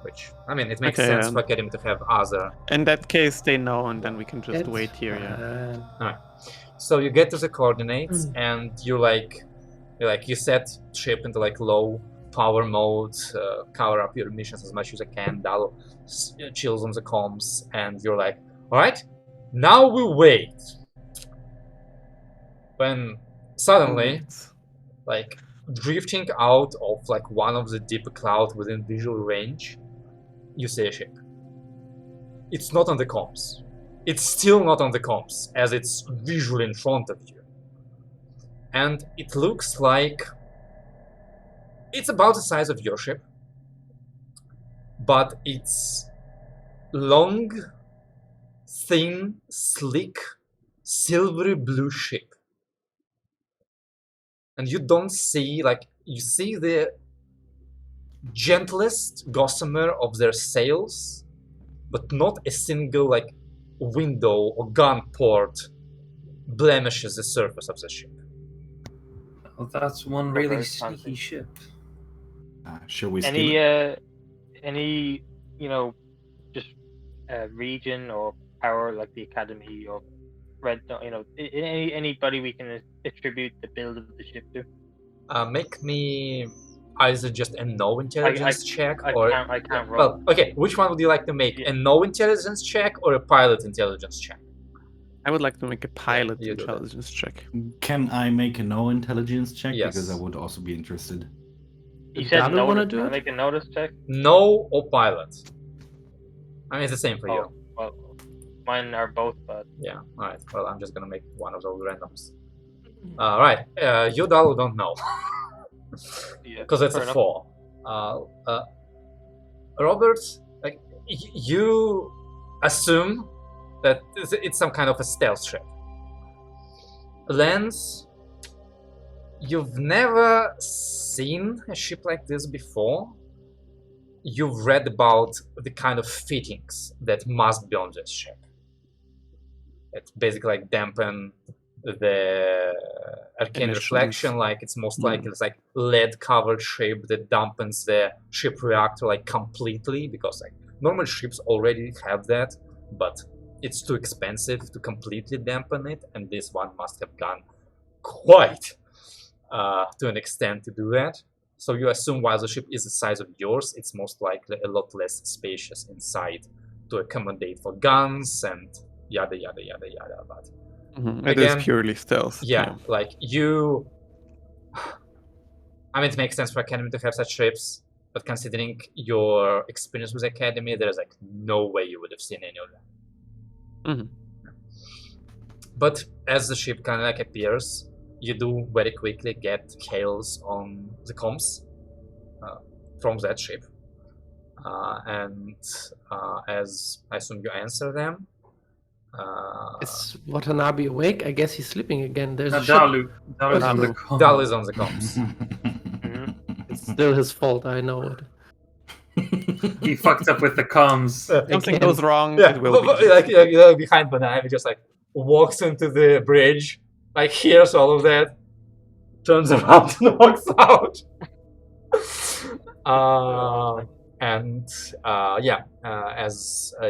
which I mean, it makes sense for Academy to have other. In that case, they know, and then we can just wait here. Yeah. Alright. So you get to the coordinates, and you set ship into like low power mode, cover up your emissions as much as you can, dial chills on the comms, and you're like, alright, now we wait. When suddenly, like, drifting out of like one of the deep clouds within visual range, you see a ship. It's not on the comms. It's still not on the comms, as it's visually in front of you. And it looks like it's about the size of your ship, but it's long, thin, sleek, silvery blue ship. And you don't see, like, you see the gentlest gossamer of their sails, but not a single, like, window or gun port blemishes the surface of the ship. Well, that's one really sneaky ship. Shall we any just region or power like the Academy or Red, anybody we can attribute the build of the ship to? Make me either just a no intelligence check or I can't roll. Well, okay. Which one would you like to make? A no intelligence check or a pilot intelligence check? I would like to make a pilot intelligence check. Can I make a no intelligence check? Yes. Because I would also be interested. You said no. Want to do it? Make a notice check. No or pilot. I mean, it's the same for you. Well, mine are both, but yeah. All right. Well, I'm just gonna make one of those randoms. All right. You don't know. Because it's a 4. Robert, like, you assume that it's some kind of a stealth ship. Lance, you've never seen a ship like this before. You've read about the kind of fittings that must be on this ship. It's basically like dampen the arcane reflection, like it's most likely it's like lead covered ship that dampens the ship reactor like completely, because like normal ships already have that, but it's too expensive to completely dampen it, and this one must have gone quite to an extent to do that. So you assume while the ship is the size of yours, it's most likely a lot less spacious inside to accommodate for guns and yada yada yada yada. But it is purely stealth. Yeah, like you. I mean, it makes sense for Academy to have such ships, but considering your experience with Academy, there's like no way you would have seen any of them. But as the ship kind of like appears, you do very quickly get hails on the comms from that ship, and as I assume you answer them. Is Watanabe awake? I guess he's sleeping again. There's a Dalu is on the comms. Dalu is on the comms. It's still his fault, I know it. He fucked up with the comms. Something goes wrong, yeah, it will be. Like behind Banana, he just like walks into the bridge, like hears all of that, turns around and walks out. As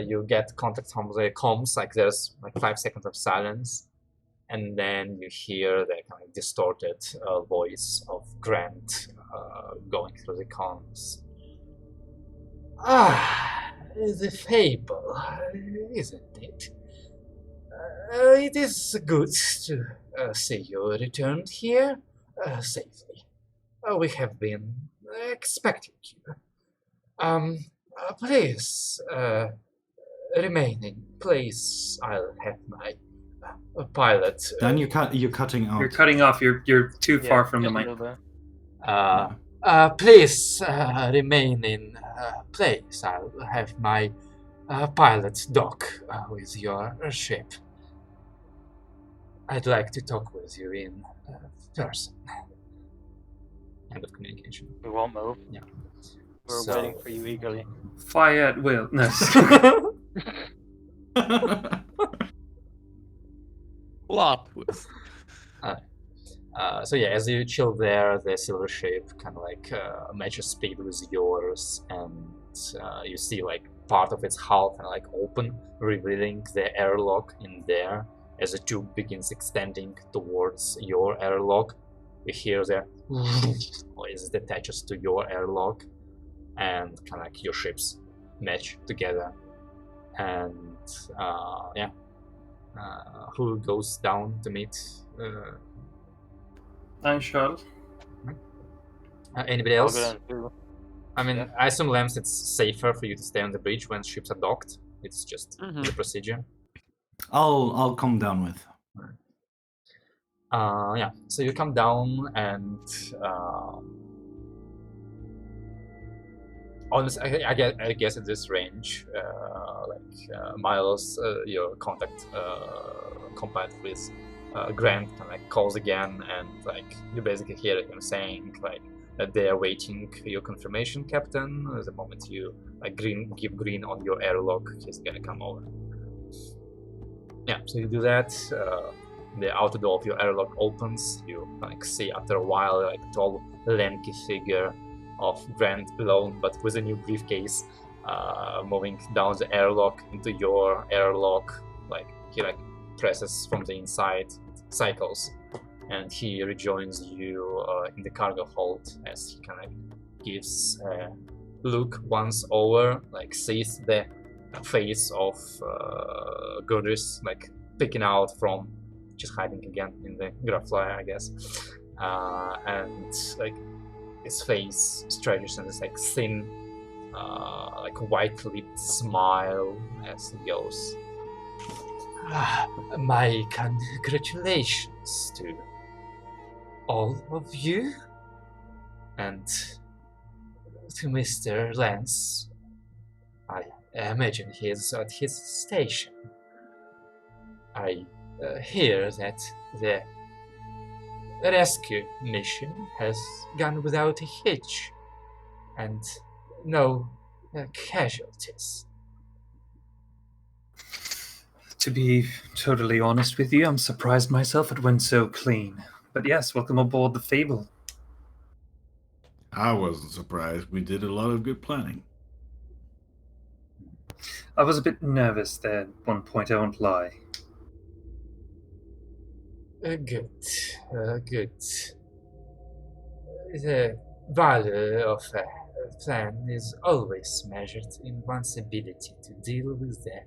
you get contact from the comms, like there's like 5 seconds of silence, and then you hear the kind of distorted voice of Grant going through the comms. The fable, isn't it? It is good to see you returned here safely. We have been expecting you. Please, remaining, please. I'll have my pilot. Dan, you're cutting out. You're cutting off. You're too far from the just a mic. little bit. Please remain in place. I'll have my pilot dock with your ship. I'd like to talk with you in person. End of communication. We won't move. Yeah. We're waiting for you eagerly. Fire at will. No. Plot twist. So yeah, as you chill there, the silver ship kind of like matches speed with yours, and you see like part of its hull kind of like open, revealing the airlock in there. As the tube begins extending towards your airlock, you hear the as it attaches to your airlock, and kind of like your ships match together. And who goes down to meet? I shall. Anybody I'll else? go down too. I mean, Yeah. I assume, Lambs, it's safer for you to stay on the bridge when ships are docked. It's just the procedure. I'll come down with. Yeah. So you come down, and honestly, I guess at this range, Miles, your contact compared with Grant, kind of like calls again, and like you basically hear him saying like that they are waiting your confirmation, Captain. The moment you like give green on your airlock, he's gonna come over. Yeah, so you do that. The outer door of your airlock opens. You like see after a while like tall, lanky figure of Grant alone, but with a new briefcase, moving down the airlock into your airlock. Like he like presses from the inside, cycles, and he rejoins you in the cargo hold as he kind of gives a look once over, like sees the face of Gurdis like picking out from just hiding again in the graph flyer, I guess, and like his face stretches in this like thin, like white-lipped smile as he goes. My congratulations to all of you, and to Mr. Lance. I imagine he is at his station. I hear that the rescue mission has gone without a hitch, and no casualties. To be totally honest with you, I'm surprised myself it went so clean. But yes, welcome aboard the Fable. I wasn't surprised. We did a lot of good planning. I was a bit nervous there at one point, I won't lie. Good. The value of a plan is always measured in one's ability to deal with the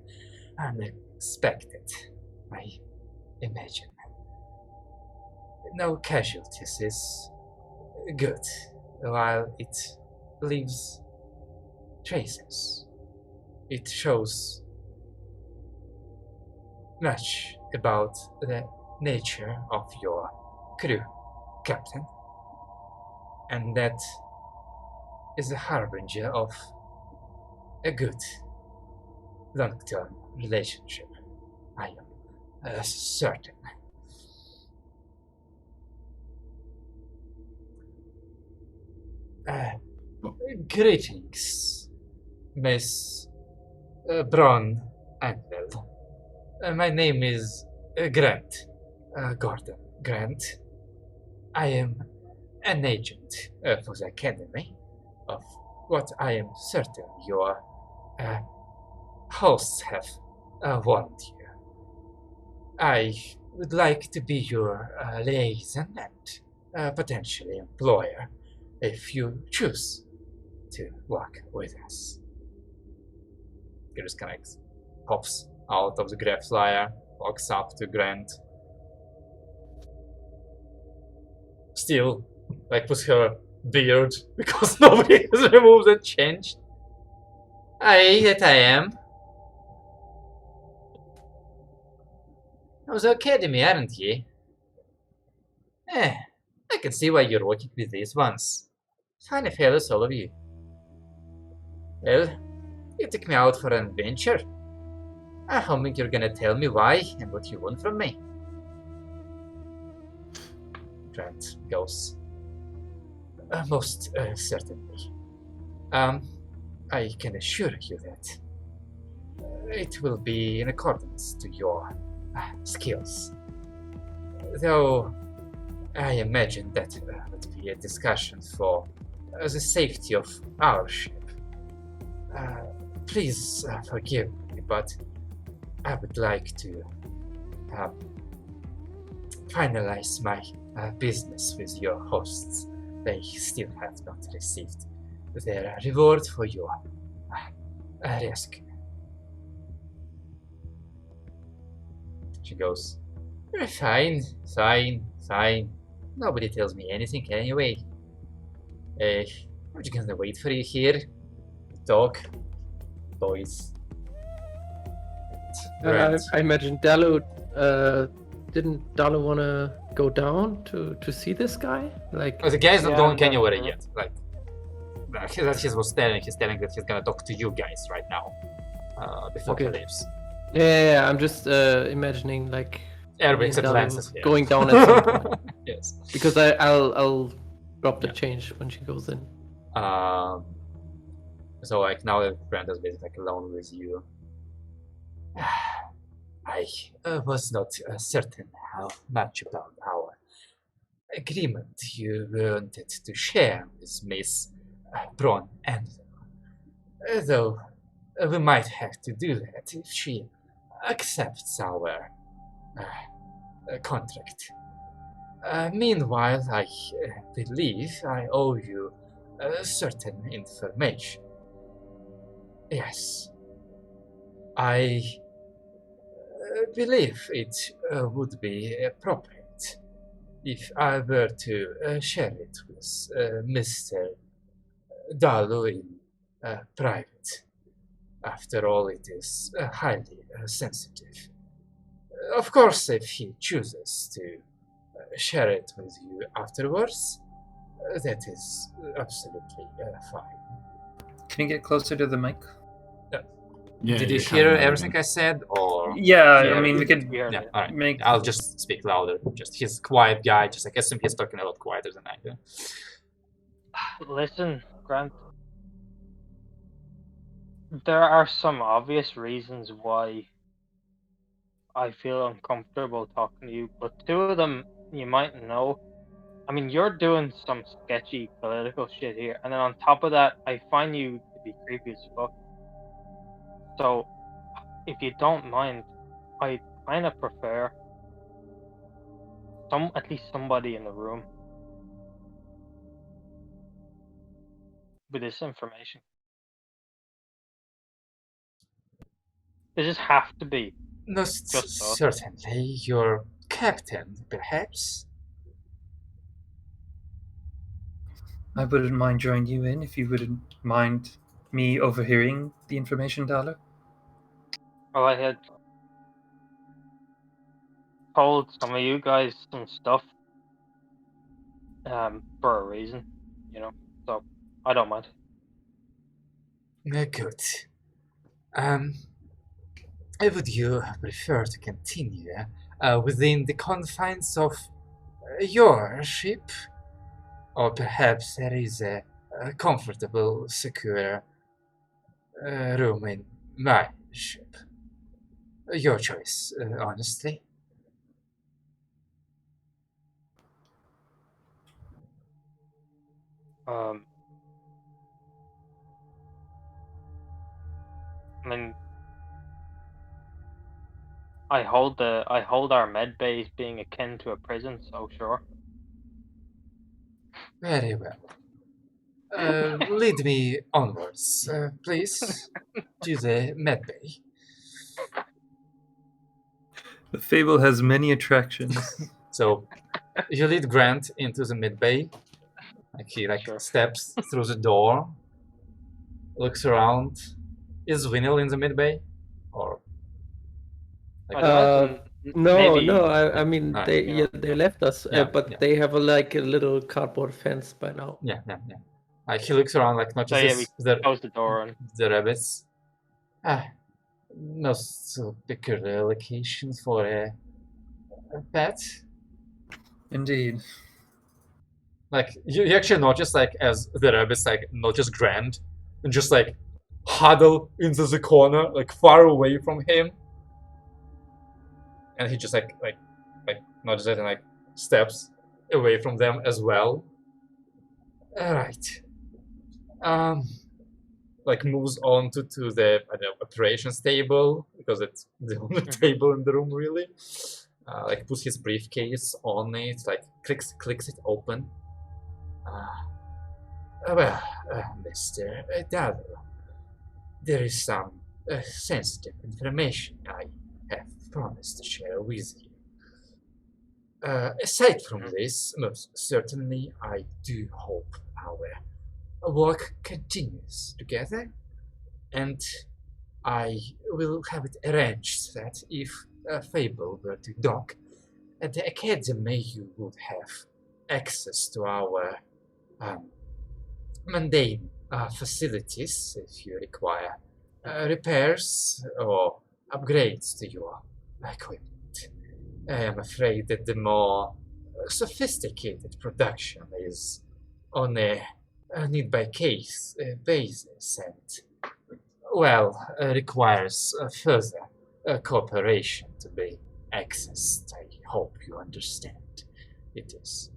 unexpected, I imagine. No casualties is good, while it leaves traces. It shows much about the nature of your crew, Captain, and that is a harbinger of a good long-term relationship, I am certain. Greetings, Miss Braun Angel. My name is Grant, Gordon Grant. I am an agent for the Academy, of what I am certain your hosts have warned you. I would like to be your liaison and potentially employer if you choose to work with us. He just kind of pops out of the graph flyer, walks up to Grant. Still, like, with her beard, because nobody has removed and changed. That I am. of the academy, aren't ye? I can see why you're working with these ones. Fine fellows, all of you. Well, you took me out for an adventure. I'm hoping you're gonna tell me why and what you want from me. Grant goes. Most certainly. I can assure you that it will be in accordance to your skills. Though I imagine that would be a discussion for the safety of our ship. Please forgive me, but I would like to finalize my business with your hosts. They still have not received their reward for your rescue. She goes, fine. Nobody tells me anything anyway. We're just gonna wait for you here. Dog. Boys. I imagine Dalu, didn't Dalu want to go down to see this guy? Like, the guy's not Yeah, going yeah, anywhere yeah. yet. Like, that he was telling. He's telling that he's gonna talk to you guys right now. Before he Okay. leaves. yeah, I'm just imagining like Eric's Dalu advances. Yeah. going down at some point. Yes. Because I'll drop the Yeah. change when she goes in. So like now that Brenda's basically like alone with you, I was not certain how much about our agreement you wanted to share with Miss Braun Anvil. Though we might have to do that if she accepts our contract. Meanwhile, I believe I owe you certain information. Yes. I believe it would be appropriate if I were to share it with Mr. Dalu in private. After all, it is highly sensitive. Of course, if he chooses to share it with you afterwards, that is absolutely fine. Can you get closer to the mic? Yeah, Did you you're hear cutting out everything again. I said, or Yeah, Yeah, I mean, we it- could We heard yeah? it. All right, make. I'll just speak louder. Just he's a quiet guy. Just I assume he's talking a lot quieter than I do. Listen, Grant. There are some obvious reasons why I feel uncomfortable talking to you, but two of them you might know. I mean, you're doing some sketchy political shit here, and then on top of that, I find you to be creepy as fuck. So, if you don't mind, I kind of prefer at least somebody in the room with this information. It just have to be. Most Just us. certainly, your captain, perhaps. I wouldn't mind joining you in if you wouldn't mind me overhearing the information, Dollar. Well, I had told some of you guys some stuff for a reason, so I don't mind. Good. Would you prefer to continue within the confines of your ship? Or perhaps there is a comfortable, secure room in my ship? Your choice, honestly. I mean, I hold our med bay as being akin to a prison, so sure. Very well. Lead me onwards, please, to the medbay. The fable has many attractions. So you lead Grant into the medbay. Like he Sure. steps through the door, looks around. Is Winnell in the medbay? Or I'd imagine No, Maybe- no. I mean, Alright. they left us, Yeah, but yeah. they have a little cardboard fence by now. Yeah. He looks around, like So yeah, notices we close the door and the rabbits. Most peculiar location for a pet. Indeed. Like you actually notice, like, as the rabbits like notice Grant and just like huddle into the corner, like far away from him, and he just like notices it and like steps away from them as well. All right. Like moves on to the operations table, because it's the only table in the room really. Like puts his briefcase on it, like clicks it open. Well, Mr. Dallo, there is some sensitive information I have promised to share with you. Aside from this, most certainly I do hope our work continues together, and I will have it arranged that if Fable were to dock at the Academy, you would have access to our mundane facilities if you require repairs or upgrades to your equipment. I am afraid that the more sophisticated production is on a need-by-case basis and, well, requires further cooperation to be accessed. I hope you understand. It is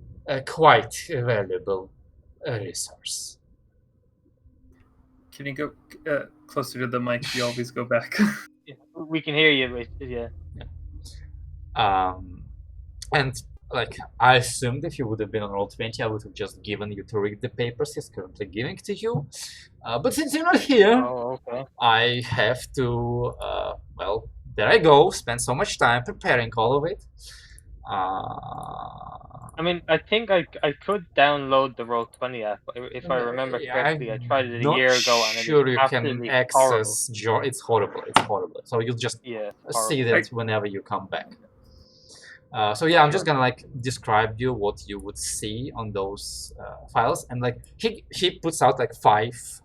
quite a valuable resource. Can you go closer to the mic? You always go back. we can hear you, but yeah. And like, I assumed if you would have been on Roll20, I would have just given you to read the papers he's currently giving to you. But since you're not here, okay. I have to, well, there I go, spend so much time preparing all of it. I mean, I think I could download the Roll20 app. If I remember correctly, I tried it a year ago, and sure it you was can absolutely access it's horrible. So you'll just see that whenever you come back. So yeah, I'm just gonna like describe you what you would see on those files, and like he puts out like 5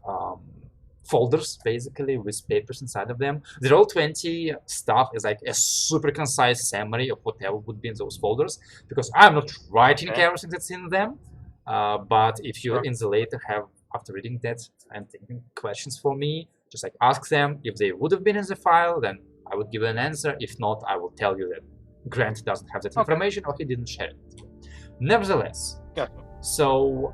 folders basically with papers inside of them. The Roll20 stuff is like a super concise summary of whatever would be in those folders, because I'm not writing everything that's in them. But if you in the later have, after reading that and thinking questions for me, just like ask them. If they would have been in the file, then I would give an answer. If not, I will tell you that Grant doesn't have that information or he didn't share it. Nevertheless, so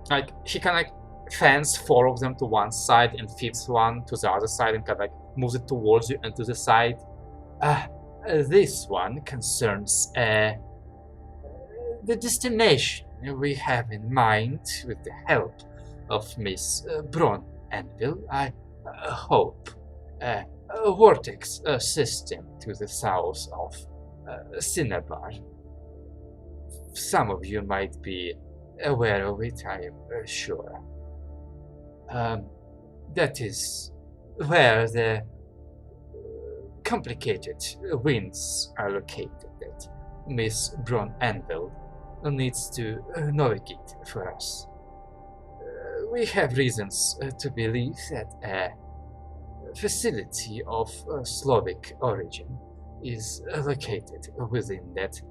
like he kind of like fans 4 of them to one side and 5th one to the other side and kind of like moves it towards you and to the side. This one concerns the destination we have in mind. With the help of Miss Bron Anvil, I hope a vortex system to the south of Cinnabar. Some of you might be aware of it, I am sure. That is where the complicated winds are located that Miss Bron Anvil needs to navigate for us. We have reasons to believe that a facility of Slavic origin is located within that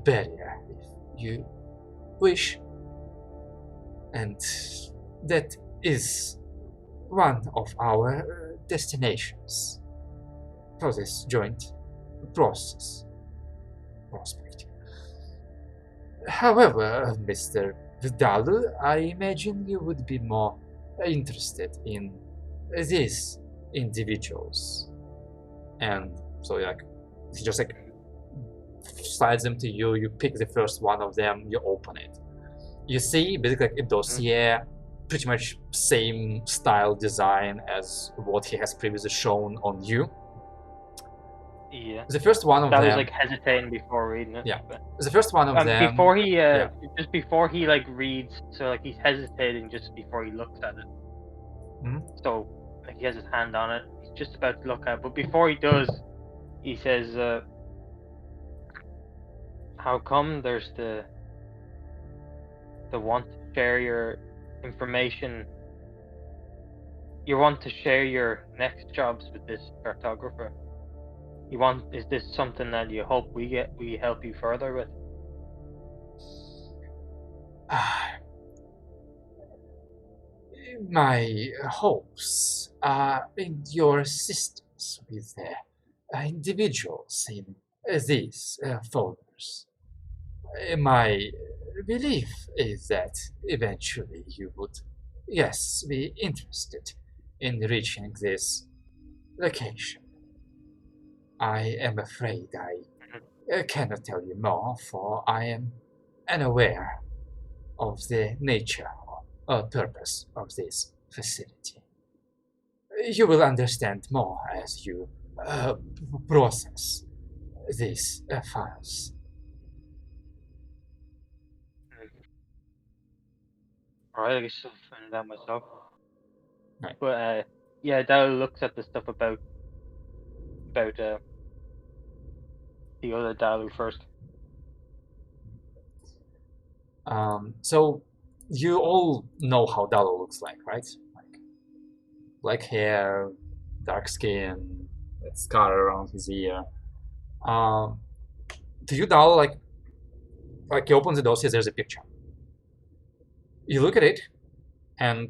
barrier, if you wish. And that is one of our destinations for this joint prospect. However, Mr. Vidal, I imagine you would be more interested in these individuals. And so like he just like slides them to you, you pick the first one of them, you open it. You see basically like a dossier, pretty much same style design as what he has previously shown on you. Yeah. The first one of them. That was like hesitating before reading it. Yeah. The first one of them. Before he, just before he like reads, so like he's hesitating just before he looks at it. Mm-hmm. So like he has his hand on it. He's just about to look at it, but before he does, he says, how come there's the want to share your information? You want to share your next jobs with this cartographer? Is this something that you hope we help you further with? My hopes are in your assistance with the individuals in these folders. My belief is that eventually you would, yes, be interested in reaching this location. I am afraid I cannot tell you more, for I am unaware of the nature or purpose of this facility. You will understand more as you process these files. Alright, I guess I'll find that myself. Right. But yeah, Dalu looks at the stuff about the other Dalu first. So you all know how Dalo looks like, right? Like black hair, dark skin, that scar around his ear. To you, Dalo, like you open the door, says there's a picture. You look at it, and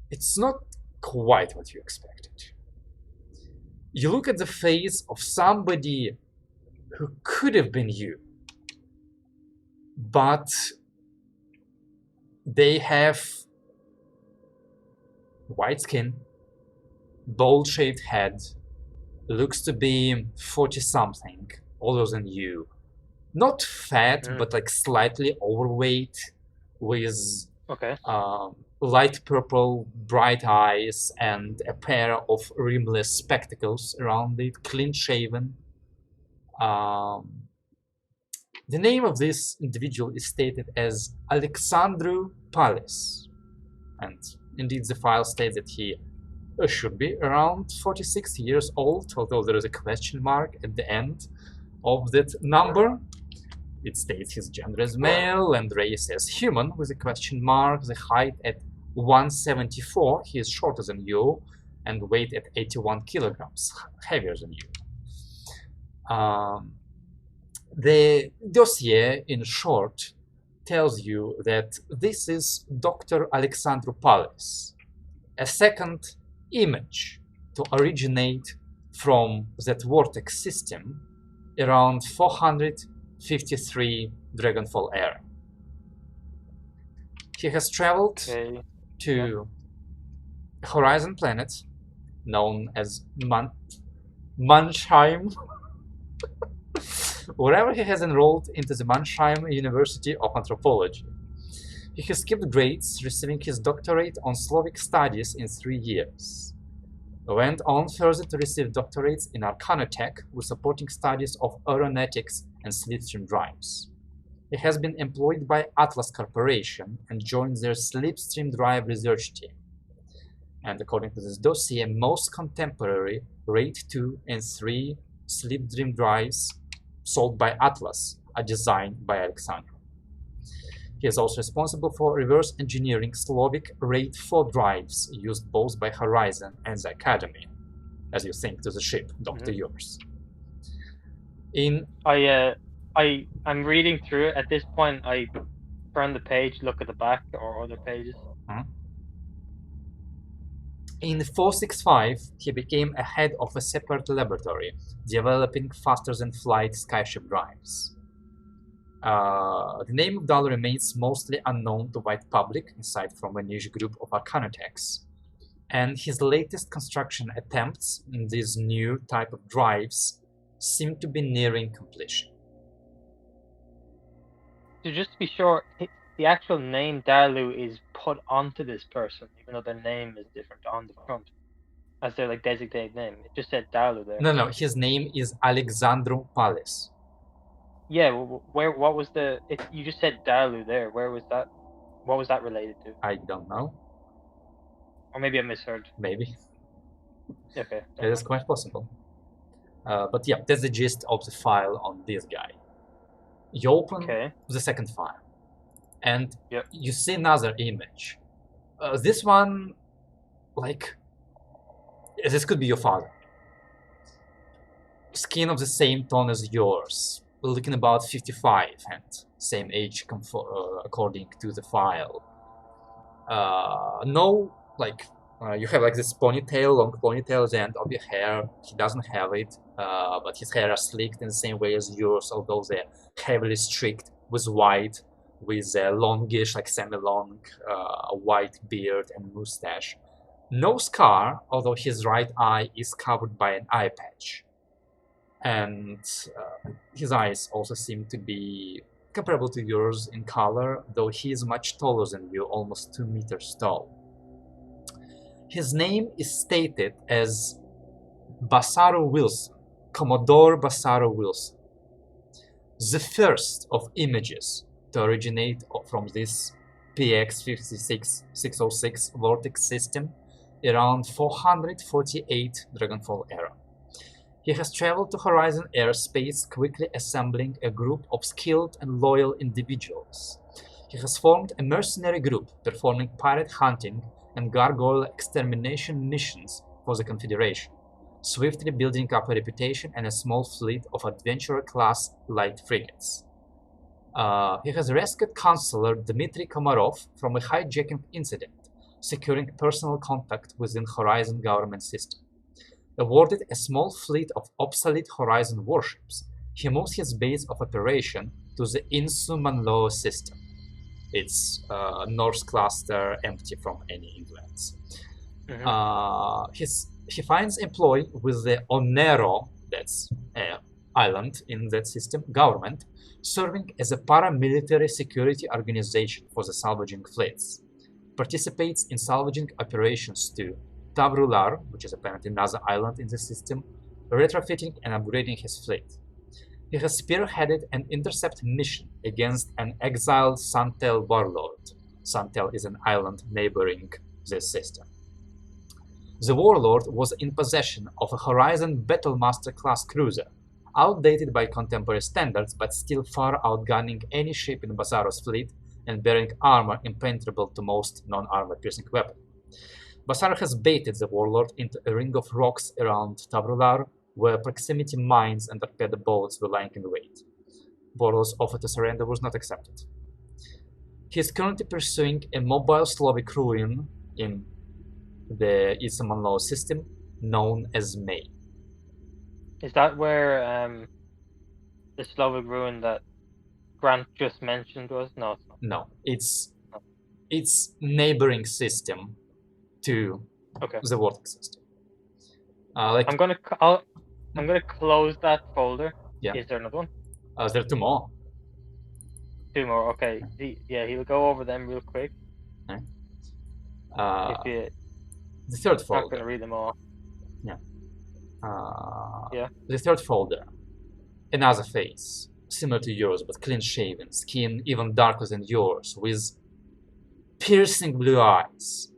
it's not quite what you expected. You look at the face of somebody who could have been you, but they have white skin, bowl-shaped head, looks to be 40-something, older than you. Not fat, but like slightly overweight, with light purple, bright eyes, and a pair of rimless spectacles around it, clean-shaven. The name of this individual is stated as Alexandru Pales, and indeed the file states that he should be around 46 years old, although there is a question mark at the end of that number. It states his gender as male and race as human with a question mark, the height at 174, he is shorter than you, and weight at 81 kilograms, heavier than you. The dossier, in short, tells you that this is Dr. Alexandru Pales, a second image to originate from that vortex system around 453 Dragonfall era. He has traveled to a horizon planet known as Mannheim, wherever he has enrolled into the Mannheim University of Anthropology. He has skipped grades, receiving his doctorate on Slavic studies in 3 years. Went on further to receive doctorates in arcanotech with supporting studies of aeronautics and slipstream drives. He has been employed by Atlas Corporation and joined their slipstream drive research team. And according to this dossier, most contemporary Rate 2 and 3 slipstream drives sold by Atlas are designed by Alexandru. He is also responsible for reverse engineering Slavic Rate 4 drives used both by Horizon and the Academy, as you think to the ship, Dr. Yours. I'm reading through it. At this point, I turn the page, look at the back or other pages. In 465, he became a head of a separate laboratory, developing faster-than-flight skyship drives. The name of Dal remains mostly unknown to wide public, aside from a niche group of arcanotechs, and his latest construction attempts in these new type of drives seem to be nearing completion. So just to be sure, the actual name Dalu is put onto this person, even though their name is different on the front, as their like designated name. It just said Dalu there. No, his name is Alexandru Pales. Yeah, what was you just said Dalu there. Where was that? What was that related to? I don't know. Or maybe I misheard. Maybe. Okay. It is quite possible. But yeah, that's the gist of the file on this guy. You open the second file, and you see another image. This one, like, this could be your father. Skin of the same tone as yours, looking about 55 and same age according to the file. No, like, you have like this ponytail, long ponytail at the end of your hair. He doesn't have it, but his hair are slicked in the same way as yours, although they're heavily streaked with white, with a longish, like semi-long, white beard and mustache. No scar, although his right eye is covered by an eye patch. And his eyes also seem to be comparable to yours in color, though he is much taller than you, almost 2 meters tall. His name is stated as Basaro Wilson, Commodore Basaro Wilson. The first of images to originate from this PX56606 vortex system around 448 Dragonfall era. He has traveled to Horizon airspace, quickly assembling a group of skilled and loyal individuals. He has formed a mercenary group performing pirate hunting and gargoyle extermination missions for the Confederation, swiftly building up a reputation and a small fleet of adventurer-class light frigates. He has rescued Counselor Dmitry Komarov from a hijacking incident, securing personal contact within Horizon government system. Awarded a small fleet of obsolete Horizon warships, he moves his base of operation to the Insu-Manloa system. It's Norse cluster, empty from any influence. He finds employ with the Onero, that's an island in that system, government, serving as a paramilitary security organization for the salvaging fleets. Participates in salvaging operations to Tavrular, which is apparently another island in the system, retrofitting and upgrading his fleet. He has spearheaded an intercept mission against an exiled Santel warlord. Santel is an island neighboring this system. The warlord was in possession of a Horizon Battlemaster class cruiser, outdated by contemporary standards but still far outgunning any ship in Basaro's fleet and bearing armor impenetrable to most non-armor piercing weapons. Basaro has baited the warlord into a ring of rocks around Tavrular, where proximity mines and torpedo boats were lying in wait. Warlord's offer to surrender was not accepted. He is currently pursuing a mobile Slavic ruin in the Insu-Manloa system known as May. Is that where the Slavic ruin that Grant just mentioned was? No. No, it's neighboring system to the vortex system. I'm gonna close that folder. Yeah. Is there another one? There are 2 more. 2 more. Okay. He'll go over them real quick. Okay. The third folder. Not gonna read them all. Yeah. Yeah. The third folder. Another face, similar to yours, but clean-shaven, skin even darker than yours, with piercing blue eyes,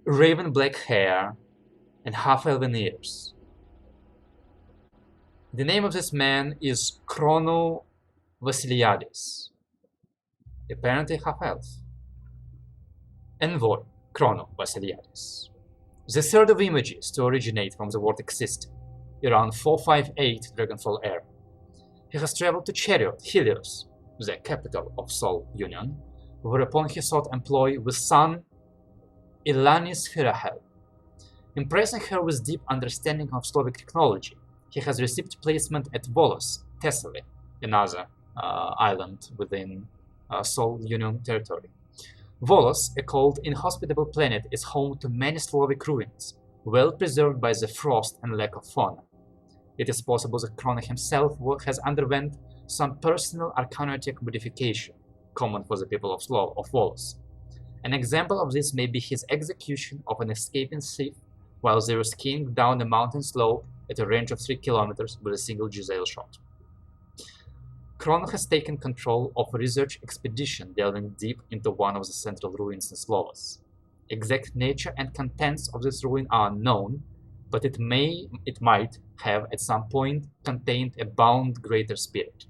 raven black hair, and half-elven ears. The name of this man is Chrono Vasiliadis, apparently half-elf. Envoy Chrono Vasiliadis. The third of images to originate from the vortex system, around 458 Dragonfall era. He has traveled to Chariot, Helios, the capital of Sol Union, whereupon he sought employ with son Ilanis Hirahel. Impressing her with deep understanding of Slavic technology, he has received placement at Volos, Thessaly, another island within Sol Union territory. Volos, a cold, inhospitable planet, is home to many Slavic ruins, well preserved by the frost and lack of fauna. It is possible that Chrono himself has underwent some personal arcanotech modification, common for the people of Volos. An example of this may be his execution of an escaping thief while they were skiing down a mountain slope at a range of 3 kilometers with a single Giselle shot. Chrono has taken control of a research expedition delving deep into one of the central ruins in Slovos. Exact nature and contents of this ruin are unknown, but it might have at some point contained a bound greater spirit.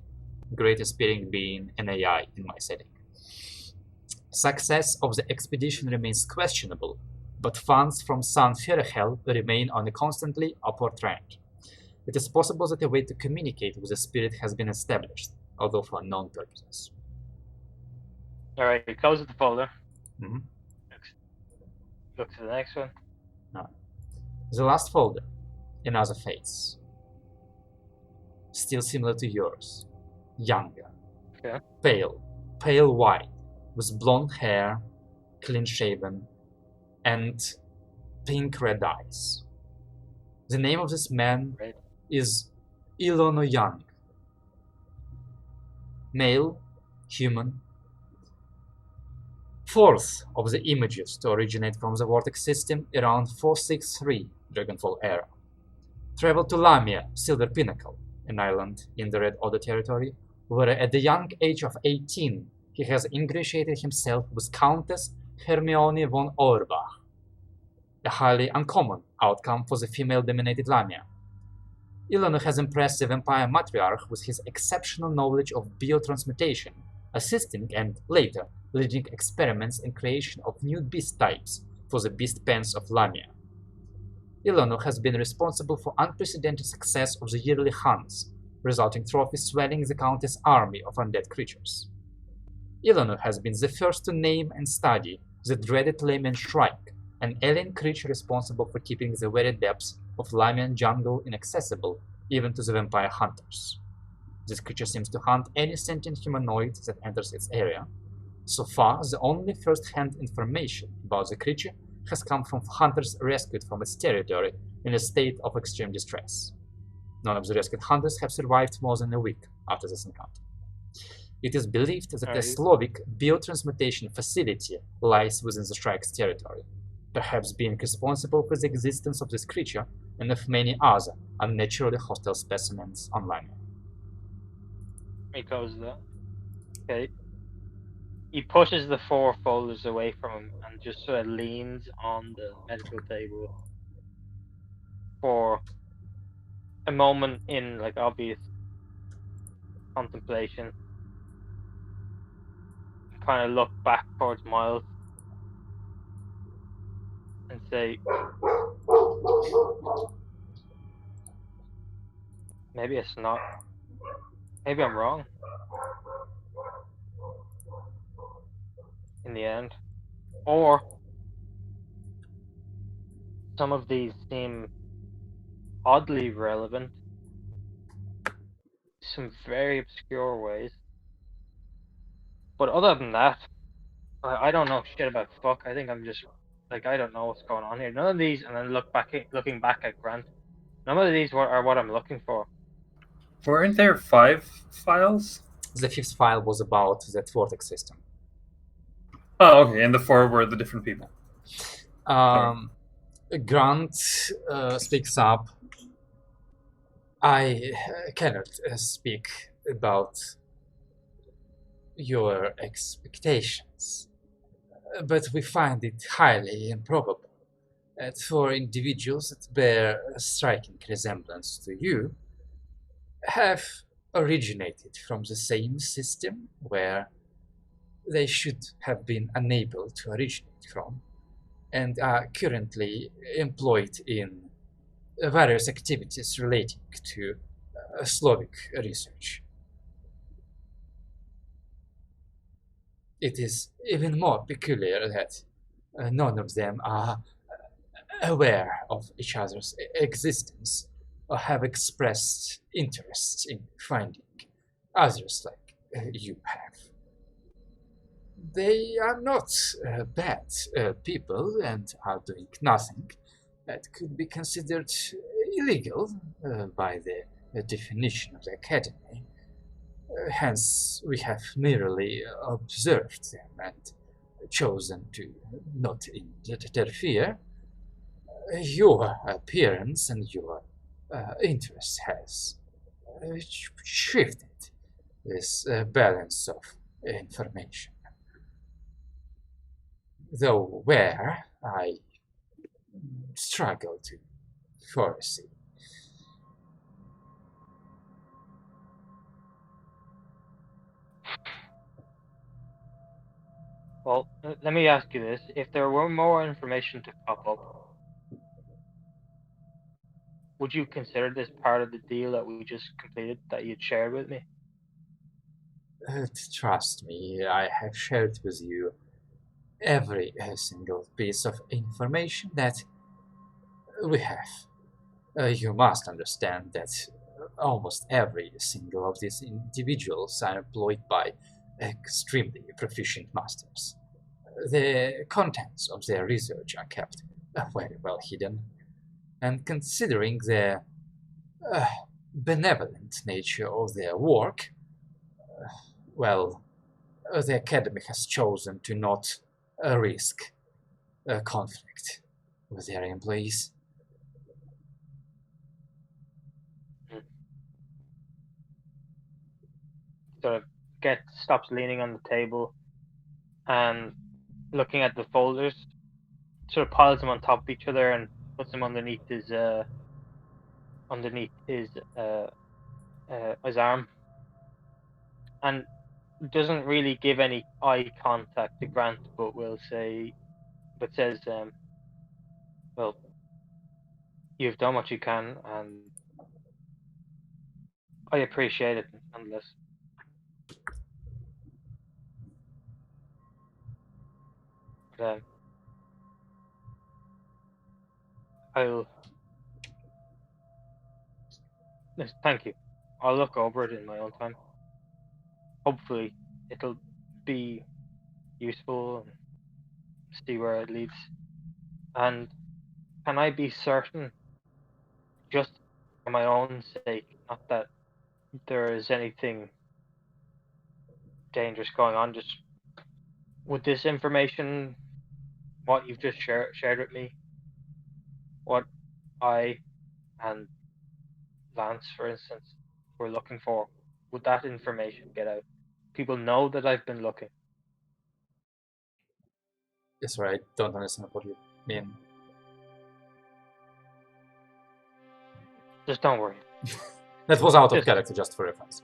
Greater spirit being an AI in my setting. Success of the expedition remains questionable, but funds from San Ferrehel remain on a constantly upward trend. It is possible that a way to communicate with the spirit has been established, although for unknown purposes. Alright, we close the folder. Mm-hmm. Look to the next one. No. The last folder, another face. Still similar to yours. Younger. Okay. Pale white, with blonde hair, clean shaven, and pink red eyes. The name of this man is Ilono Young. Male, human. Fourth of the images to originate from the Vortex system around 463 Dragonfall era. Traveled to Lamia, Silver Pinnacle, an island in the Red Order territory, where at the young age of 18 he has ingratiated himself with Countess Hermione von Auerbach, a highly uncommon outcome for the female-dominated Lamia. Ilono has impressed the vampire matriarch with his exceptional knowledge of biotransmutation, assisting and, later, leading experiments in creation of new beast types for the beast pens of Lamia. Ilono has been responsible for unprecedented success of the yearly hunts, resulting trophies swelling the Countess' army of undead creatures. Ilono has been the first to name and study the dreaded Lamian Shrike, an alien creature responsible for keeping the very depths of Lamian jungle inaccessible even to the vampire hunters. This creature seems to hunt any sentient humanoid that enters its area. So far, the only first-hand information about the creature has come from hunters rescued from its territory in a state of extreme distress. None of the rescued hunters have survived more than a week after this encounter. It is believed that a Slavic biotransmutation facility lies within the Shrike's territory, perhaps being responsible for the existence of this creature and of many other unnaturally hostile specimens on Lamia. He closes that. Okay. He pushes the 4 folders away from him and just sort of leans on the medical table for a moment in like obvious contemplation. Kind of look back towards Miles and say, maybe it's not. Maybe I'm wrong. In the end. Or some of these seem oddly relevant. Some very obscure ways. But other than that, I don't know shit about fuck. I think I'm just like, I don't know what's going on here. None of these, and then looking back at Grant, none of these are what I'm looking for. Weren't there 5 files? The 5th file was about that Vortex system. Oh, okay, and the 4 were the different people. Grant speaks up. I cannot speak about your expectations, but we find it highly improbable that 4 individuals that bear a striking resemblance to you have originated from the same system where they should have been unable to originate from, and are currently employed in various activities relating to Slavic research. It is even more peculiar that none of them are aware of each other's existence or have expressed interest in finding others like you have. They are not bad people and are doing nothing that could be considered illegal by the definition of the Academy. Hence, we have merely observed them and chosen to not interfere. Your appearance and your interest has shifted this balance of information. though where I struggle to foresee. Well, let me ask you this: if there were more information to pop up, would you consider this part of the deal that we just completed that you'd shared with me? Trust me, I have shared with you every single piece of information that we have. You must understand that almost every single of these individuals are employed by extremely proficient masters. The contents of their research are kept very well hidden, and considering the benevolent nature of their work, well, the Academy has chosen to not risk a conflict with their employees. Sort of stops leaning on the table and looking at the folders, sort of piles them on top of each other and puts them underneath his arm, and doesn't really give any eye contact to Grant, but says, well, you've done what you can, and I appreciate it nonetheless. But, thank you. I'll look over it in my own time. Hopefully, it'll be useful and see where it leads. And can I be certain, just for my own sake, not that there is anything dangerous going on, just with this information, what you've just shared with me, what I and Lance, for instance, were looking for, would that information get out? People know that I've been looking. Yes, right. I don't understand what you mean. Just don't worry. That was out of character, just for reference.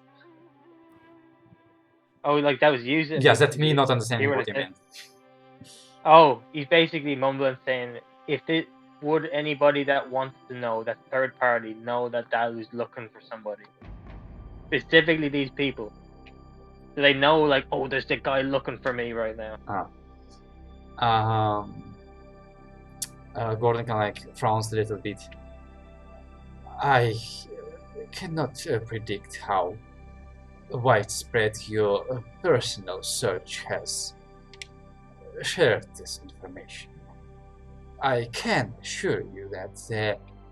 Oh, like that was used? Yes, that's me not understanding what you mean. Oh, he's basically mumbling, saying, would anybody that wants to know, that third party, know that Dal is looking for somebody? Specifically these people. Do they know, like, oh, there's the guy looking for me right now? Gordon kind of frowns a little bit. I cannot predict how widespread your personal search has shared this information. I can assure you that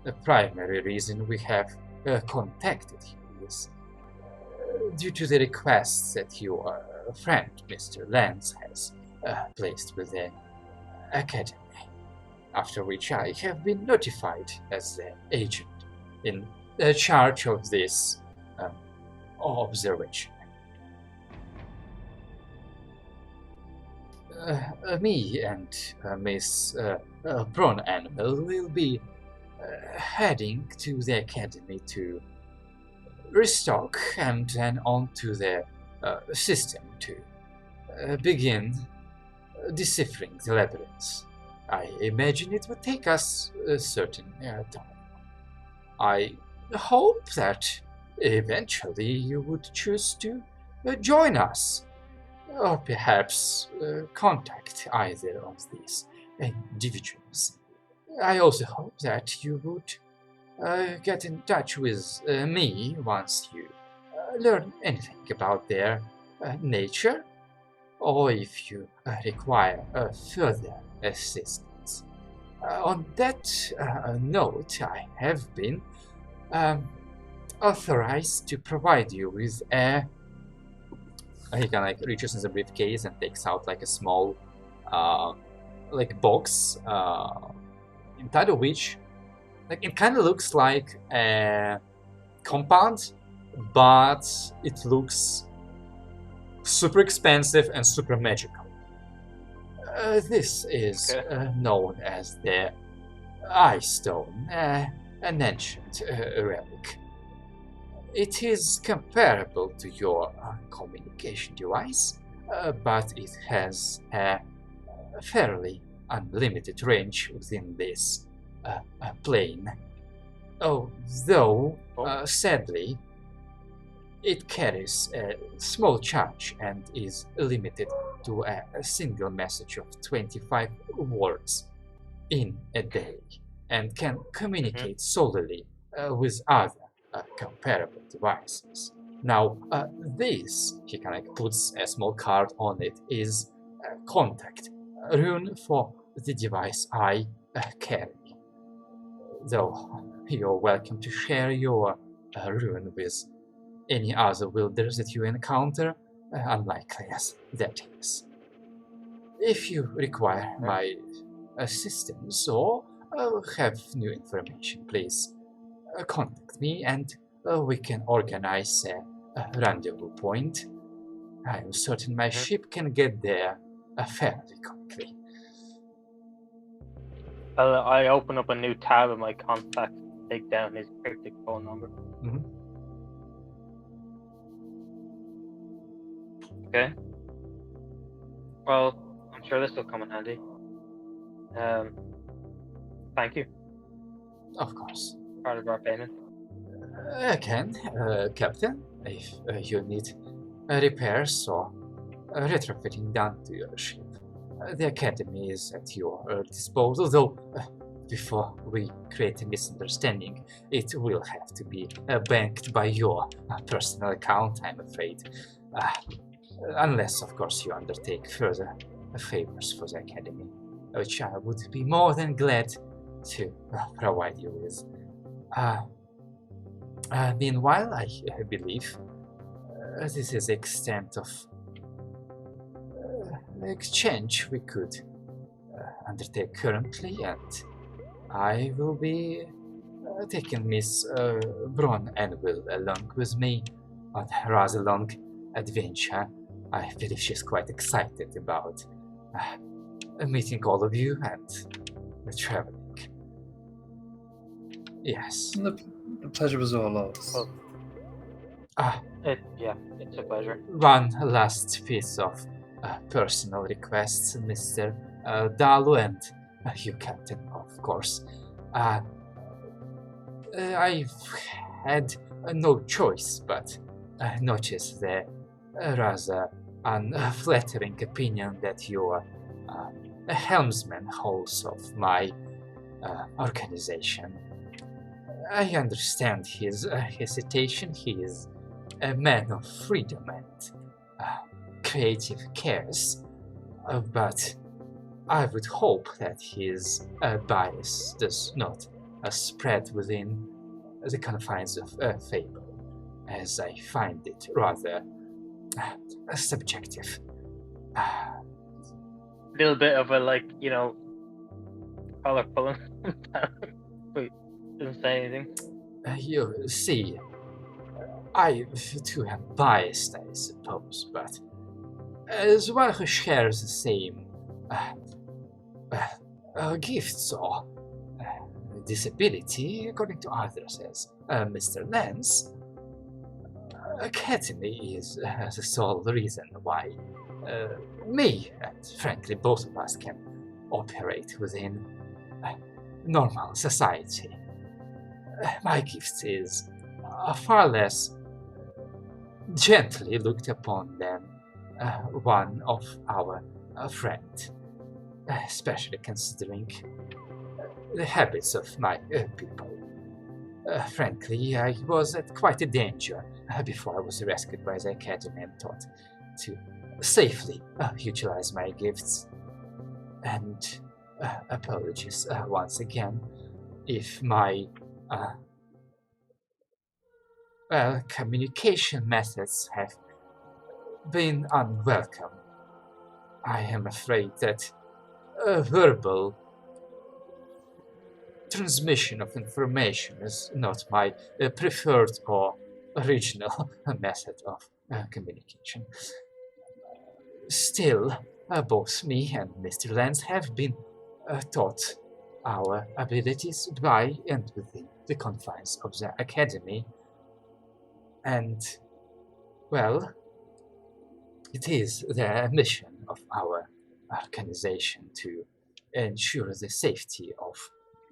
the primary reason we have contacted you is due to the requests that your friend, Mr. Lance, has placed with the Academy, after which I have been notified as the agent in charge of this observation. Me and Miss Prawn Animal will be heading to the Academy to restock and then on to the system to begin deciphering the labyrinth. I imagine it would take us a certain time. I hope that eventually you would choose to join us, or perhaps contact either of these individuals. I also hope that you would get in touch with me once you learn anything about their nature, or if you require further assistance. On that note, I have been authorized to provide you with a... He kind of reaches in the briefcase and takes out like a small box inside of which it kind of looks like a compound, but it looks super expensive and super magical. This is known as the Eye Stone, an ancient relic. It is comparable to your communication device, but it has a fairly unlimited range within this plane. Though, sadly, it carries a small charge and is limited to a single message of 25 words in a day, and can communicate solely with other comparable devices. Now, this, he kind of puts a small card on it, is contact, a rune for the device I carry. Though you're welcome to share your rune with any other wielders that you encounter, unlikely as that is. If you require my assistance or have new information, please contact me and we can organize a rendezvous point. I am certain my ship can get there fairly quickly. I open up a new tab in my contacts and take down his cryptic phone number. Okay. Well, I'm sure this will come in handy. Thank you. Of course. Part of our payment. Again, Captain, if you need repairs or retrofitting done to your ship, the Academy is at your disposal, though before we create a misunderstanding, it will have to be banked by your personal account, I'm afraid. Unless, of course, you undertake further favors for the Academy, which I would be more than glad to provide you with. Meanwhile, I believe this is the extent of exchange we could undertake currently, and I will be taking Miss Bron and Will along with me on a rather long adventure. I believe she's quite excited about meeting all of you and traveling. Yes. The pleasure was all ours. It's a pleasure. One last piece of personal requests, Mr. Dalu, and you, Captain, of course. I've had no choice but notice the rather unflattering opinion that your helmsman holds of my organization. I understand his hesitation. He is a man of freedom and creative cares, but I would hope that his bias does not spread within the confines of fable, as I find it rather subjective. Little bit of a collar pulling down. Wait, doesn't say anything. You see, I too am biased, I suppose, but as one who shares the same gifts or disability, according to others, as Mr. Lance, Academy is the sole reason why me and frankly both of us can operate within normal society. My gift is far less gently looked upon than one of our friend, especially considering the habits of my people. Frankly, I was at quite a danger before I was rescued by the Academy and taught to safely utilize my gifts. And apologies once again if my communication methods have been unwelcome. I am afraid that verbal transmission of information is not my preferred or original method of communication. Still, both me and Mr. Lance have been taught our abilities by and within the confines of the academy. And, well, it is the mission of our organization to ensure the safety of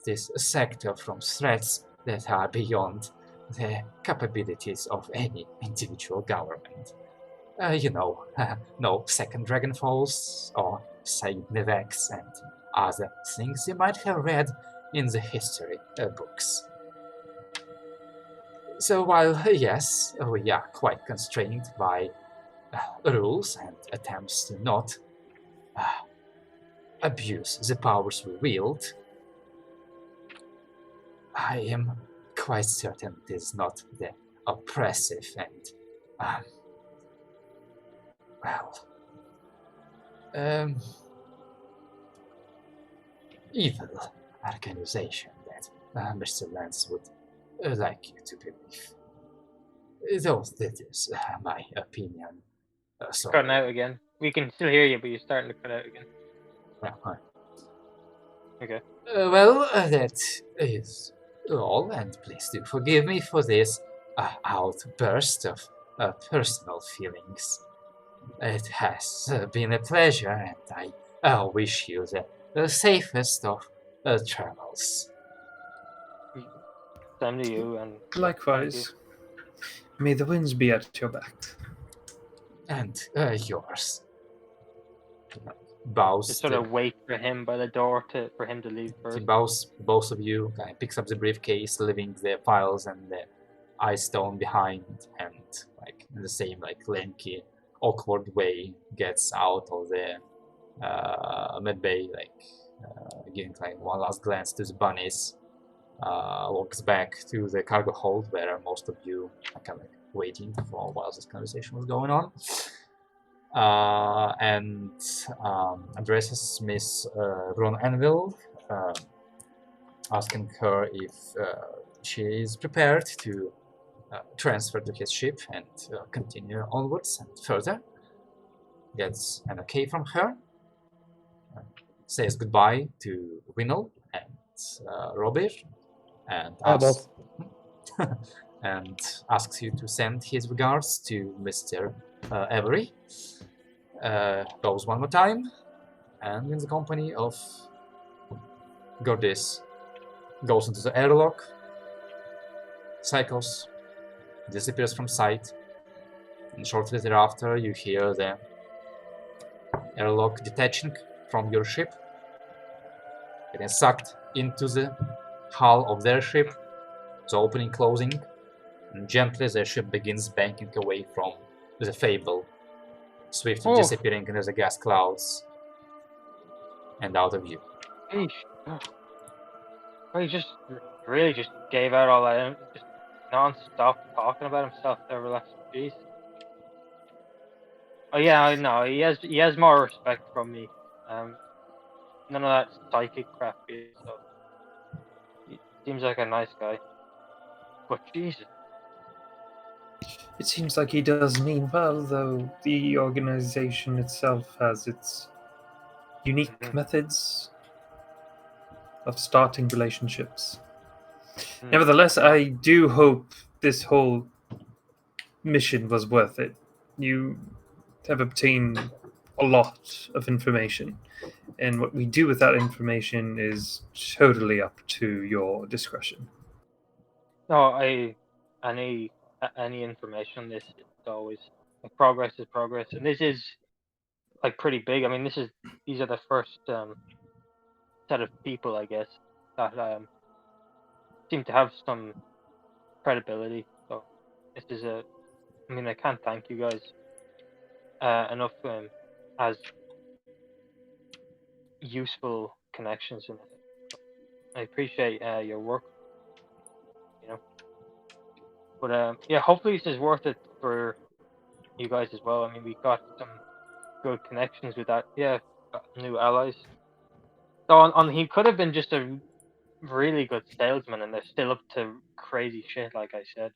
this sector from threats that are beyond the capabilities of any individual government. No second Dragonfalls or side Nivex and other things you might have read in the history books. So while, yes, we are quite constrained by rules and attempts to not abuse the powers we wield, I am quite certain it is not the oppressive and, evil organization that Mr. Lance would like you to believe. Though that is my opinion. Cutting out again. We can still hear you, but you're starting to cut out again. Okay. That is all, and please do forgive me for this outburst of personal feelings. It has been a pleasure, and I wish you the safest of travels. Same to you, and likewise. May the winds be at your back. And yours. Bows. Just sort of wait for him by the door for him to leave first. He bows both of you, picks up the briefcase, leaving the files and the ice stone behind, and in the same lanky, awkward way gets out of the med bay, giving one last glance to the bunnies. Walks back to the cargo hold where most of you are waiting for while this conversation was going on. And addresses Miss Ron Anvil, asking her if she is prepared to transfer to his ship and continue onwards and further. Gets an okay from her. Says goodbye to Winnell and Robert, and asks you to send his regards to Mr. Avery. Goes one more time, and in the company of Gordis, goes into the airlock, cycles, disappears from sight, and shortly thereafter you hear the airlock detaching from your ship, getting sucked into the hull of their ship, the opening closing, and gently their ship begins banking away from the Fable, swiftly disappearing into the gas clouds and out of view. He just really just gave out all that, just non-stop talking about himself there. Relax, jeez. Oh yeah, I know. He has more respect from me. None of that psychic crap. So he seems like a nice guy. But Jesus. It seems like he does mean well, though the organization itself has its unique methods of starting relationships. Nevertheless, I do hope this whole mission was worth it. You have obtained a lot of information, and what we do with that information is totally up to your discretion. No, any information on this, it's always progress is progress, and this is pretty big. I mean, these are the first set of people, I guess, that seem to have some credibility. So this is I can't thank you guys enough as useful connections in it. So I appreciate your work. But yeah, hopefully this is worth it for you guys as well. I mean, we got some good connections with that. Yeah, got new allies. So he could have been just a really good salesman, and they're still up to crazy shit, like I said.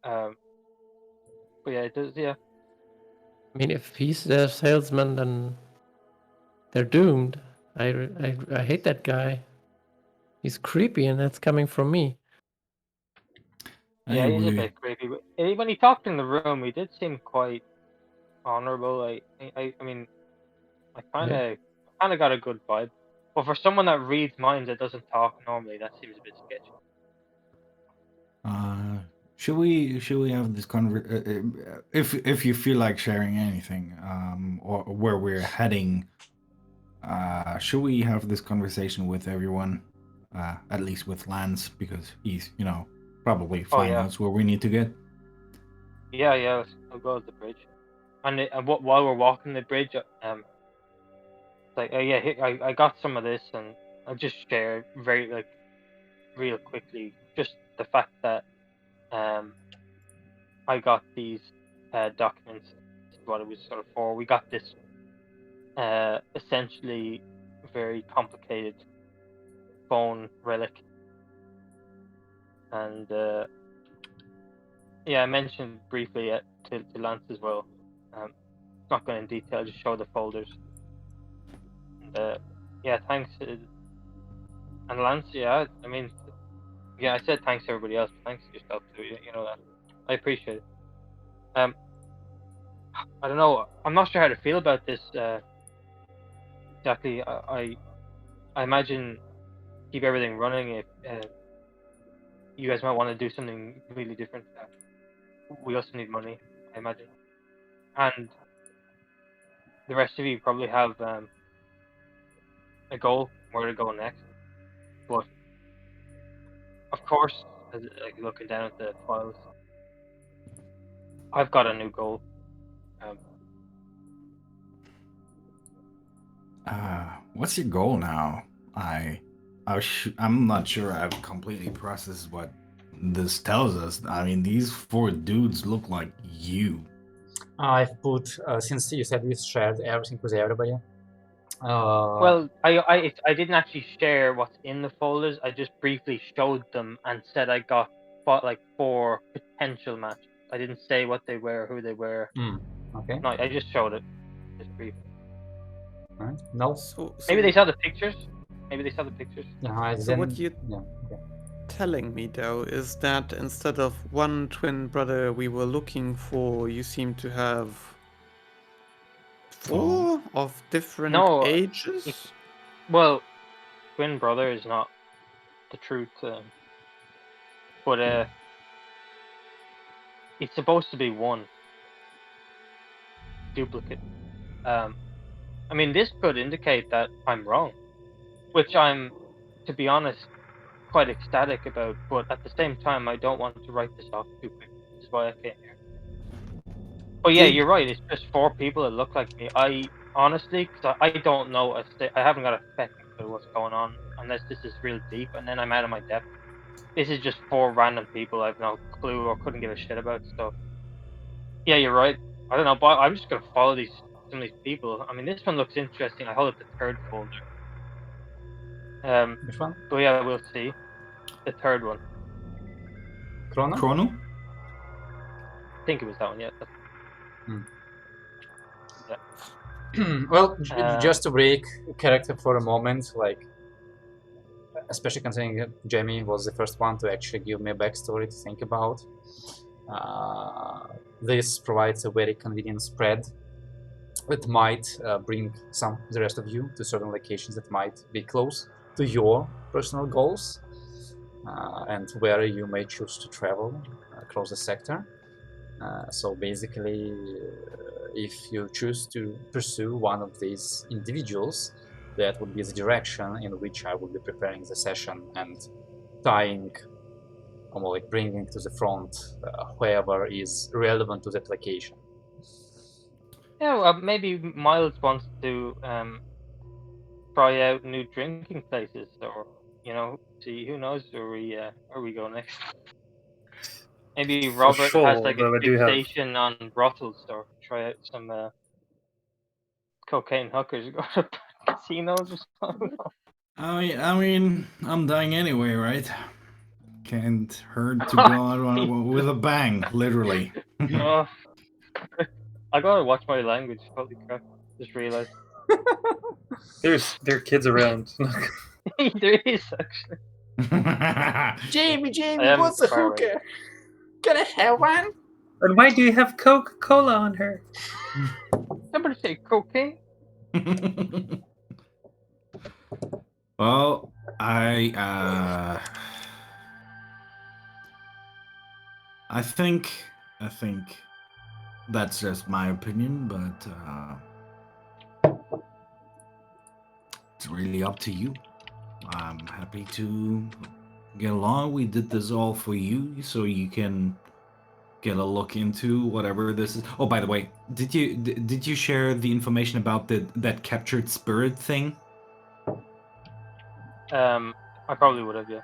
But yeah, it does. Yeah, I mean, if he's their salesman, then they're doomed. I hate that guy. He's creepy, and that's coming from me. Yeah, he's a bit creepy. But when he talked in the room, he did seem quite honorable. I mean, I kind of got a good vibe. But for someone that reads minds that doesn't talk normally, that seems a bit sketchy. Should we have this if you feel like sharing anything, or where we're heading, should we have this conversation with everyone, at least with Lance, because he's probably find out where we need to get. Yeah, I'll go to the bridge, and while we're walking the bridge, like I got some of this, and I'll just share very real quickly just the fact that I got these documents. This is what it was sort of for. We got this essentially very complicated phone relic, and I mentioned briefly to Lance as well. Not going in detail, just show the folders. And thanks. And Lance, I mean, I said thanks to everybody else, but thanks to yourself too. You know that. I appreciate it. I don't know. I'm not sure how to feel about this exactly. I imagine keep everything running if you guys might want to do something completely different. We also need money, I imagine, and the rest of you probably have a goal where to go next. But of course, like looking down at the files, I've got a new goal. What's your goal now? I'm not sure I've completely processed what this tells us. I mean, these 4 dudes look like you. I've put since you said you shared everything with everybody. Well, I didn't actually share what's in the folders. I just briefly showed them and said I got 4 potential matches. I didn't say what they were, who they were. Okay. No, I just showed it, just briefly. Right. No. So maybe they saw the pictures. Yeah, so what you're telling me though is that instead of one twin brother we were looking for, you seem to have 4 of different ages? Well, twin brother is not the truth, but it's supposed to be one duplicate. I mean, this could indicate that I'm wrong, which I'm, to be honest, quite ecstatic about. But at the same time, I don't want to write this off too quick. This is why I came here. But yeah, you're right. It's just 4 people that look like me. I honestly, because I don't know. I haven't got a fucking clue what's going on unless this is real deep, and then I'm out of my depth. This is just 4 random people I've no clue or couldn't give a shit about. So yeah, you're right. I don't know, but I'm just gonna follow some of these people. I mean, this one looks interesting. I hold up the 3rd folder. Which one? So yeah, we'll see. The 3rd one. Chrono? I think it was that one. Yeah. Well, just to break character for a moment, like, especially considering Jamie was the first one to actually give me a backstory to think about. This provides a very convenient spread that might bring the rest of you to certain locations that might be close to your personal goals, and where you may choose to travel across the sector. So basically, if you choose to pursue one of these individuals, that would be the direction in which I would be preparing the session and tying, or like bringing to the front whoever is relevant to that location. Yeah, well, maybe Miles wants to try out new drinking places, or see, who knows where we go next. Maybe Robert has like a fixation on brothels, or try out some cocaine hookers, go to casinos or something. I mean, I'm dying anyway, right? Can't hurt to go out with a bang, literally. I gotta watch my language. Holy crap! Just realized. There are kids around. There is actually. Jamie, I am what's a far away. hooker? Can I have one? And why do you have Coca-Cola on her? Somebody say cocaine. Well, I think that's just my opinion, but it's really up to you. I'm happy to get along. We did this all for you, so you can get a look into whatever this is. Oh, by the way, did you share the information about that captured spirit thing? I probably would have, yeah.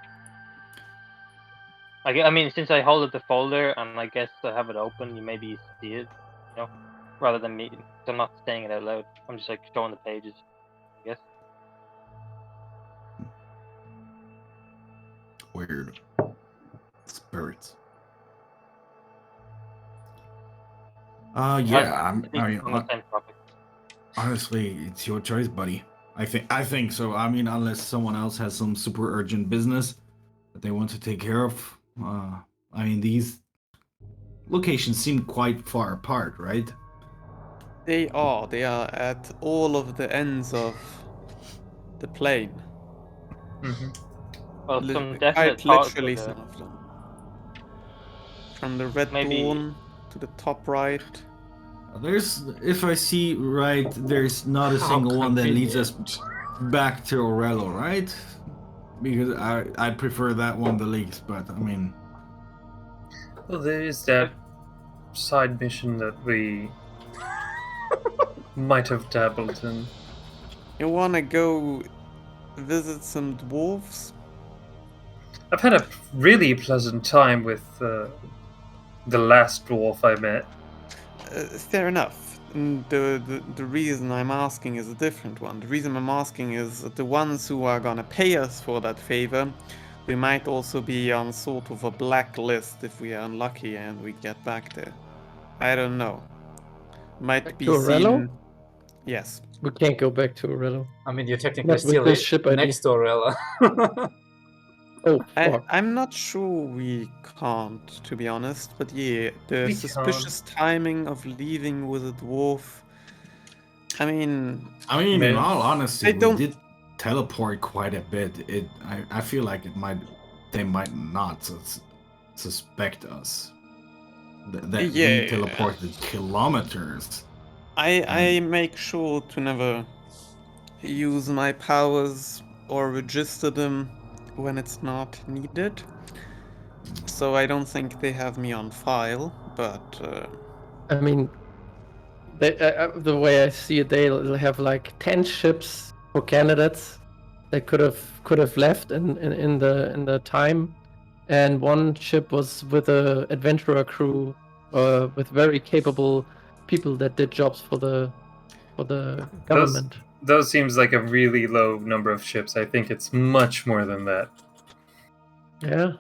I mean, since I hold up the folder and I guess I have it open, you maybe see it, you know, rather than me. 'Cause I'm not saying it out loud. I'm just like showing the pages, I guess. Weird. Spirits. Yeah. On the same topic. Honestly, it's your choice, buddy. I think so. I mean, unless someone else has some super urgent business that they want to take care of. I mean, these locations seem quite far apart, right? They are. They are at all of the ends of the plane. Mm-hmm. Well, some definite Quite thought literally would, some of them. From the Red maybe- Dawn to the top right. If I see right, there's not a How single one that leads us convenient. back to Orello, right? Because I prefer that one the least, but I mean, Well, there is that side mission that we might have dabbled in. You wanna go visit some dwarves? I've had a really pleasant time with the last dwarf I met. Fair enough. The reason I'm asking is a different one. The reason I'm asking is that the ones who are gonna pay us for that favor, we might also be on sort of a blacklist if we are unlucky and we get back there. I don't know. Might Back be to Orello? seen. Yes. We can't go back to Orello. I mean, you're technically Not with still this ship ID. next to Orella. Oh, fuck. I'm not sure we can't, to be honest, but yeah, the We suspicious timing of leaving with a dwarf. I mean, in Man. all honesty, They we don't- did teleport quite a bit. I feel like they might not suspect us. That Yeah. we teleported kilometers. I make sure to never use my powers or register them when it's not needed. So I don't think they have me on file, but I mean, the way I see it, they'll have like 10 ships for candidates that could have left in the time, and one ship was with a adventurer crew, with very capable people that did jobs for the government. Those seems like a really low number of ships. I think it's much more than that. Yeah.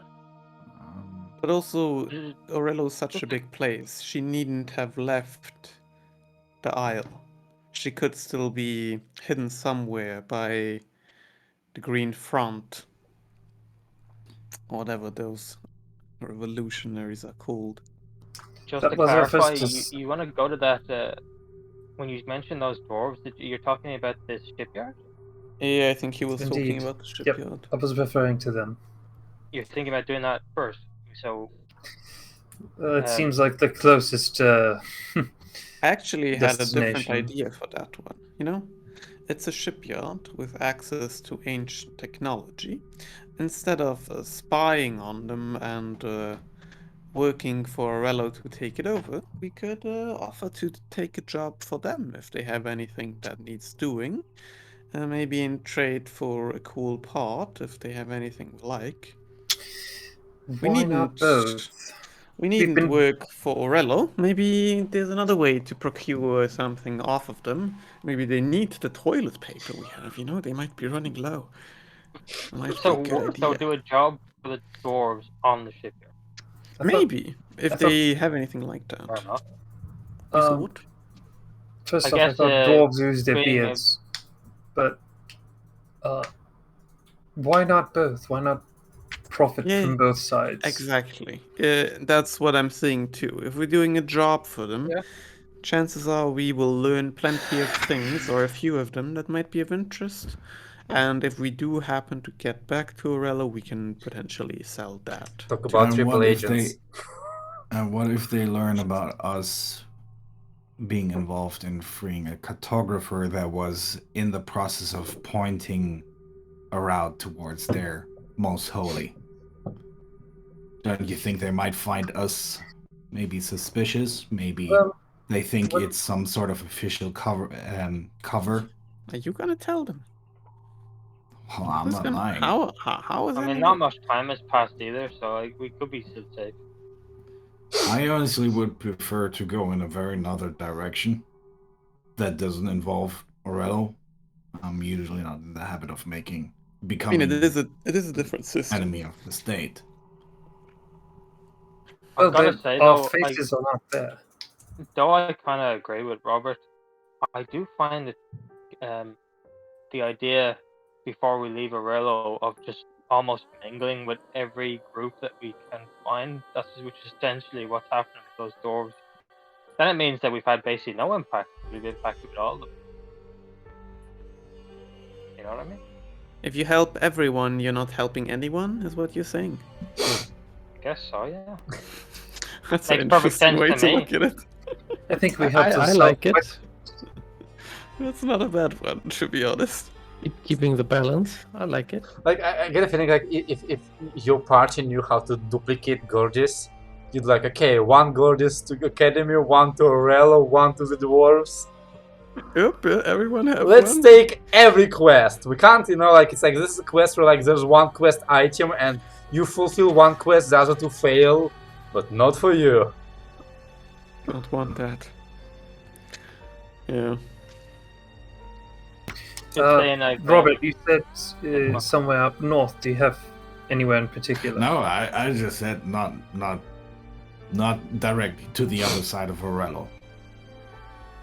but also Orello's such a big place. She needn't have left the Isle. She could still be hidden somewhere by the Green Front, whatever those revolutionaries are called. Just That to was our clarify, first you want to go to that, when you mentioned those dwarves, you're talking about this shipyard? Yeah, I think he was talking Indeed. about the Yep, shipyard. I was referring to them. You're thinking about doing that first, so... It seems like the closest. I actually had a different destination. idea for that one. You know, it's a shipyard with access to ancient technology. Instead of spying on them and working for Orello to take it over, we could offer to take a job for them if they have anything that needs doing. Maybe in trade for a cool part if they have anything we like. Why not both? We needn't been- work for Orello. Maybe there's another way to procure something off of them. Maybe they need the toilet paper we have, you know? They might be running low. Might be a good So idea. do a job for the dwarves on the shipyard. I thought- Maybe, if I thought- they have anything like Fair that. enough. You Um, thought? First I off, I guess, thought dwarves lose their being a- beards, but why not both? Why not profit Yeah, from both sides? Exactly. That's what I'm saying too. If we're doing a job for them, Yeah. chances are we will learn plenty of things, or a few of them, that might be of interest. And if we do happen to get back to Orello, we can potentially sell that. Talk about And triple what if agents. And what if they learn about us being involved in freeing a cartographer that was in the process of pointing a route towards their most holy? Don't you think they might find us maybe suspicious? Maybe they think it's some sort of official cover. Are you gonna tell them? Well, I'm not lying. How is I mean, anyone- not much time has passed either, so like, we could be still safe. I honestly would prefer to go in a very another direction that doesn't involve Orello. I'm usually not in the habit of becoming it is a different system. enemy of the state. I've got to say, our though, faces are not there. though I kind of agree with Robert, I do find that the idea before we leave Orello of just almost mingling with every group that we can find, which is essentially what's happening with those dwarves. Then it means that we've had basically no impact. We've impacted with all of them. You know what I mean? If you help everyone, you're not helping anyone, is what you're saying. I guess so, yeah. That's Makes an perfect interesting sense way to to me. look at it. I think we have to. I like it. That's not a bad one, to be honest. Keeping the balance. I like it. Like I get a feeling like if your party knew how to duplicate Gorges, you'd like, okay, one Gorges to Academy, one to Orello, one to the dwarves. Yep, everyone have Let's one. take every quest. We can't, like it's like this is a quest where like there's one quest item and you fulfill one quest, the other two fail, but not for you. Don't want that. Yeah. Saying like Robert, you said somewhere up north. Do you have anywhere in particular? No, I just said not directly to the other side of Orello.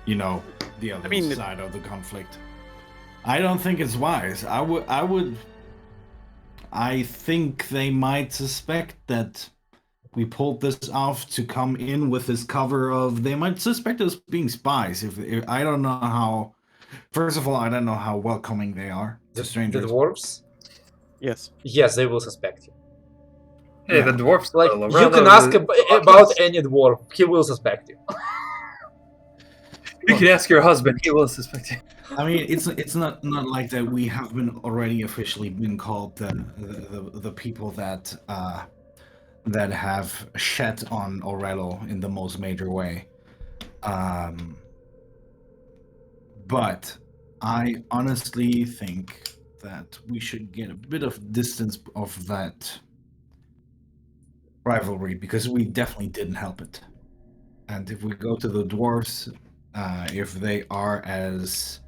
The other side of the conflict. I don't think it's wise. I think they might suspect that we pulled this off to come in with this cover of. They might suspect us being spies. If I don't know how. First of all, I don't know how welcoming they are to strangers. The dwarves? Yes. Yes, they will suspect you. Hey, the dwarfs. Like Orello you can ask about any dwarf, he will suspect you. You can ask your husband; he will suspect you. I mean, it's not like that. We have been already officially been called the people that have shed on Orello in the most major way. But I honestly think that we should get a bit of distance of that rivalry because we definitely didn't help it. And if we go to the dwarves, if they are as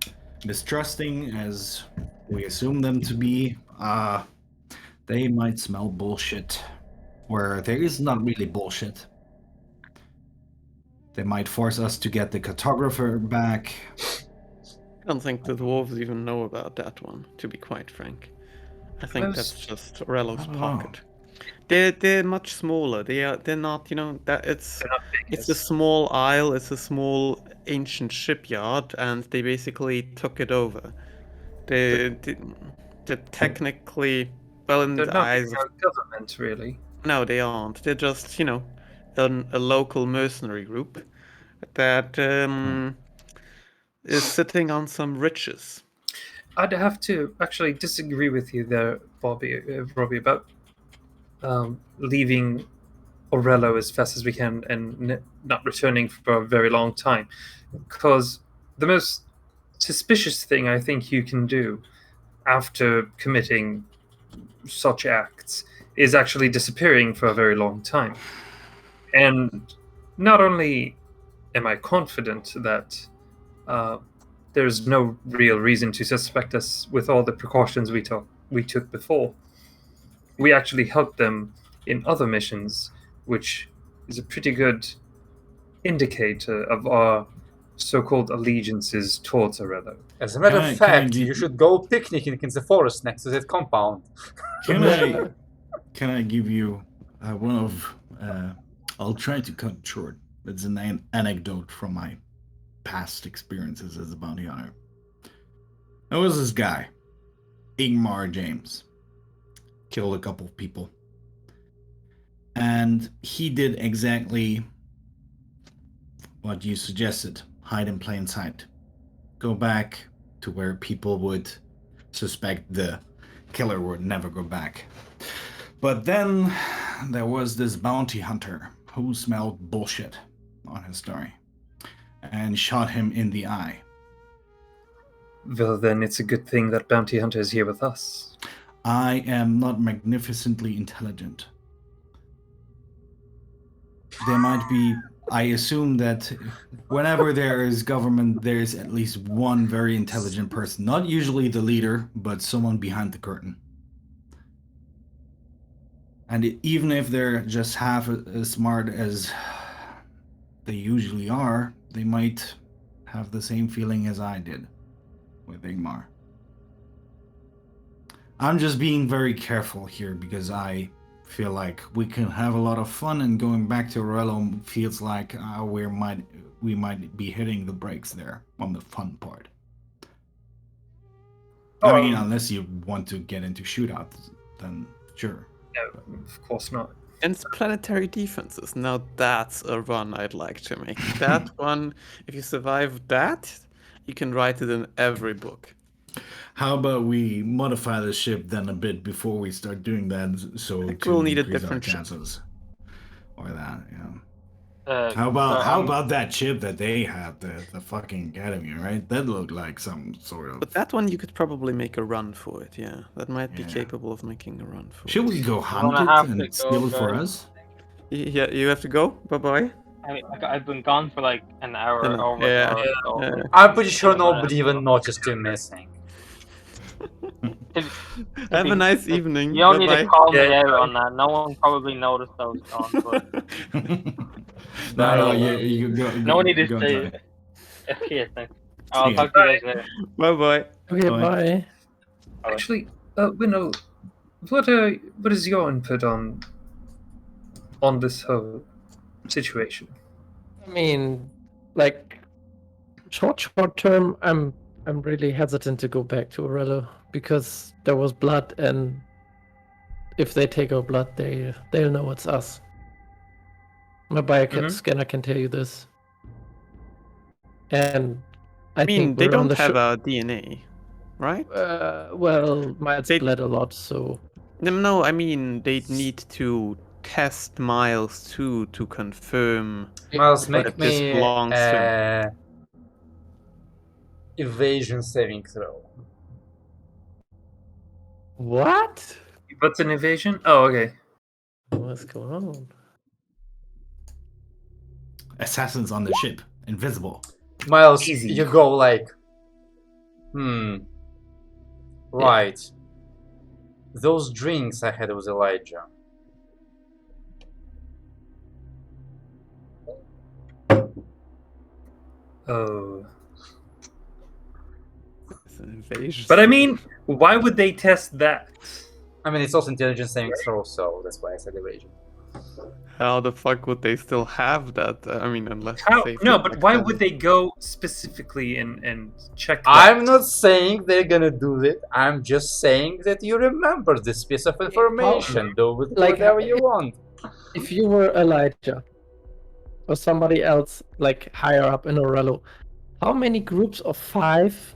mistrusting as we assume them to be, they might smell bullshit where there is not really bullshit. They might force us to get the cartographer back. I don't think the dwarves even know about that one, to be quite frank. I think that's just Orello's pocket. They're much smaller. They're not, that it's a small isle, it's a small ancient shipyard, and they basically took it over. They're technically, well, in the eyes of government, really. No, they aren't. They're just, a local mercenary group that is sitting on some riches. I'd have to actually disagree with you there, Robbie, about leaving Orello as fast as we can and not returning for a very long time. Because the most suspicious thing I think you can do after committing such acts is actually disappearing for a very long time. And not only am I confident that there's no real reason to suspect us with all the precautions we took before, we actually helped them in other missions, which is a pretty good indicator of our so-called allegiances towards Orello. As a matter Can I- of can I fact, give- you should go picnicking in the forest next to that compound. Can I give you one of? I'll try to cut it short. It's an anecdote from my past experiences as a bounty hunter. There was this guy, Ingmar James, killed a couple of people, and he did exactly what you suggested: hide in plain sight, go back to where people would suspect the killer would never go back. But then there was this bounty hunter who smelled bullshit on his story and shot him in the eye. Well, then it's a good thing that bounty hunter is here with us. I am not magnificently intelligent. There might be, I assume that whenever there is government, there is at least one very intelligent person. Not usually the leader, but someone behind the curtain. And even if they're just half as smart as they usually are, they might have the same feeling as I did with Ingmar. I'm just being very careful here because I feel like we can have a lot of fun, and going back to Orello feels like we might be hitting the brakes there on the fun part. I mean, unless you want to get into shootouts, then sure. No, of course not. And planetary defenses. Now that's a run I'd like to make. That one, if you survive that, you can write it in every book. How about we modify the ship then a bit before we start doing that, so We'll to need a increase our different ship. chances, or that, Uh, How about that ship that they had, the fucking academy, right? That looked like some sort of. But that one you could probably make a run for it, yeah. That might be Yeah. capable of making a run for Should it. we go gonna hunt have it to and go, steal it for guys. us? Yeah, you have to go? Bye-bye? I mean, I've been gone for like an hour I know, over yeah, an hour, so yeah. I'm pretty sure nobody even noticed you missing. Have a nice evening. You don't need to Bye-bye. call me Yeah, out bye. on that. No one probably noticed I was gone, but No, you go. no one needed go to say try. it. Okay, thanks. I'll Yeah. talk to you guys later. Bye-bye. Okay, Bye. bye. Actually, Winnow, what is your input on this whole situation? I mean, like, short term, I'm really hesitant to go back to Orello because there was blood, and if they take our blood, they'll know it's us. My scanner can tell you this. And I I mean, think they we're on don't the have our DNA, right? well, Miles They- bled a lot, so No, I mean, they need to test Miles too to confirm. Miles, make But this me belongs to evasion saving throw. what? What's an evasion? Oh, okay. What's going on? Assassins on the ship, invisible. Miles, Easy. you go like, right. Those drinks I had with Elijah. Oh. It's an invasion. But I mean, why would they test that? I mean, it's also intelligence saving throw, so that's why I said evasion. How the fuck would they still have that? I mean, unless How? they No, feel but like why that. would they go specifically and check that? I'm not saying they're gonna do it. I'm just saying that you remember this piece of information. Do with it like, whatever you want. If you were Elijah or somebody else like higher up in Orello, how many groups of 5,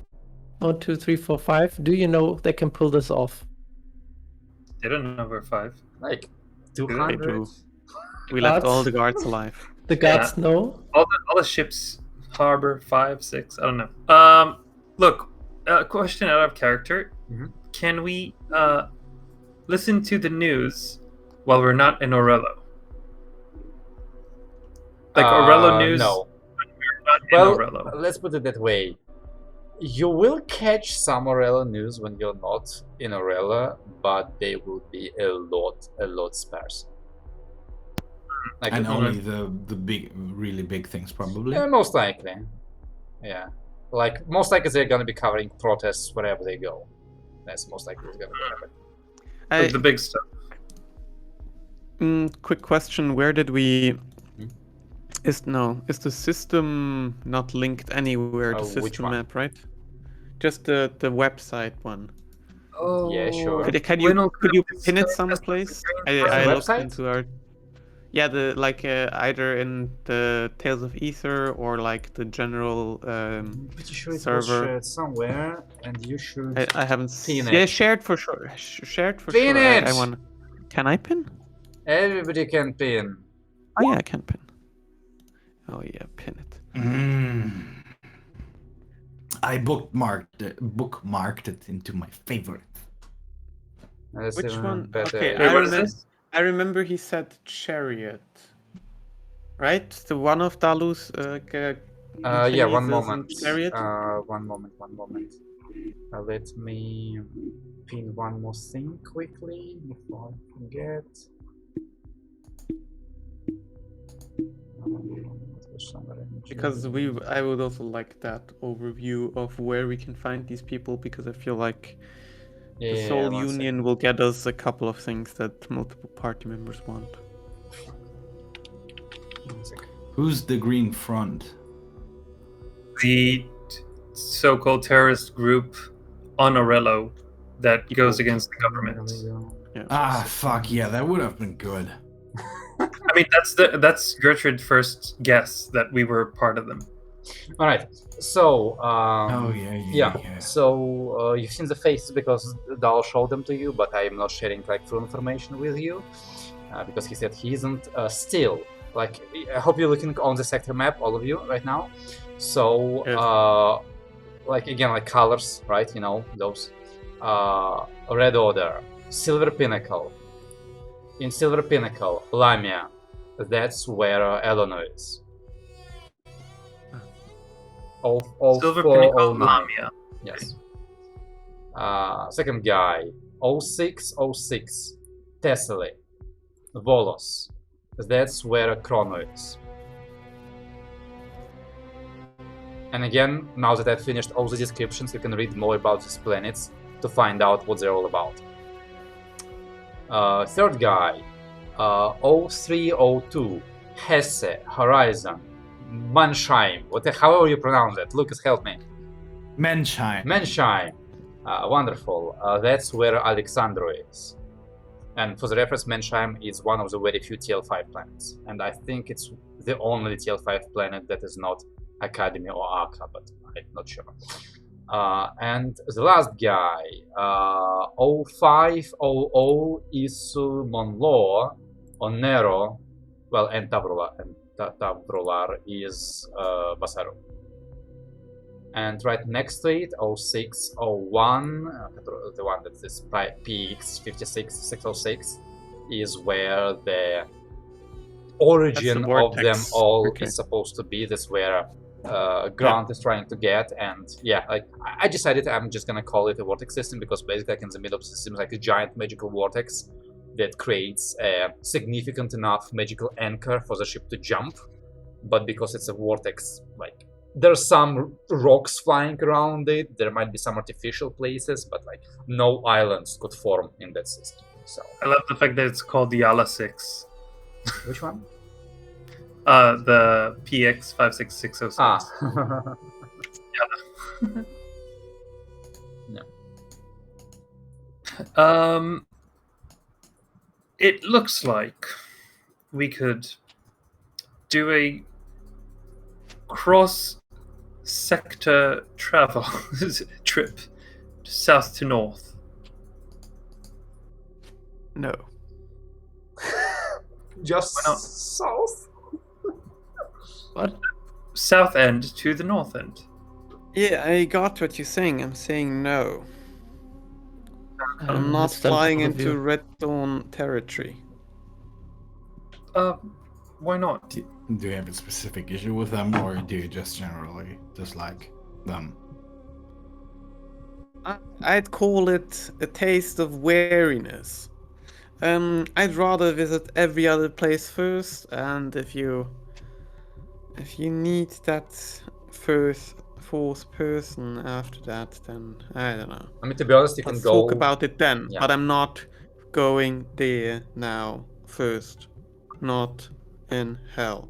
1, 2, 3, 4, 5, do you know they can pull this off? They don't know we're 5. Like They 200. do. We left all Guards? the guards alive. The guards know? All the ships harbor 5, 6. I don't know. Look, question out of character. Mhm. Can we listen to the news while we're not in Orello? Like Orello news. No. When we're not Well, in Orello. let's put it that way. You will catch some Orello news when you're not in Orello, but they will be a lot sparse. Like, And only the big, really big things, probably. most likely. Yeah. Like, most likely they're gonna be covering protests wherever they go. That's most likely what's gonna happen. Like the big stuff. Quick question: where did we? Hmm? Is the system not linked anywhere? The which system one? map, right? Just the website one. Oh, Yeah, sure. Could you pin it someplace? I looked website? into our. Yeah, the either in the Tales of Aether or like the general I'm pretty sure it was server. shared somewhere, and you should I haven't pin Yeah, it. shared for sure. Shared for Pin sure. it! I want. Can I pin? Everybody can pin. Oh yeah, I can pin. Oh yeah, pin it. I bookmarked it into my favorite. That's Which even one? better. Okay, Wait, what is this? I remember he said chariot. Right? The one of Dalu's Yeah, one Chinese moment. isn't chariot? One moment. Let me pin one more thing quickly before I forget. Because I would also like that overview of where we can find these people, because I feel like the Soul Union will get us a couple of things that multiple party members want. Who's the Green Front? The so-called terrorist group on Orello that goes against the government. Yeah. Fuck yeah, that would have been good. I mean, that's Gertrude's first guess that we were part of them. All right. So. Yeah. So you've seen the faces because Dal showed them to you, but I am not sharing like full information with you because he said he isn't still. Like, I hope you're looking on the sector map, all of you, right now. So, Yes. like again, like colors, right? You know those. Red Order, Silver Pinnacle. In Silver Pinnacle, Lamia. That's where Eleanor is. All Silver four, Pinnacle, all nine. Lamia. Yes. Second guy, 0606, Tessely, Volos. That's where Chrono is. And again, now that I've finished all the descriptions, you can read more about these planets to find out what they're all about. Third guy, 0302, Hesse, Horizon, Mansheim, however you pronounce it. Lucas, help me. Mansheim. Wonderful. That's where Alexandro is. And for the reference, Mansheim is one of the very few TL5 planets. And I think it's the only TL5 planet that is not Academy or Arca, but I'm not sure. And the last guy, 0500 is Monlo, Onero, well, and Tavrolar. And Tavrolar is Basaro. And right next to it, 0601, the one that is PX 56606, is where the origin of them all is supposed to be. That's where Grant is trying to get. And yeah, like I decided I'm just gonna call it a vortex system because basically, like in the middle of the system, like a giant magical vortex that creates a significant enough magical anchor for the ship to jump. But because it's a vortex, like, there's some rocks flying around it, there might be some artificial places, but like no islands could form in that system. So I love the fact that it's called the Yala 6. Which one? The PX 56606. Yeah. It looks like we could do a cross-sector travel trip south to north. No. Just south? What? South end to the north end. Yeah, I got what you're saying. I'm saying no. I'm not missed that flying overview. into Red Dawn territory. Why not? Do you have a specific issue with them, or do you just generally dislike them? I'd call it a taste of wariness. I'd rather visit every other place first, and if you need that fourth person after that, then I don't know. I mean, to be honest, you can Let's go. talk about it then. Yeah. But I'm not going there now first. Not in hell.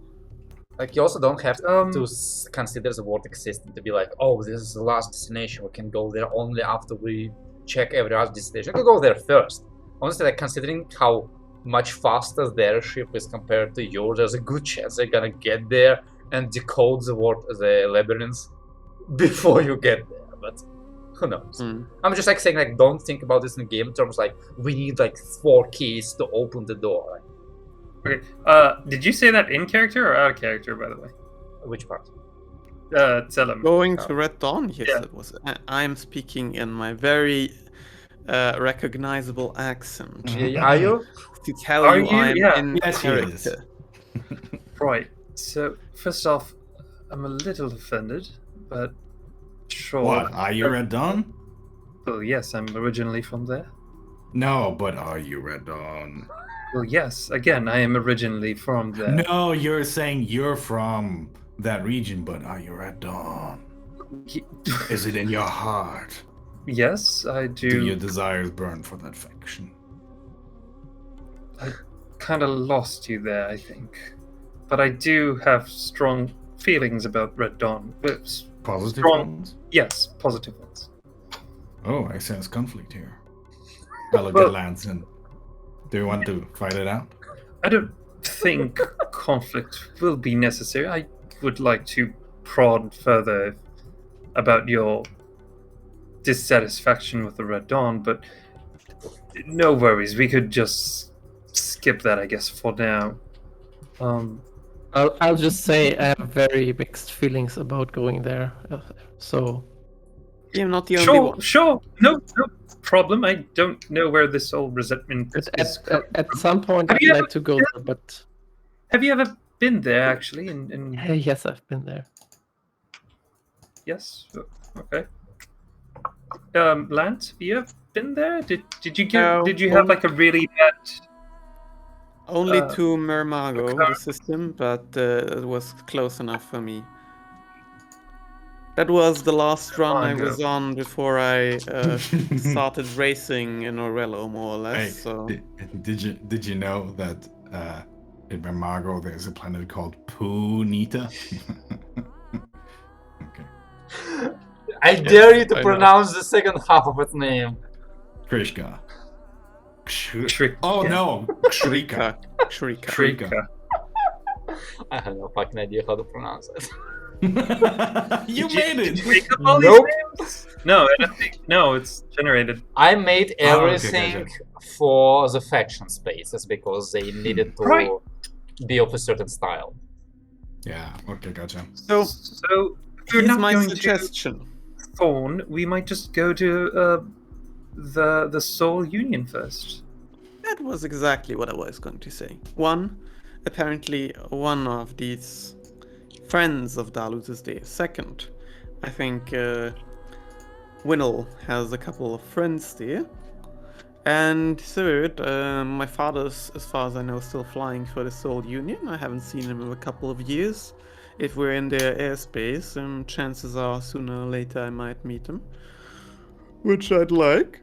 Like, you also don't have to consider the world existing to be like, oh, this is the last destination. We can go there only after we check every other destination. You can go there first. Honestly, like, considering how much faster their ship is compared to yours, there's a good chance they're gonna get there and decode the labyrinth before you get there. But who knows? I'm just like saying, like, don't think about this in game terms. Like, we need like 4 keys to open the door. Okay. Did you say that in character or out of character, by the way? Which part? Tell him. Going to Red Dawn? Yes, Yeah. it was. I'm speaking in my very recognizable accent. Are you? To tell Are you, you? I'm Yeah. in Yes, he is. character. Right. So, first off, I'm a little offended, but sure. What? Are you Red Dawn? Well, yes, I'm originally from there. No, but are you Red Dawn? Well, yes, again, I am originally from there. No, you're saying you're from that region, but are you Red Dawn? Is it in your heart? Yes, I do. Do your desires burn for that faction? I kind of lost you there, I think. But I do have strong feelings about Red Dawn. Positive Strong. ones? Yes, positive ones. Oh, I sense conflict here. I'll look at Lance and do you want to fight it out? I don't think conflict will be necessary. I would like to prod further about your dissatisfaction with the Red Dawn, but no worries. We could just skip that, I guess, for now. I'll just say I have very mixed feelings about going there. So You're not the only one. Sure. No problem. I don't know where this whole resentment is at some point Have I'd you like ever- to go there, but Have you ever been there, actually? In yes, I've been there. Yes. Okay. Lance, have you ever been there? Did you get? No. Did you have like a really bad? Only Uh, to Mermago, okay. the system, but it was close enough for me. That was the last run I Mermago. was on before I started racing in Orello, more or less. Hey, So did you know that in Mermago there's a planet called Punita? Okay. I dare you to I know. pronounce the second half of its name. Krishka. Trick. Oh yeah. no, Shrika. Shrika. Shrika. I have no fucking idea how to pronounce it. You Did made Did it. you make up all Nope. these names? No, I don't think. No, it's generated. I made Oh, okay, everything gotcha. for the faction spaces because they needed to Right. be of a certain style. Yeah. Okay, gotcha. So So if you're here's not my going suggestion. to Thorn, we might just go to the Soul Union first. That was exactly what I was going to say. Apparently one of these friends of Dalus is there. Second, I think Winnell has a couple of friends there. And third, my father's, as far as I know, still flying for the Soul Union. I haven't seen him in a couple of years. If we're in their airspace, chances are sooner or later I might meet him. Which I'd like.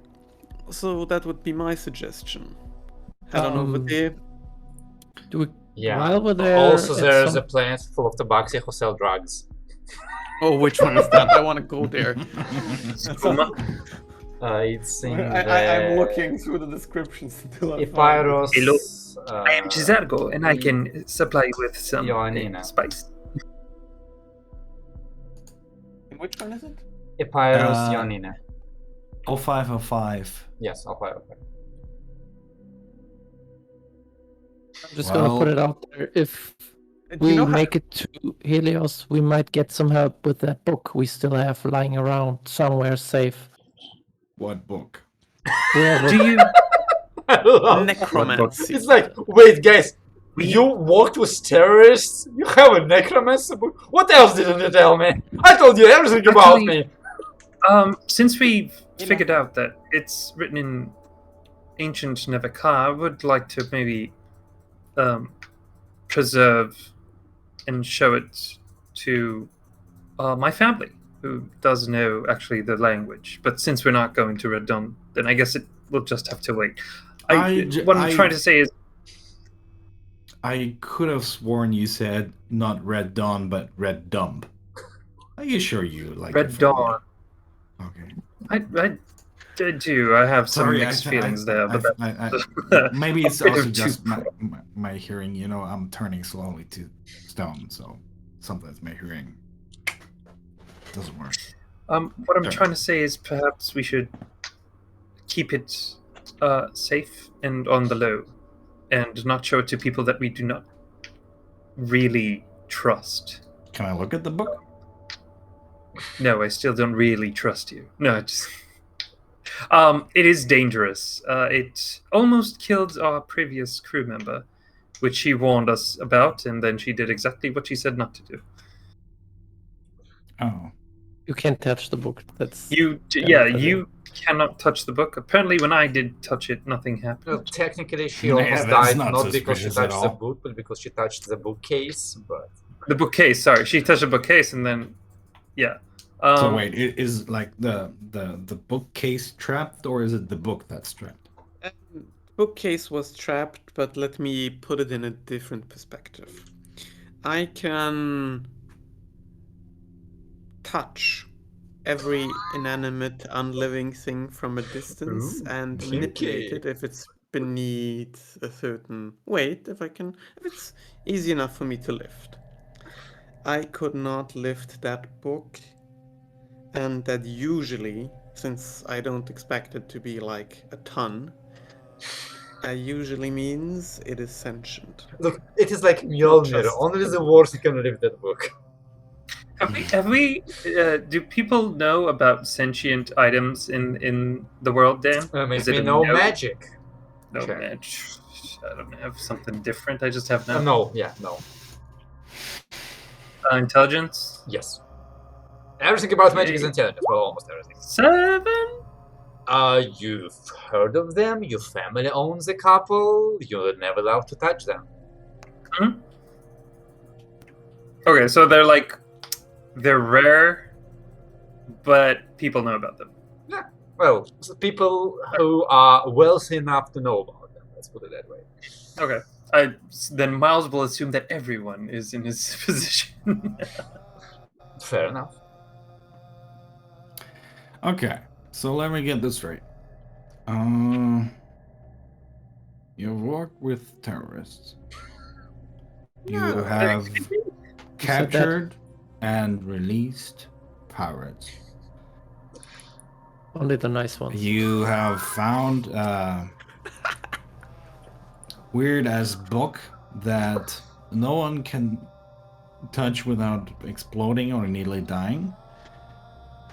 So that would be my suggestion. Head on over there. Do we? Yeah. While we're there, Also, at there's some- a planet full of tabaxi who sell drugs. Oh, which one is that? I want to go there. Kuma. It's in I'm looking through the descriptions until I find it. Epirus. Hello. I am Chisargo, and I can supply you with some Ioannina. spice. And which one is it? Epirus Uh, Ioannina. 0505. Yes, okay. I'm just gonna put Well- it out there. If Do we you know make it to Helios, we might get some help with that book we still have lying around somewhere safe. What book? Wherever. Do you? I love- necromancy? It's like, wait, guys, you worked with terrorists? You have a necromancer book? What else didn't you tell me? I told you everything about me. Since we've figured out that it's written in ancient Nevakar, I would like to maybe preserve and show it to my family. who does know actually the language. But since we're not going to Red Dawn, then I guess we'll just have to wait. What I'm trying to say is, I could have sworn you said not Red Dawn, but Red Dump. Are you sure you like Red Dawn. Okay. I do. I have some mixed feelings there, but maybe it's also just my hearing. You know, I'm turning slowly to stone, so sometimes my hearing doesn't work. What I'm trying to say is perhaps we should keep it safe and on the low, and not show it to people that we do not really trust. Can I look at the book? No, I still don't really trust you. No, it is dangerous. It almost killed our previous crew member, which she warned us about, and then she did exactly what she said not to do. Oh. You can't touch the book. You cannot touch the book. Apparently, when I did touch it, nothing happened. Well, technically, she almost died not because she touched the book, but because she touched the bookcase. But the bookcase, sorry, she touched the bookcase, and then, yeah. So wait, is like the bookcase trapped, or is it the book that's trapped? Bookcase was trapped, but let me put it in a different perspective. I can touch every inanimate, unliving thing from a distance and manipulate it if it's beneath a certain weight. If it's easy enough for me to lift. I could not lift that book. And that usually, since I don't expect it to be like a ton, usually means it is sentient. Look, it is like Mjolnir. Only the worst can lift that book. Have we? Do people know about sentient items in the world, Dan? Maybe no magic. No magic. I don't have something different. I just have no. No. Intelligence. Yes. Everything about magic is intelligence. Well, almost everything. 7. You've heard of them. Your family owns a couple. You're never allowed to touch them. Hmm? Okay, so they're rare, but people know about them. Yeah. Well, people who are wealthy enough to know about them. Let's put it that way. Okay. Then Miles will assume that everyone is in his position. Fair enough. Okay, so let me get this straight. You work with terrorists. You have captured and released pirates. Only the nice ones. You have found a weird-ass book that no one can touch without exploding or nearly dying.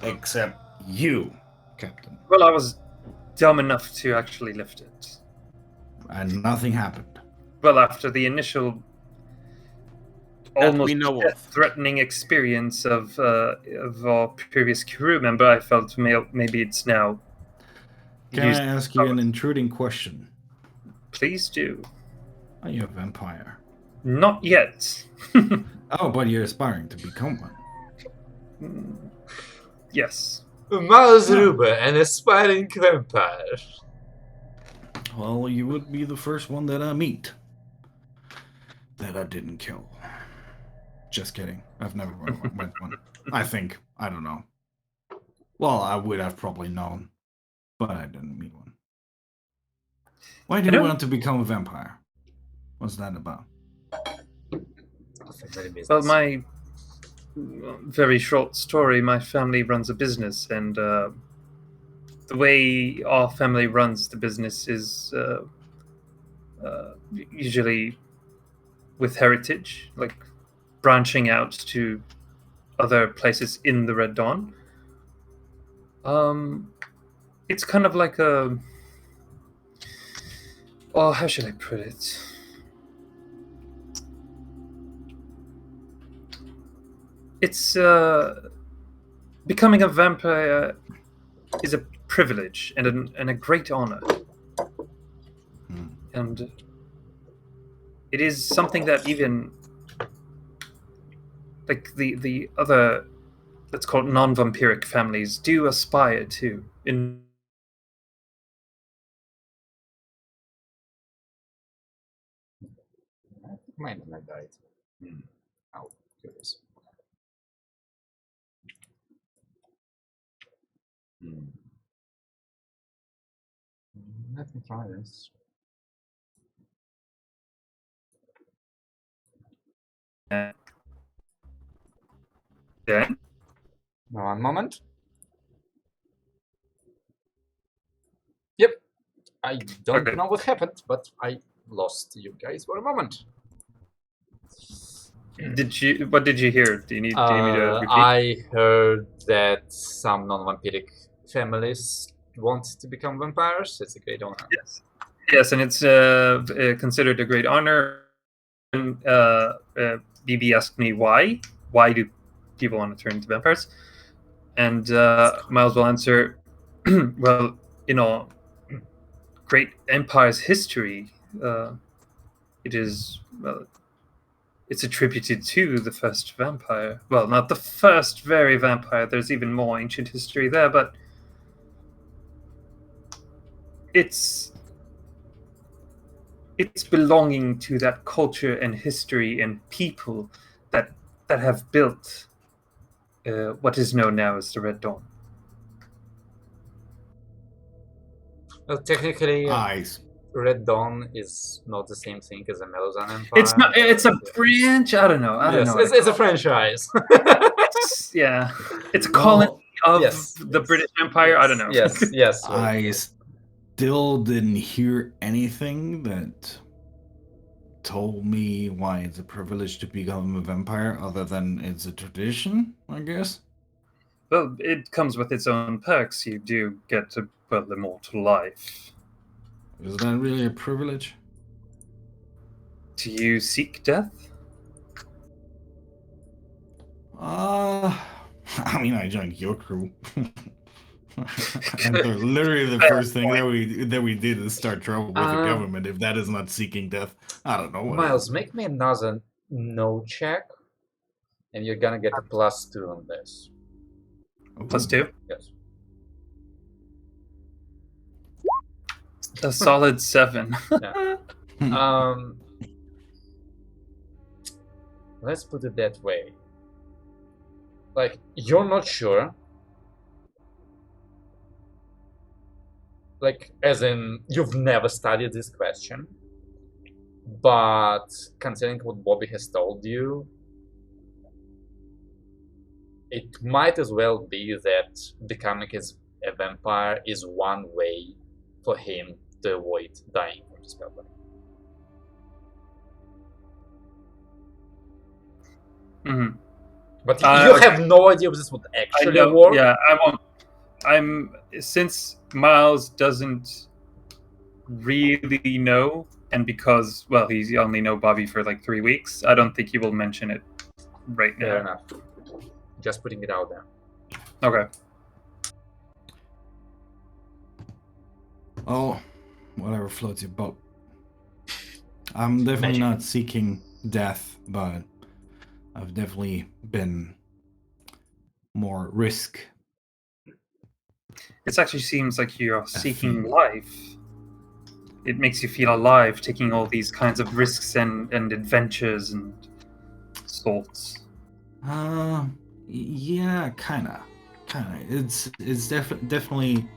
Except you, Captain. Well, I was dumb enough to actually lift it. And nothing happened. Well, after the initial almost death-threatening experience of our previous crew member, I felt maybe it's now. Can I ask you an intruding question? Please do. Are you a vampire? Not yet. Oh, but you're aspiring to become one. Yes. Miles Ruber, an aspiring vampire. Well, you would be the first one that I meet that I didn't kill. Just kidding. I've never met one. I think. I don't know. Well, I would have probably known, but I didn't meet one. Why do you want to become a vampire? What's that about? Well, my very short story, my family runs a business, and the way our family runs the business is usually with heritage, like branching out to other places in the Red Dawn. It's kind of like a... Oh, how should I put it? It's becoming a vampire is a privilege and a great honor, and it is something that even like the other let's call it non-vampiric families do aspire to. Might not died. How curious. Let me try this. Then? One moment. Yep. I don't know what happened, but I lost you guys for a moment. What did you hear? Do you need me to repeat? I heard that some non-vampiric families want to become vampires. It's a great honor. Yes, and it's considered a great honor. And BB asked me why. Why do people want to turn into vampires? And Miles will answer, well, great empire's history. It is, well, it's attributed to the first vampire. Well, not the first very vampire. There's even more ancient history there, but it's belonging to that culture and history and people that have built what is known now as the Red Dawn. Well, technically, Eyes. Red Dawn is not the same thing as a Melozan Empire. It's not. It's a branch. I don't know. It's a franchise. It's a colony of the British Empire. I don't know. Yes. I still didn't hear anything that told me why it's a privilege to become a vampire, other than it's a tradition, I guess. Well, it comes with its own perks. You do get to immortal life. Is that really a privilege? Do you seek death? I mean, I joined your crew. And literally the first thing that we did is start trouble with the government. If that is not seeking death, I don't know what Miles, make me another no check, and you're gonna get a +2 on this. +2? Yes. A solid 7. Let's put it that way. Like, you're not sure. Like, as in, you've never studied this question. But considering what Bobby has told you, it might as well be that becoming a vampire is one way for him to avoid dying from the spellbook. Mm-hmm. But you have no idea if this would actually work. Yeah, I won't. Since Miles doesn't really know, and because, well, he's only know Bobby for like 3 weeks, I don't think he will mention it right now. Fair enough. Just putting it out there. Okay. Oh, whatever floats your boat. I'm definitely not seeking death, but I've definitely been more risk. It actually seems like you're seeking life. It makes you feel alive, taking all these kinds of risks and adventures and sorts. Yeah, kinda. It's definitely,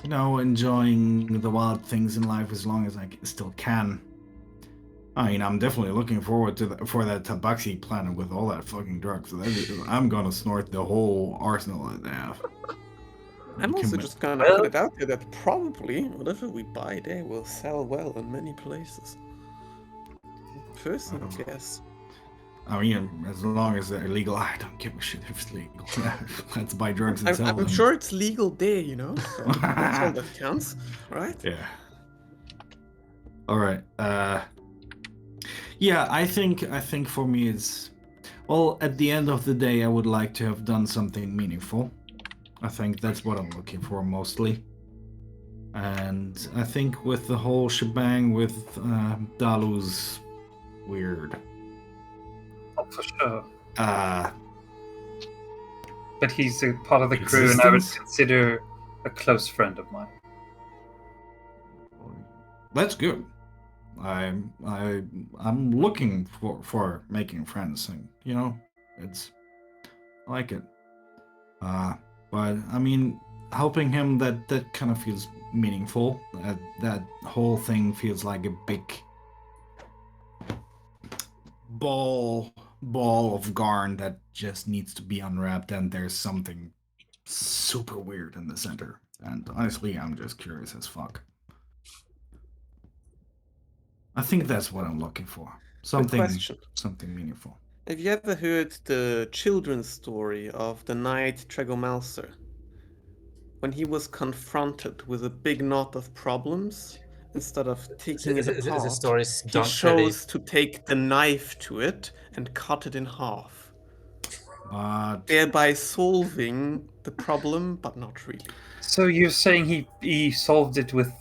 enjoying the wild things in life as long as I still can. I mean, I'm definitely looking forward for that Tabaxi planet with all that fucking drugs. I'm gonna snort the whole arsenal that they have. I'm also just gonna put it out there that probably whatever we buy there will sell well in many places. Personal guess. I mean, as long as they're legal, I don't give a shit if it's legal. Let's buy drugs and sell them. I'm sure it's legal there, So that's all that counts, right? Yeah. All right. Yeah, I think for me it's, well, at the end of the day, I would like to have done something meaningful. I think that's what I'm looking for mostly. And I think with the whole shebang with Dalu's weird. Oh, for sure. but he's a part of the crew, and I would Existence? consider a close friend of mine. That's good. I'm looking for making friends, and it's I like it. But I mean, helping him that kind of feels meaningful. That whole thing feels like a big ball of garn that just needs to be unwrapped, and there's something super weird in the center. And honestly, I'm just curious as fuck. I think that's what I'm looking for. Something meaningful. Have you ever heard the children's story of the knight Tregomalcer? When he was confronted with a big knot of problems, instead of taking it apart, he chose to take the knife to it and cut it in half. Thereby solving the problem, but not really. So you're saying he solved it with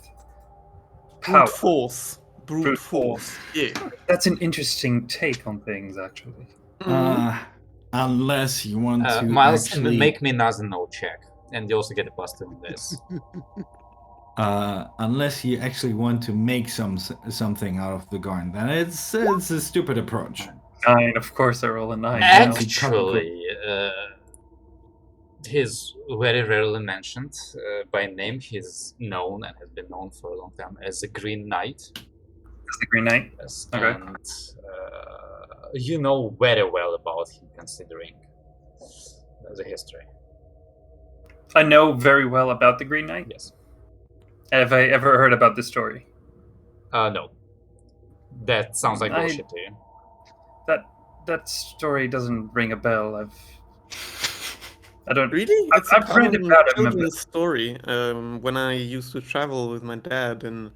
power? Brute force. Yeah. That's an interesting take on things, actually. Unless you want to Miles, actually make me no check, and you also get a +2 on this. Unless you actually want to make something out of the garn, then it's a stupid approach. 9, of course, I roll a 9. Actually, he's very rarely mentioned by name. He's known and has been known for a long time as the Green Knight. As the Green Knight? Yes, okay. And you know very well about him, considering the history. I know very well about the Green Knight? Yes. Have I ever heard about this story? No. That sounds like bullshit to you. That story doesn't ring a bell. I don't really. I've read about it. Children's story. When I used to travel with my dad in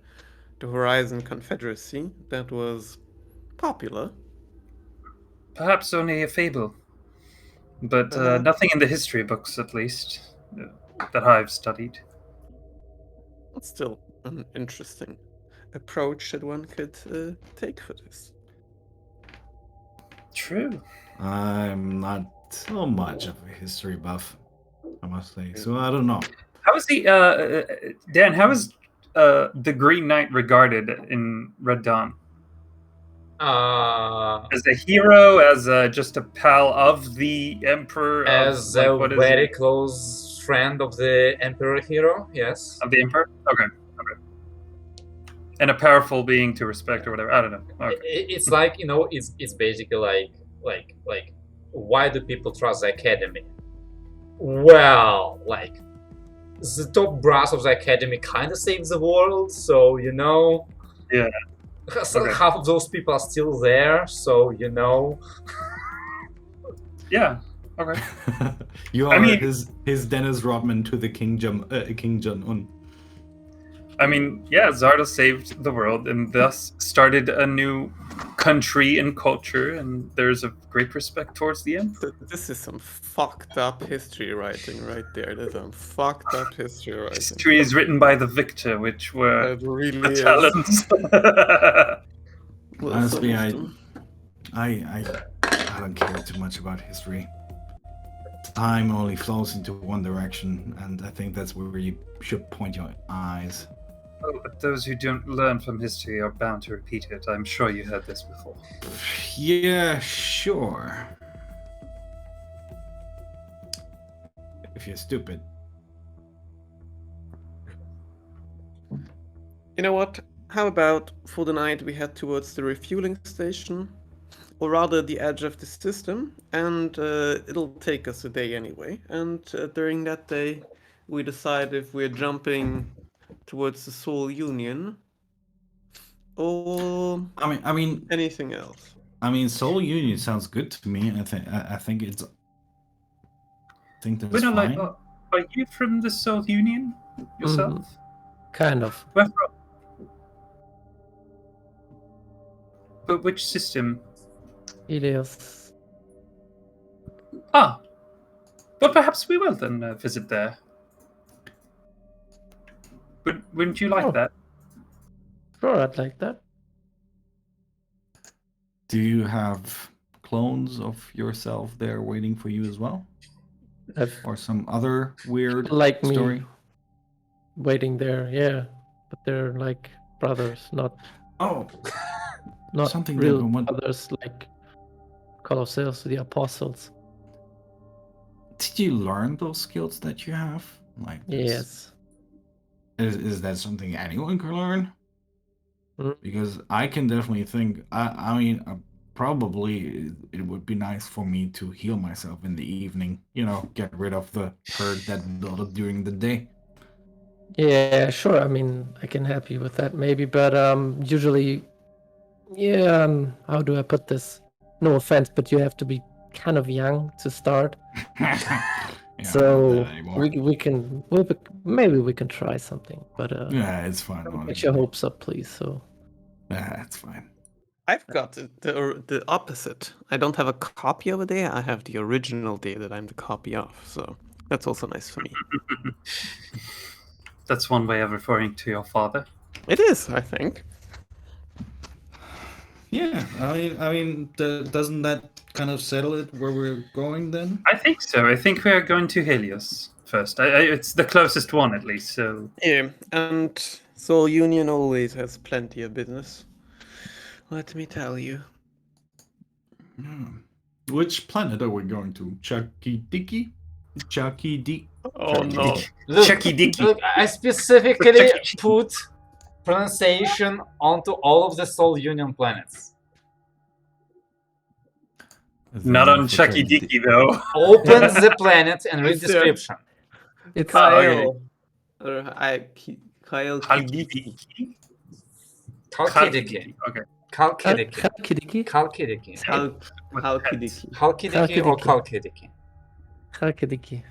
the Horizon Confederacy, that was popular. Perhaps only a fable, but nothing in the history books, at least, that I've studied. It's still an interesting approach that one could take for this. True. I'm not so much of a history buff, I must say, so I don't know. How is Dan, how is the Green Knight regarded in Red Dawn? As a hero, as just a pal of the Emperor? As a very close friend of the Emperor hero, yes. Of the Emperor? Okay. And a powerful being to respect or whatever. I don't know. Okay. It's like, it's basically like why do people trust the Academy? Well, like, the top brass of the Academy kind of saves the world, so, Yeah. So half of those people are still there, so, Yeah. Okay. You are his Dennis Rodman to the King Jong-un. I mean, yeah, Zarda saved the world and thus started a new country and culture, and there's a great respect towards the Emperor. This is some fucked up history writing right there. There's some fucked up history writing. History is written by the victor, which were the talents. Honestly, I don't care too much about history. Time only flows into one direction, and I think that's where you should point your eyes. Oh, but those who don't learn from history are bound to repeat it. I'm sure you heard this before. Yeah, sure. If you're stupid. You know what? How about for the night we head towards the refueling station? Or rather the edge of the system, and it'll take us a day anyway. And during that day, we decide if we're jumping towards the Soul Union or I mean anything else. I mean, Soul Union sounds good to me. I think that's fine. Like, are you from the Soul Union yourself? Kind of. Where from? But which system? Helios. Ah, but perhaps we will then visit there. Wouldn't you like that? Sure, I'd like that. Do you have clones of yourself there waiting for you as well? or some other weird like story? me waiting there, yeah. But they're like brothers, not Something real that one. brothers like Colosseus, the apostles. Did you learn those skills that you have? Like this? Yes. Is that something anyone can learn? Mm. Because I can definitely think. I mean, probably it would be nice for me to heal myself in the evening. You know, get rid of the hurt that built up during the day. Yeah, sure. I mean, I can help you with that maybe, but usually, yeah. How do I put this? No offense, but you have to be kind of young to start. Yeah, So we maybe we can try something, but yeah, it's fine. don't get your hopes up, please. So Yeah, it's fine. I've got the opposite. I don't have a copy of a day. I have the original day that I'm the copy of. So that's also nice for me. That's one way of referring to your father. It is, I think. Yeah, I mean, doesn't that kind of settle it where we're going then? I think so. I think we are going to Helios first. It's the closest one, at least. So Yeah, and Soul Union always has plenty of business. Let me tell you. Which planet are we going to? Chucky Dicky? Chucky D. Oh no! Chucky Dicky. Look, I specifically put pronunciation onto all of the Soul Union planets. Not on Chucky Dicky though. Open the planet and read Is there- description. it's Kyle. Kyle Kidiki. Kalkidiki. Okay. Kalkidiki. Halkidiki. Kalkidiki. Halkidiki. Halkidiki or Kalkidiki? Halkidiki.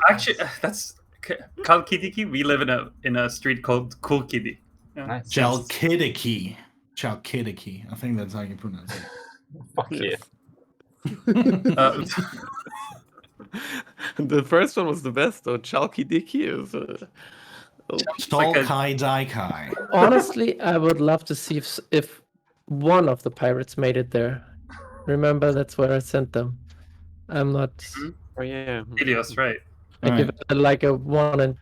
Actually, that's Kalkidiki. We live in a street called Kulkidi. Nice. Chalkidiki. Chalkidiki. I think that's how you pronounce it. Fuck yeah. The first one was the best though. Chalky Dicky is. Stalkai Daikai. Honestly, I would love to see if one of the pirates made it there. Remember, that's where I sent them. I'm not. Oh yeah. Helios, right? I give it like a 1 in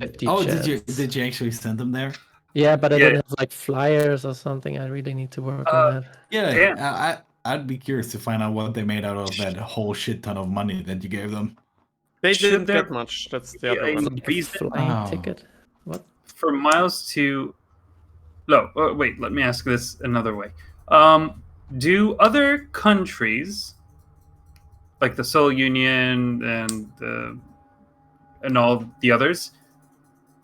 50 chance. Did you actually send them there? Yeah, but I Yeah. don't have like flyers or something. I really need to work on that. Yeah. I'd be curious to find out what they made out of that whole shit ton of money that you gave them. They Should didn't there- get much. That's the Yeah, other one. Like a reason- flying Oh. ticket. What? For Miles to. No, wait. Let me ask this another way. Do other countries, like the Soul Union and all the others,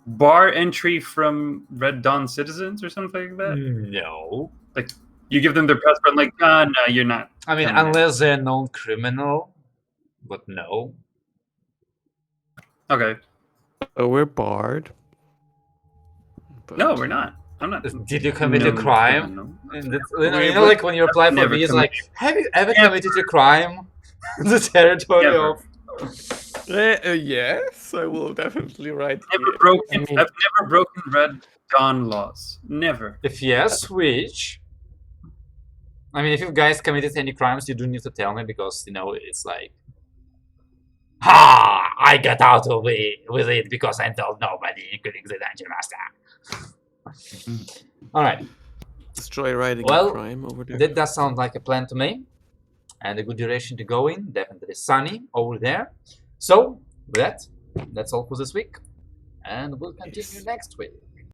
bar entry from Red Dawn citizens or something like that? No. Like you give them their passport, like, no, you're not. I mean, coming in. unless they're known criminal, but no. Okay. Oh, we're barred. But No, we're not. I'm not. Did you commit a known crime? criminal. And that's, you know, like when you apply for Never visa, like, committed. have you ever Never. committed a crime in the territory Never. of? Yes, I will definitely write. I've never broken Red Dawn laws. Never. If yes, which? I mean, if you guys committed any crimes, you do need to tell me because, you know, it's like, ha! I got out of it with it because I told nobody, including the dungeon master. All right. Destroy writing Well, a crime over there. That does sound like a plan to me, and a good duration to go in. Definitely sunny over there. So, with that, that's all for this week, and we'll continue Yes. next week.